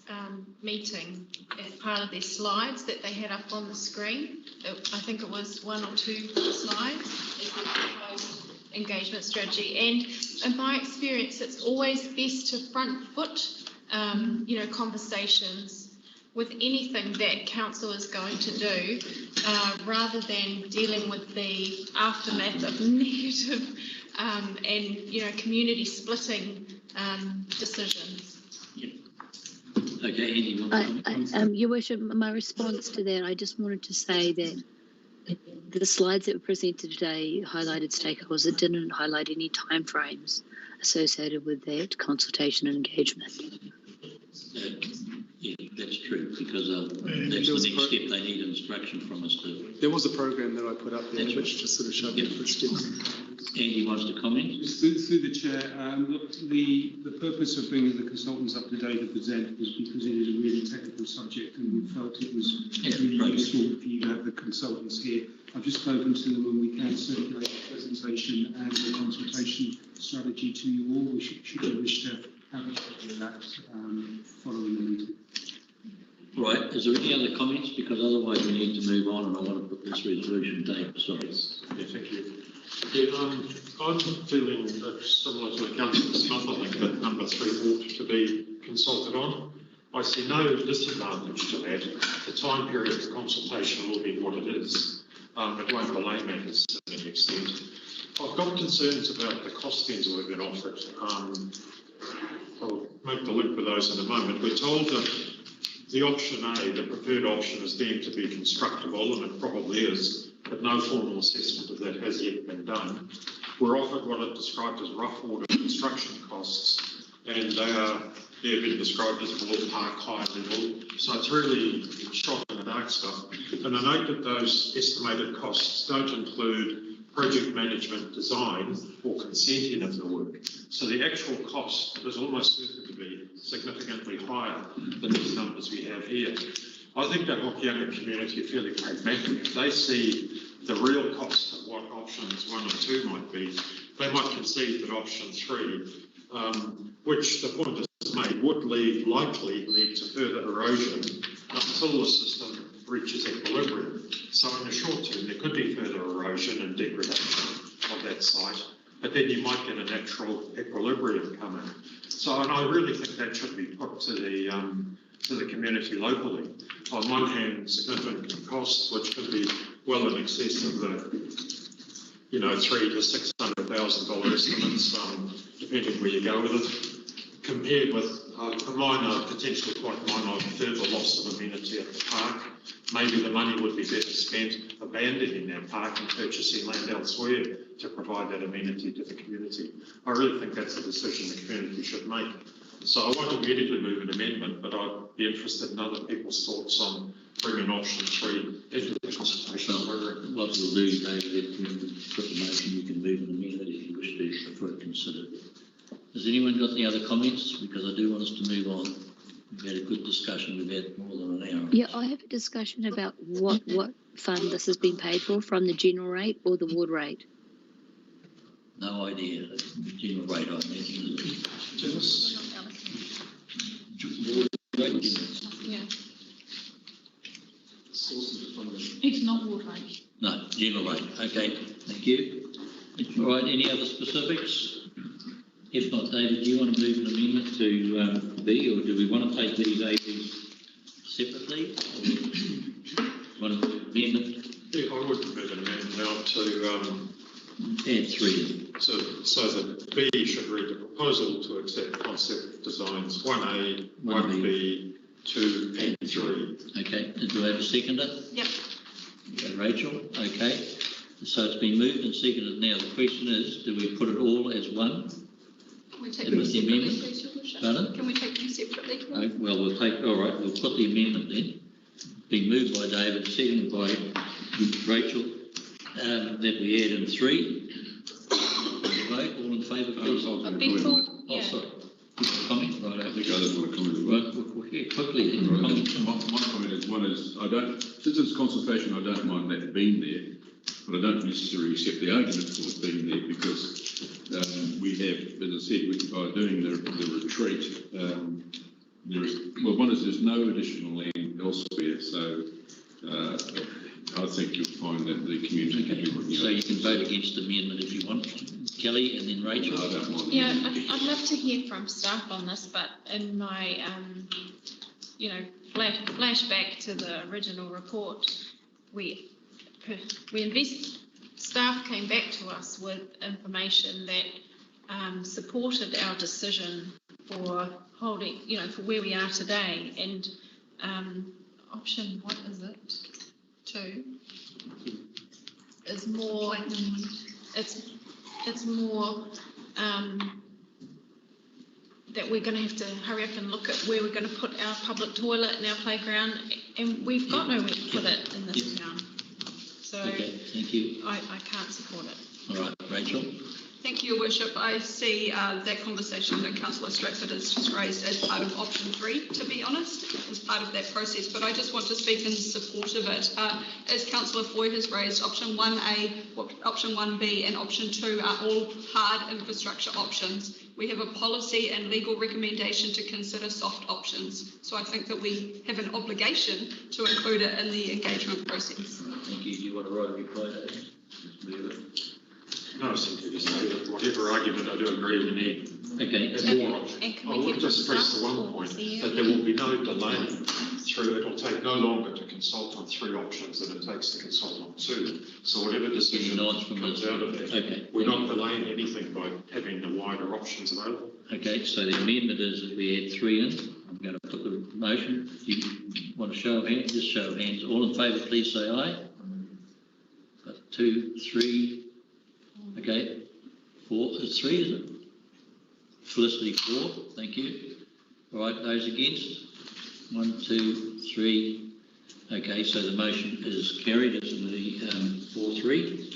meeting as part of their slides that they had up on the screen. I think it was 1 or 2 slides as the proposed engagement strategy. And in my experience, it's always best to front foot, conversations with anything that council is going to do, rather than dealing with the aftermath of negative and community splitting decisions. Okay, Andy, you want to comment? Your Worship, my response to that, I just wanted to say that the slides that were presented today highlighted stakeholders. It didn't highlight any timeframes associated with that consultation and engagement. Yeah, that's true, because that's the next step. They need instruction from us to... There was a program that I put up there which just sort of showed the first steps. Andy wants to comment? Through the chair, look, the purpose of bringing the consultants up to date to present was because it is a really technical subject, and we felt it was really useful for you to have the consultants here. I've just spoken to them, and we can circulate the presentation and the consultation strategy to you all. We should you wish to have a copy of that following the meeting. Right, is there any other comments? Because otherwise we need to move on, and I want to put this resolution date. Sorry. Yeah, thank you. Yeah, I'm feeling similar to Councillor Smith. I think that number 3 ought to be consulted on. I see no disadvantage to that. The time period for consultation will be what it is. It won't delay matters to any extent. I've got concerns about the costings that we've been offered. I'll make the link with those in a moment. We're told that the option A, the preferred option, is deemed to be constructible, and it probably is, but no formal assessment of that has yet been done. We're offered what are described as rough order construction costs, and they've been described as ballpark high level. So it's really shot in the dark stuff. And I note that those estimated costs don't include project management design or consenting of the work. So the actual cost is almost certain to be significantly higher than these numbers we have here. I think that Hokianga community are fairly pragmatic. If they see the real cost of what options 1 and 2 might be, they might concede that option 3, which the point is made, would likely lead to further erosion until the system reaches equilibrium. So in the short term, there could be further erosion and degradation of that site, but then you might get a natural equilibrium coming. So, and I really think that should be put to the community locally. On one hand, significant costs, which could be well in excess of the, $300,000 to $600,000 estimates, depending where you go with it, compared with a minor, potentially quite minor, further loss of amenity at the park. Maybe the money would be better spent abandoning that park and purchasing land elsewhere to provide that amenity to the community. I really think that's a decision the community should make. So I won't immediately move an amendment, but I'd be interested in other people's thoughts on bringing option 3 into the consultation program. What we'll do, David, if you put the motion, you can move an amendment if you wish to, before it considered. Has anyone got any other comments? Because I do want us to move on. We've had a good discussion. We've had more than an hour. Yeah, I have a discussion about what fund this has been paid for, from the general rate or the ward rate. No idea. General rate, I think. Yeah. It's not ward rate. No, general rate. Okay, thank you. All right, any other specifics? If not, David, do you want to move an amendment to B, or do we want to take these ABs separately? Or want to move an amendment? Yeah, I would move an amendment now to add 3. So that B should read the proposal to accept concept designs 1A, 1B, 2 and 3. Okay, do I have a seconder? Yep. Okay, Rachel, okay. So it's been moved and seconded. Now the question is, do we put it all as one? Can we take And them with the separately, amendment? please, Your Worship? Pardon? Can we take them separately? Well, we'll put the amendment then. Been moved by David, seconded by Rachel, that we add in 3. Vote, all in favour, please. Yeah. Sorry. Comment? Right, I think I just want to comment. Well, yeah, quickly then. Comment. My comment is, one is, since it's consultation, I don't mind that being there, but I don't necessarily accept the argument for it being there, because we have, as I said, by doing the retreat, one is there's no additional land elsewhere, so I think you'll find that the community can be looking at. So you can vote against the amendment if you want, Kelly, and then Rachel. No, I don't mind. Yeah, I'd love to hear from staff on this, but in my, flash back to the original report, staff came back to us with information that supported our decision for holding, for where we are today. And option, what is it? 2 is more. It's more that we're going to have to hurry up and look at where we're going to put our public toilet and our playground, and we've got nowhere to put it in this town. So okay, thank you. I can't support it. All right, Rachel. Thank you, Your Worship. I see that conversation that Councillor Stratford has just raised as part of option 3, to be honest, as part of that process, but I just want to speak in support of it. As Councillor Foy has raised, option 1A, option 1B and option 2 are all hard infrastructure options. We have a policy and legal recommendation to consider soft options. So I think that we have an obligation to include it in the engagement process. Thank you. Do you want to write a reply to that? No, I simply just say that whatever argument I do agree we need. Okay. More options. I would just stress the one point that there will be no delay through. It will take no longer to consult on 3 options than it takes to consult on 2. So whatever decision comes out of that, we're not delaying anything by having the wider options available. Okay, so the amendment is that we add 3 in. I'm going to put the motion. If you want to show of hands, just show of hands. All in favour, please say aye. 2, 3. Okay, 4 is 3, is it? Felicity 4, thank you. All right, those against? 1, 2, 3. Okay, so the motion is carried as in the 4-3.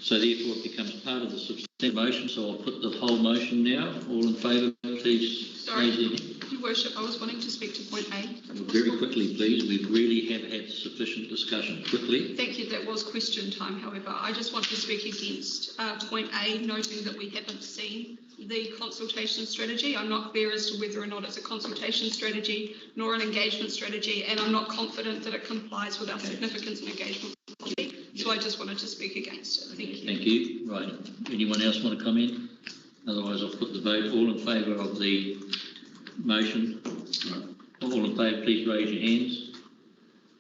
So therefore it becomes part of the substantive motion, so I'll put the whole motion now. All in favour, please raise your hand. Your Worship, I was wanting to speak to point A. Very quickly, please. We really have had sufficient discussion. Quickly. Thank you. That was question time, however. I just want to speak against point A, noting that we haven't seen the consultation strategy. I'm not clear as to whether or not it's a consultation strategy nor an engagement strategy, and I'm not confident that it complies with our significance and engagement policy. So I just wanted to speak against it. Thank you. Thank you. Right. Anyone else want to comment? Otherwise, I'll put the vote. All in favour of the motion? All in favour, please raise your hands.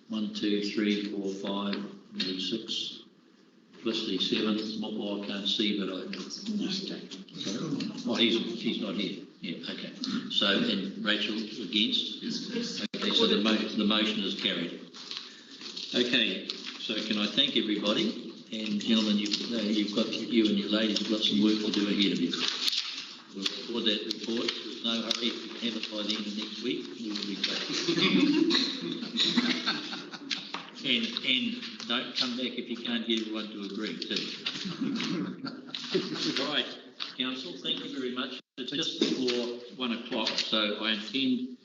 1, 2, 3, 4, 5, 6. Felicity 7. What I can't see, but I. Oh, he's not here. Yeah. Okay. So, and Rachel against. Okay. So the motion is carried. Okay. So can I thank everybody? And gentlemen, you and your ladies have got some work to do ahead of you. We'll record that report. There's no hurry. If we can have it by the end of next week, we will be back. and don't come back if you can't get everyone to agree too. Right, Council, thank you very much. It's just before 1 o'clock, so I intend,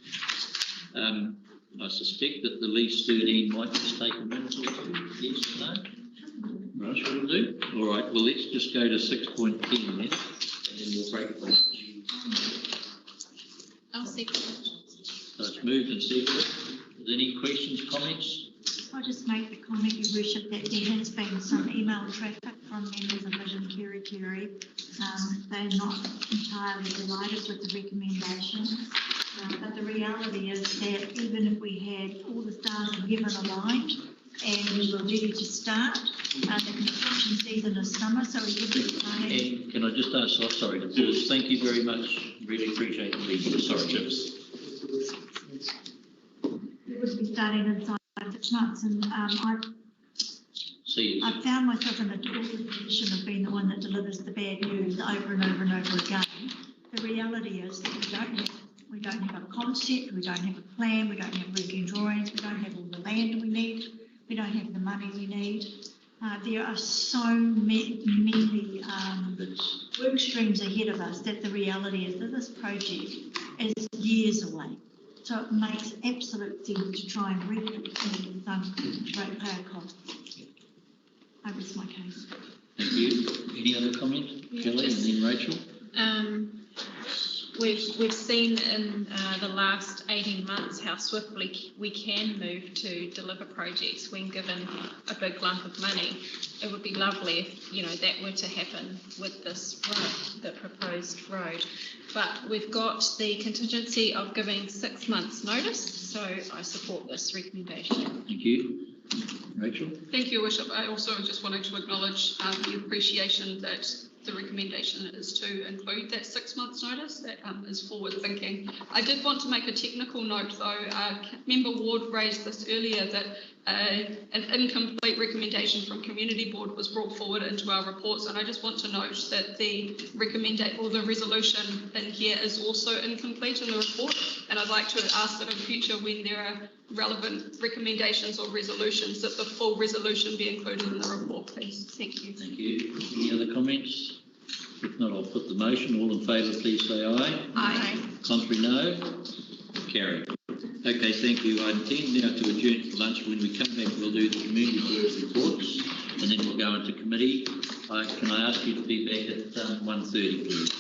I suspect that the least 13 might just take a minute or 2. Yes or no? Right, shall we do? All right, well, let's just go to 6.10 then, and then we'll break it. I'll second. So it's moved and seconded. Is there any questions, comments? I'll just make the comment, Your Worship, that there has been some email traffic from members of Vision Kerikeri. They're not entirely delighted with the recommendation, but the reality is that even if we had all the stars in heaven aligned and we were ready to start, the construction season is summer, so we would be starting. And can I just ask, sorry to pause, thank you very much, really appreciate the reading. Sorry, Chips. We would be starting inside 6 months, and I found myself in the awkward position of being the one that delivers the bad news over and over and over again. The reality is that we don't have a concept, we don't have a plan, we don't have working drawings, we don't have all the land we need, we don't have the money we need. There are so many work streams ahead of us that the reality is that this project is years away. So it makes absolute sense to try and recoup some ratepayer costs. I rest my case. Thank you. Any other comment? Yeah, Kelly and then Rachel? we've seen in the last 18 months how swiftly we can move to deliver projects when given a big lump of money. It would be lovely if, you know, that were to happen with this road, the proposed road. But we've got the contingency of giving 6 months' notice, so I support this recommendation. Thank you. Rachel? Thank you, Your Worship. I also just wanted to acknowledge the appreciation that the recommendation is to include that 6 months notice. That is forward thinking. I did want to make a technical note though. Member Ward raised this earlier that an incomplete recommendation from Community Board was brought forward into our reports, and I just want to note that the the resolution in here is also incomplete in the report, and I'd like to ask that in future when there are relevant recommendations or resolutions that the full resolution be included in the report, please. Thank you. Thank you. Any other comments? If not, I'll put the motion. All in favour, please say aye. Aye. Contrary, no. Carried. Okay, thank you. I intend now to adjourn for lunch. When we come back, we'll do the community board reports, and then we'll go into committee. Can I ask you to be back at 1:30, please?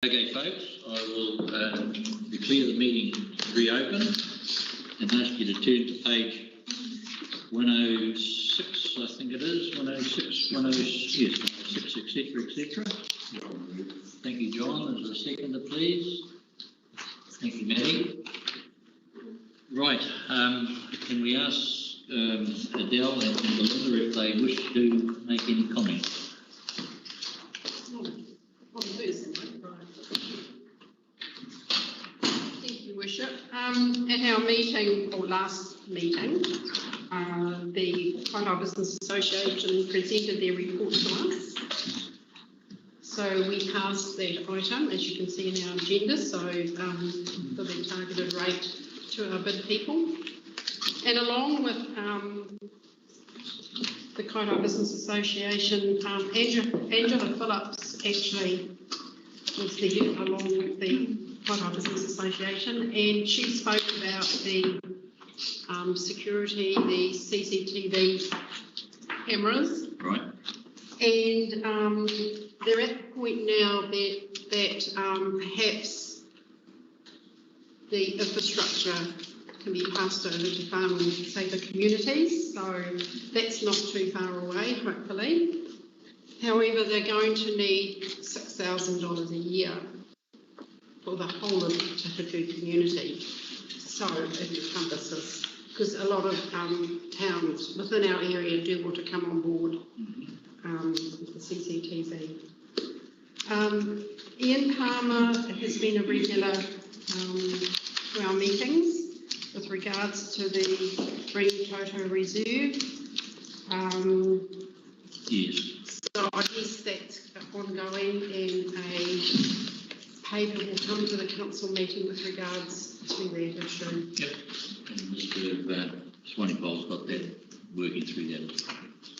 Okay, folks, I will declare the meeting reopened and ask you to turn to page 106, I think it is, 106, 106, etc. Thank you, John. As a seconder, please. Thank you, Maddie. Right, can we ask Adele and Belinda if they wish to make any comments? On Thursday, right. Thank you, Worship. At our meeting, or last meeting, the Waiho Business Association presented their report to us. So we passed that item, as you can see in our agenda, so for the targeted rate to our bid people. And along with the Waiho Business Association, Angela Phillips actually was there along with the Waiho Business Association, and she spoke about the security, the CCTV cameras. Right. And they're at the point now that perhaps the infrastructure can be passed over to far more safer communities, so that's not too far away, hopefully. However, they're going to need $6,000 a year for the whole of the Tahutu community. So it encompasses, because a lot of towns within our area do want to come on board with the CCTV. Ian Palmer has been a regular to our meetings with regards to the Rangitoto Reserve. Yes. So I guess that's ongoing, and a paper will come to the council meeting with regards to that issue. Yep. And Mr. Swanepoel's got that, working through that.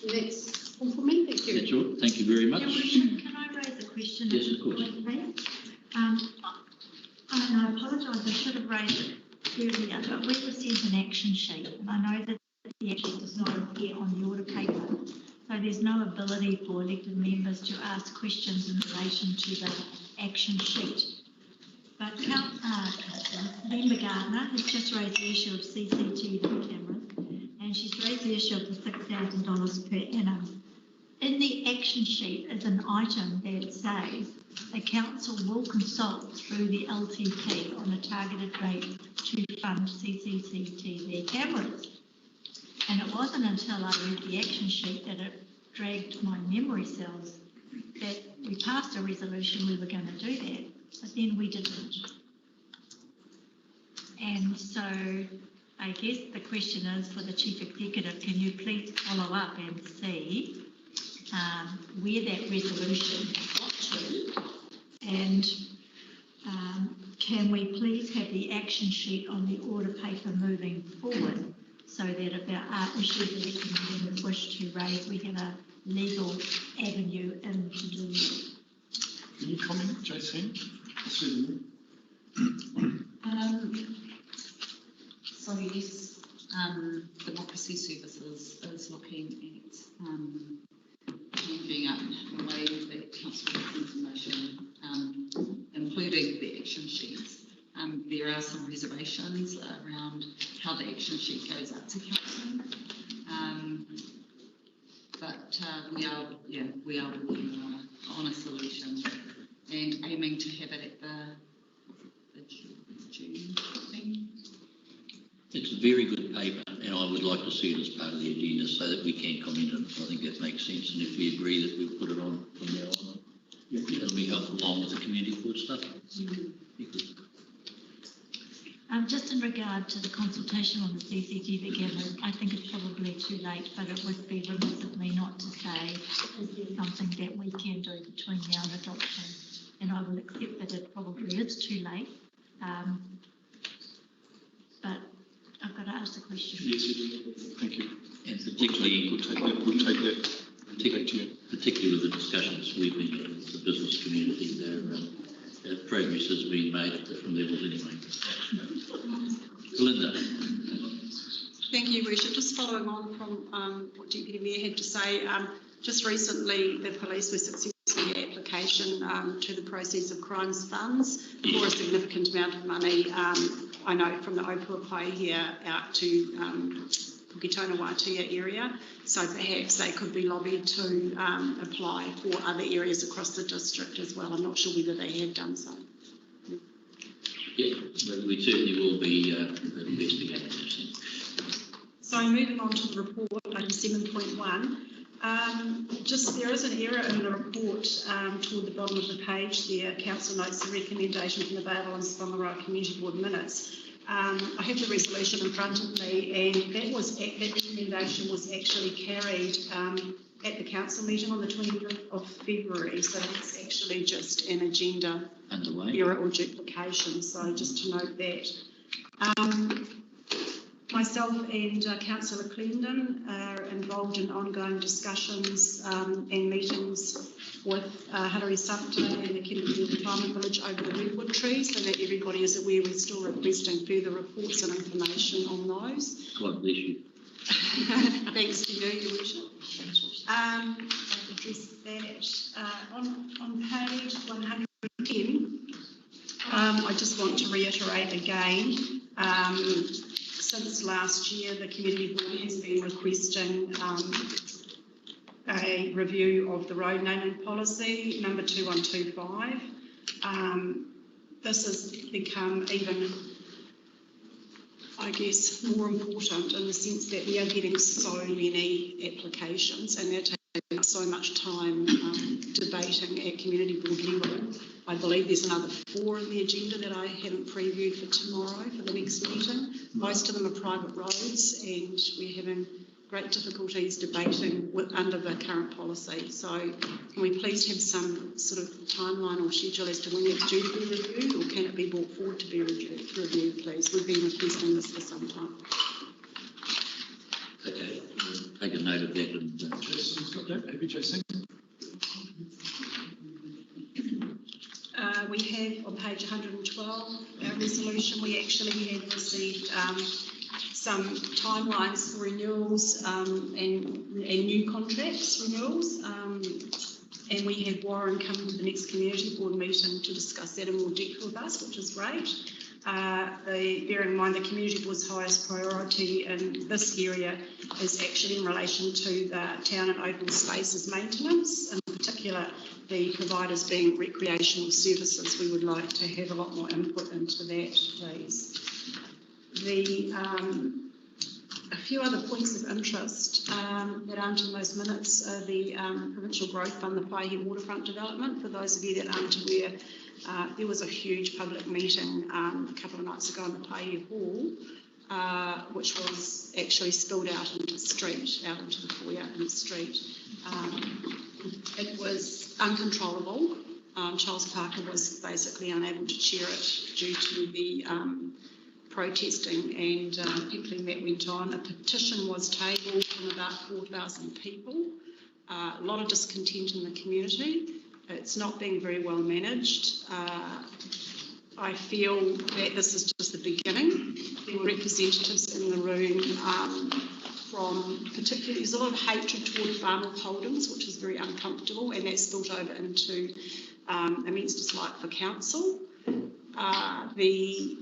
And that's all for me, thank you. That's all. Thank you very much. Can I raise a question? Yes, of course. And I apologise, I should have raised it earlier, but we were sent an action sheet, and I know that the action does not appear on the order paper, so there's no ability for elected members to ask questions in relation to the action sheet. But Member Gardner has just raised the issue of CCTV cameras, and she's raised the issue of the $6,000 per annum. In the action sheet is an item that says the council will consult through the LTP on a targeted rate to fund CCTV cameras. And it wasn't until I read the action sheet that it dragged my memory cells that we passed a resolution we were going to do that, but then we didn't. And so I guess the question is for the Chief Executive, can you please follow up and see where that resolution got to, and can we please have the action sheet on the order paper moving forward, so that if there are issues elected members wish to raise, we have a legal avenue in to do it. Can you comment, JC? So yes, Democracy Services is looking at moving up the way that council information, including the action sheets. There are some reservations around how the action sheet goes up to council, but we are working on a solution and aiming to have it at the June thing. It's a very good paper, and I would like to see it as part of the agenda so that we can comment on it. I think that makes sense, and if we agree that we'll put it on from now on, it'll be helpful along with the community court stuff. Just in regard to the consultation on the CCTV cameras, I think it's probably too late, but it would be remiss of me not to say, is there something that we can do between now and adoption? And I will accept that it probably is too late, but I've got to ask the question. Yes, thank you. And particularly, we'll take that. Particularly with the discussions we've been having with the business community, their progress has been made at different levels anyway. Linda. Thank you, Worship. Just following on from what Deputy Mayor had to say, just recently the police were successfully application allocation to the proceeds of crimes funds for a significant amount of money. I know from the Opua Pai here out to Puketona Waitia area, so perhaps they could be lobbied to apply for other areas across the district as well. I'm not sure whether they have done so. Yeah, but we certainly will be investigating this. So moving on to the report, item 7.1. Just there is an error in the report toward the bottom of the page there. Council notes the recommendation from the Bay of Islands Whangaroa Community Board minutes. I have the resolution in front of me, and that recommendation was actually carried at the council meeting on the 20th of February. So it's actually just an agenda error or duplication. So just to note that. Myself and Councillor Clendon are involved in ongoing discussions and meetings with Hillary Sumter and the Kennedy Retirement Village over the redwood trees, so that everybody is aware we're still requesting further reports and information on those. God bless you. Thanks to you, Your Worship. I'll address that. On page 110, I just want to reiterate again, since last year, the Community Board has been requesting a review of the road naming policy, number 2125. This has become even, I guess, more important in the sense that we are getting so many applications and they're taking up so much time debating at Community Board level. I believe there's another 4 on the agenda that I haven't previewed for tomorrow for the next meeting. Most of them are private roads and we're having great difficulties debating under the current policy. So can we please have some sort of timeline or schedule as to when it's due to be reviewed, or can it be brought forward to be reviewed, please? We've been requesting this for some time. Okay, we'll take a note of that. And, Jason's got that. Maybe Jason. We have on page 112 our resolution. We actually have received some timelines for renewals and new contracts renewals, and we have Warren coming to the next Community Board meeting to discuss that in more depth with us, which is great. Bear in mind the Community Board's highest priority in this area is actually in relation to the town and open spaces maintenance, in particular the providers being recreational services. We would like to have a lot more input into that, please. A few other points of interest that aren't in those minutes are the Provincial Growth Fund, the Waihi Waterfront Development. For those of you that aren't aware, there was a huge public meeting a couple of nights ago in the Waihi Hall, which was actually spilled out into the street, out into the foyer in the street. It was uncontrollable. Charles Parker was basically unable to chair it due to the protesting and pickling that went on. A petition was tabled from about 4,000 people. A lot of discontent in the community. It's not being very well managed. I feel that this is just the beginning. There were representatives in the room from particularly, there's a lot of hatred toward farmer holdings, which is very uncomfortable, and that's spilled over into immense dislike for council. The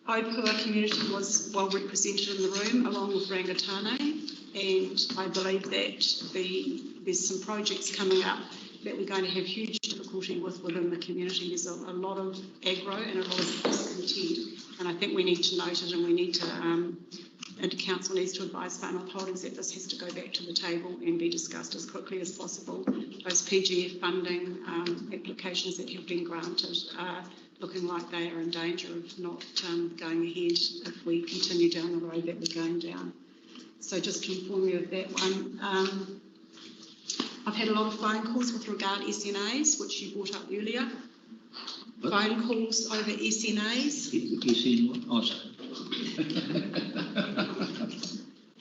Opua community was well represented in the room, along with Rangatane, and I believe that there's some projects coming up that we're going to have huge difficulty within the community. There's a lot of aggro and a lot of discontent, and I think we need to note it, and we need to, and council needs to advise farmer holdings that this has to go back to the table and be discussed as quickly as possible. Those PGF funding applications that have been granted are looking like they are in danger of not going ahead if we continue down the road that we're going down. So just to inform you of that one. I've had a lot of phone calls with regard to SNAs, which you brought up earlier. What? Phone calls over SNAs. SN what?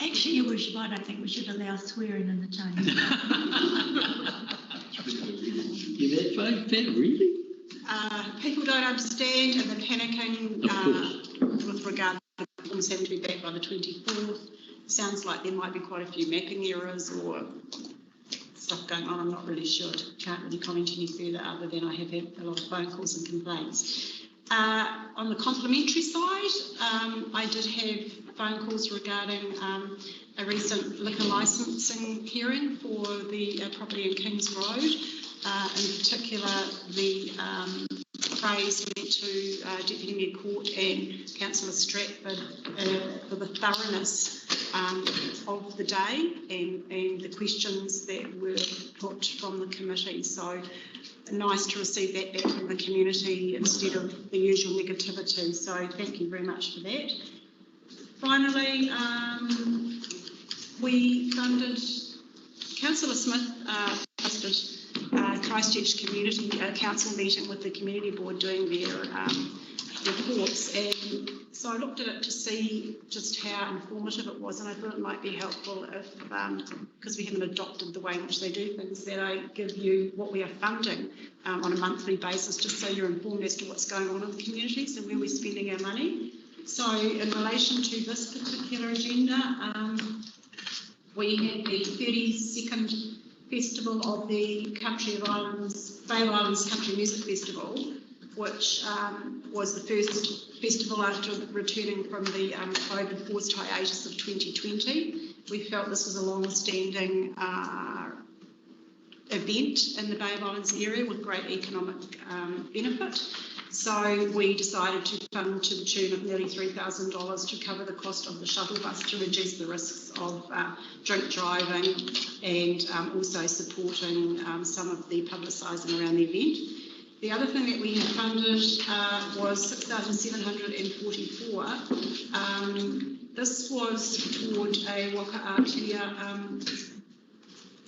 Actually, Your Worship, I don't think we should allow swearing in the chamber. Yeah, that phone fed, really? People don't understand and they're panicking with regard to the forms having to be back by the 24th. Sounds like there might be quite a few mapping errors or... So stuff going on, I'm not really sure. Can't really comment any further other than I have had a lot of phone calls and complaints. On the complementary side, I did have phone calls regarding a recent liquor licensing hearing for the property in Kings Road. In particular, the praise went to Deputy Mayor Court and Councillor Stratford for the thoroughness of the day and the questions that were put from the committee. So nice to receive that back from the community instead of the usual negativity. So thank you very much for that. Finally, we funded, Councillor Smith hosted Christchurch Community Council meeting with the Community Board doing their reports, and so I looked at it to see just how informative it was, and I thought it might be helpful if, because we haven't adopted the way in which they do things, that I give you what we are funding on a monthly basis, just so you're informed as to what's going on in the communities and where we're spending our money. So in relation to this particular agenda, we had the 32nd Festival of the Country of Islands, Bay of Islands Country Music Festival, which was the first festival after returning from the COVID-forced hiatus of 2020. We felt this was a long-standing event in the Bay of Islands area with great economic benefit. So we decided to fund to the tune of nearly $3,000 to cover the cost of the shuttle bus to reduce the risks of drink driving and also supporting some of the publicising around the event. The other thing that we had funded was $6,744. This was toward a waka ātea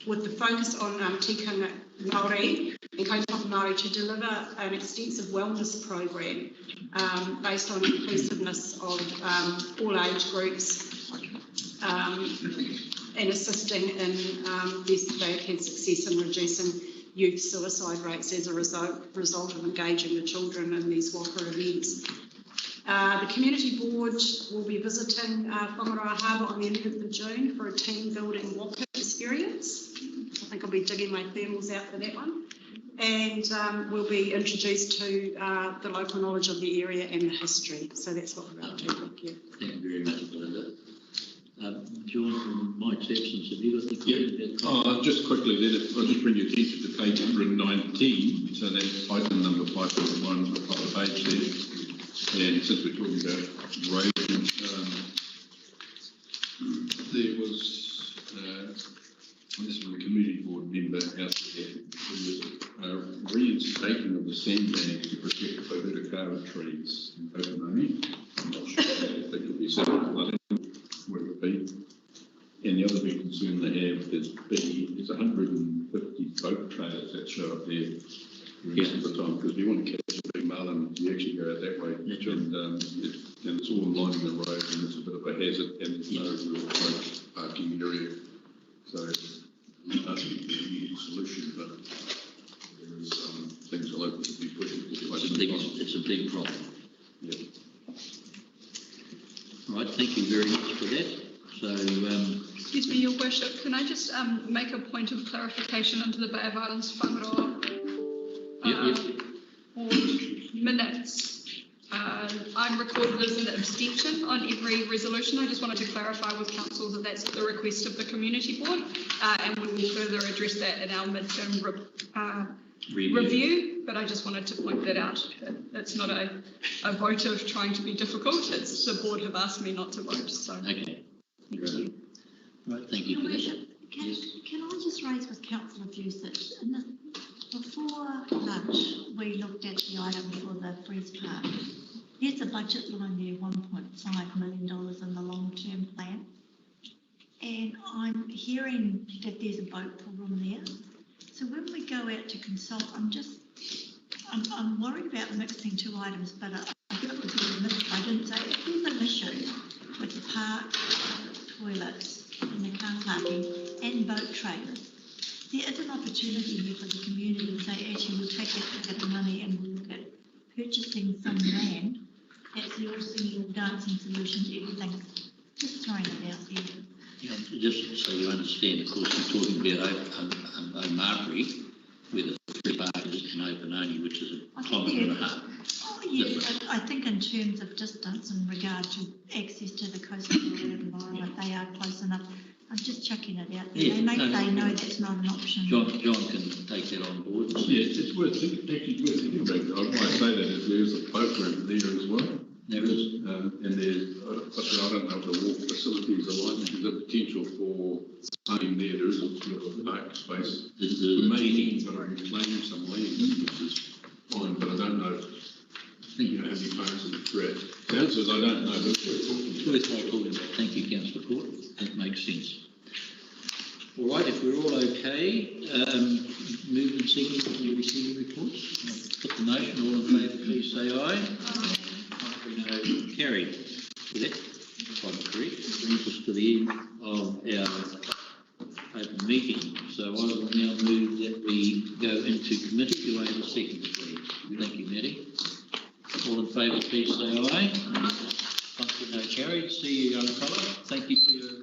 with the focus on tikanga Māori and kaupapa Māori to deliver an extensive wellness program based on inclusiveness of all age groups and assisting in they've had success in reducing youth suicide rates as a result of engaging the children in these waka events. The Community Board will be visiting Whangaroa Harbour on the 11th of June for a team building waka experience. I think I'll be digging my thermals out for that one. And we'll be introduced to the local knowledge of the area and the history. So that's what we're up to. Thank you. Thank you very much, Belinda. John, from Mike's absence, have you got any comments? Just quickly then, I'll just bring your attention to page 119, so that's item number 5.1 on the top of the page there. And since we're talking about roads, there was, this is from a community board member out there, there was a reinstating of the sandbags to protect the Pohutukawa trees in Otamangi. I'm not sure if that could be said, flooding, where it would be. And the other big concern they have is there's 150 boat trailers that show up there the rest of the time, because we want to catch a big marlin, you actually go out that way, and it's all lining the road, and it's a bit of a hazard, and there's no real boat parking area. So it's not a solution, but there is things the locals will be pushing. It's a big problem. Yeah. Right, thank you very much for that. So, excuse me, Your Worship, can I just make a point of clarification into the Bay of Islands Whangaroa minutes? I'm recorded as an abstention on every resolution. I just wanted to clarify with Council that that's at the request of the Community Board, and we will further address that in our midterm review. But I just wanted to point that out. It's not a vote of trying to be difficult. It's the board have asked me not to vote. So okay. Right, thank you for that. Can I just raise with Councillor Fusich, before lunch we looked at the item for the Freeze Park. There's a budget line there, $1.5 million in the long-term plan, and I'm hearing that there's a boat problem there. So when we go out to consult, I'm worried about mixing two items, but I think it would be remiss if I didn't say if there's an issue with the park, toilets and the car parking and boat trailers, there is an opportunity here for the community to say, actually, we'll take that bit of money and we'll look at purchasing some land. That's the all singing, all dancing solution to everything. Just throwing it out there. Just so you understand, of course, we're talking about Marbury, where the free park is in open only, which is a kilometre and a half. Oh, yeah, but I think in terms of distance in regard to access to the coastal area environment, they are close enough. I'm just chucking it out there. Yeah, They know that's not an option. John can take that on board. Yeah, it's worth thinking about. I might say that if there's a boat ramp there as well. There is. And there's, I don't know if the walk facilities are like, there's a potential for something there, there is a little park space. We may need to reclaim some land, which is fine, but I don't know. I think you don't have any parks in the threat. The answer is I don't know, but it's worth talking about. Thank you, Councillor Court. That makes sense. All right, if we're all okay, move and second, can you receive reports? I'll put the motion, all in favour, please say aye. Aye. No, carried. With that, if I'm correct, brings us to the end of our open meeting. So I will now move that we go into committee. Do I have a second, please? Thank you, Matty. All in favour, please say aye. No, carried. See you, young fella. Thank you for your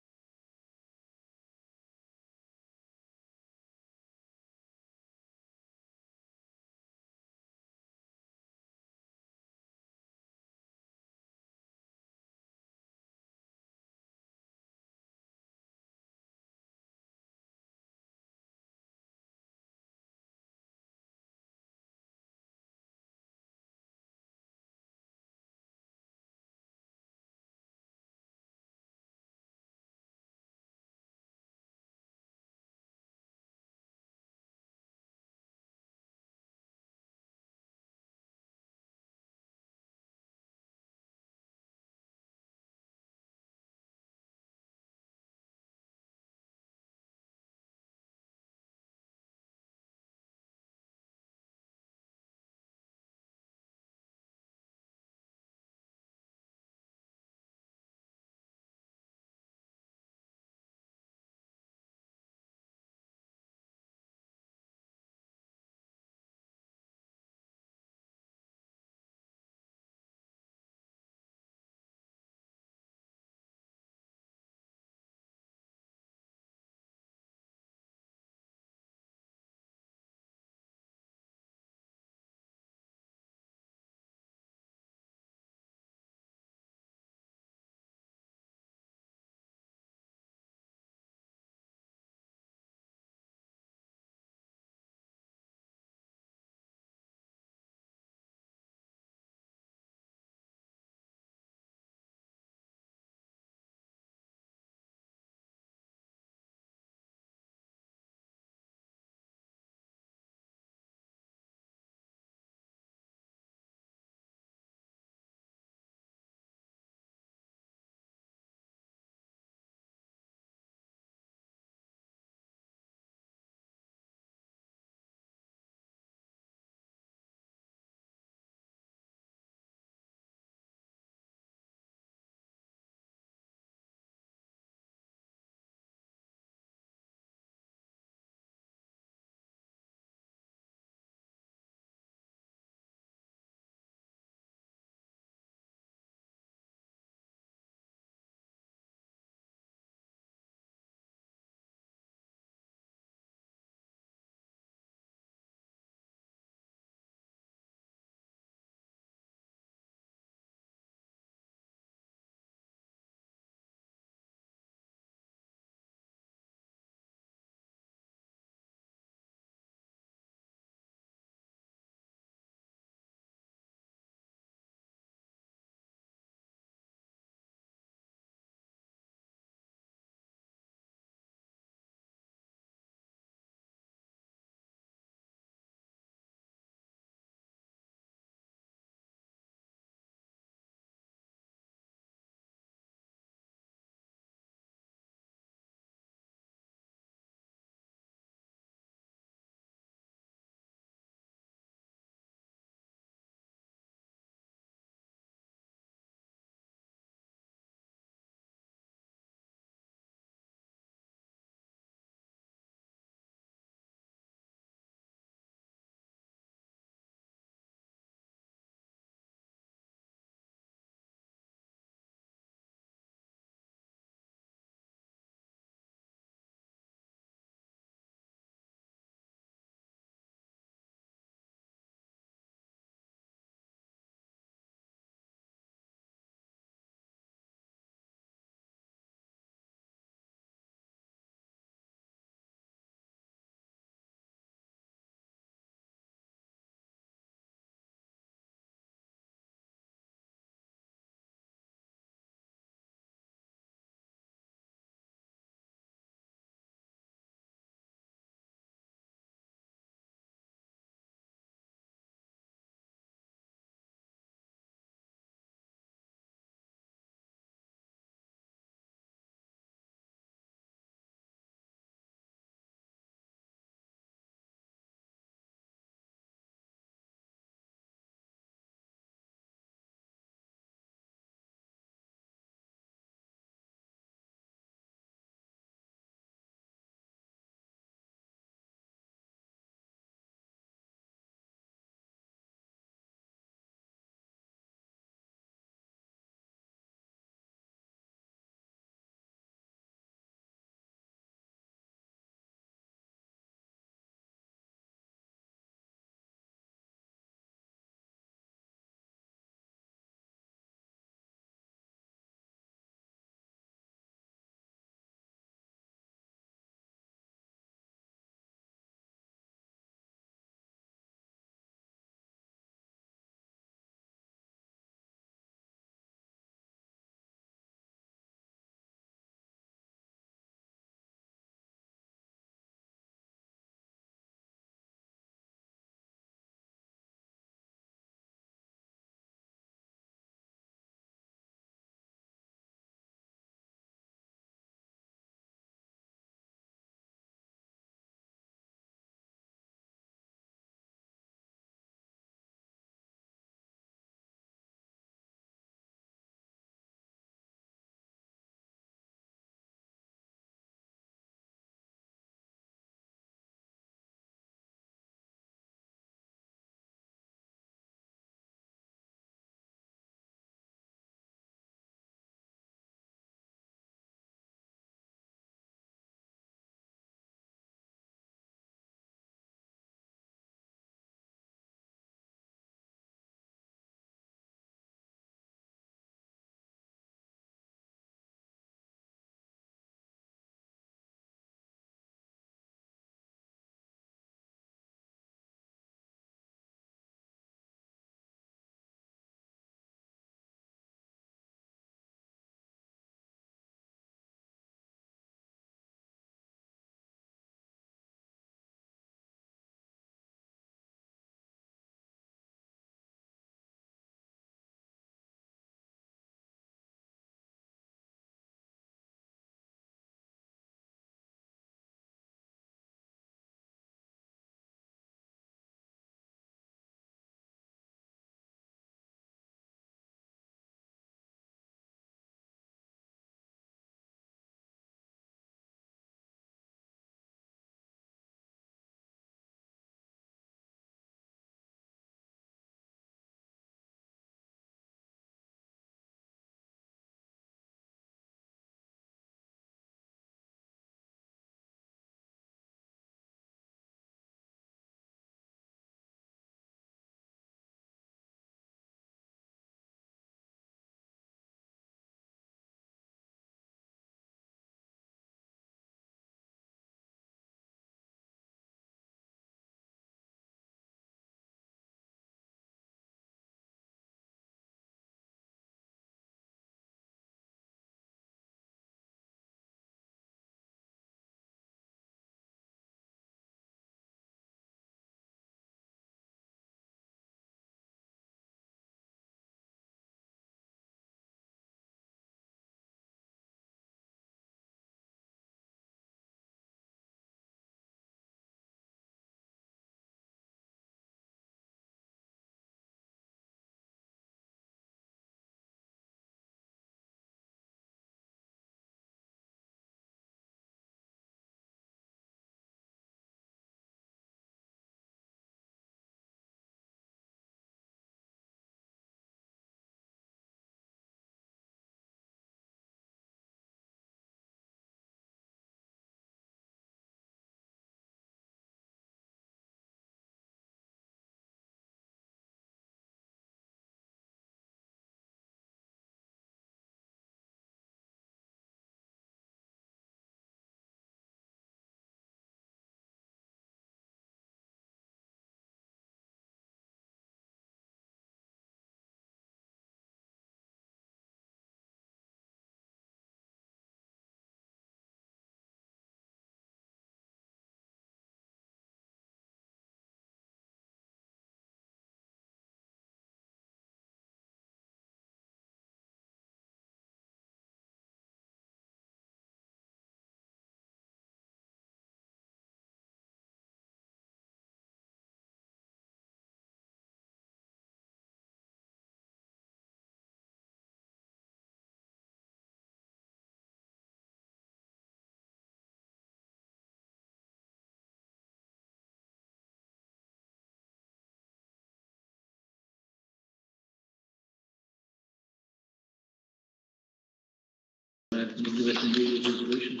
resolution.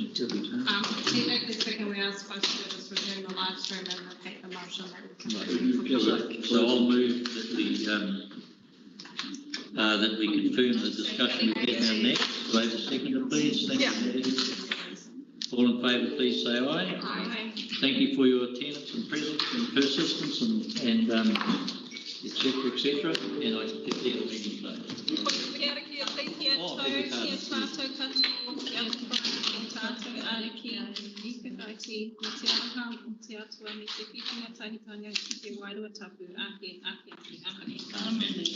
Technically speaking, we are supposed to just resume the live stream and repeat the motion that Right. So I'll move that we confirm the discussion we had now next. Do I have a seconder, please? Thank you. All in favour, please say aye. Aye. Thank you for your attendance and presence and persistence and et cetera, and I declare the meeting closed.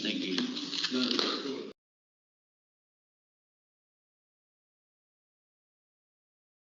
Thank you.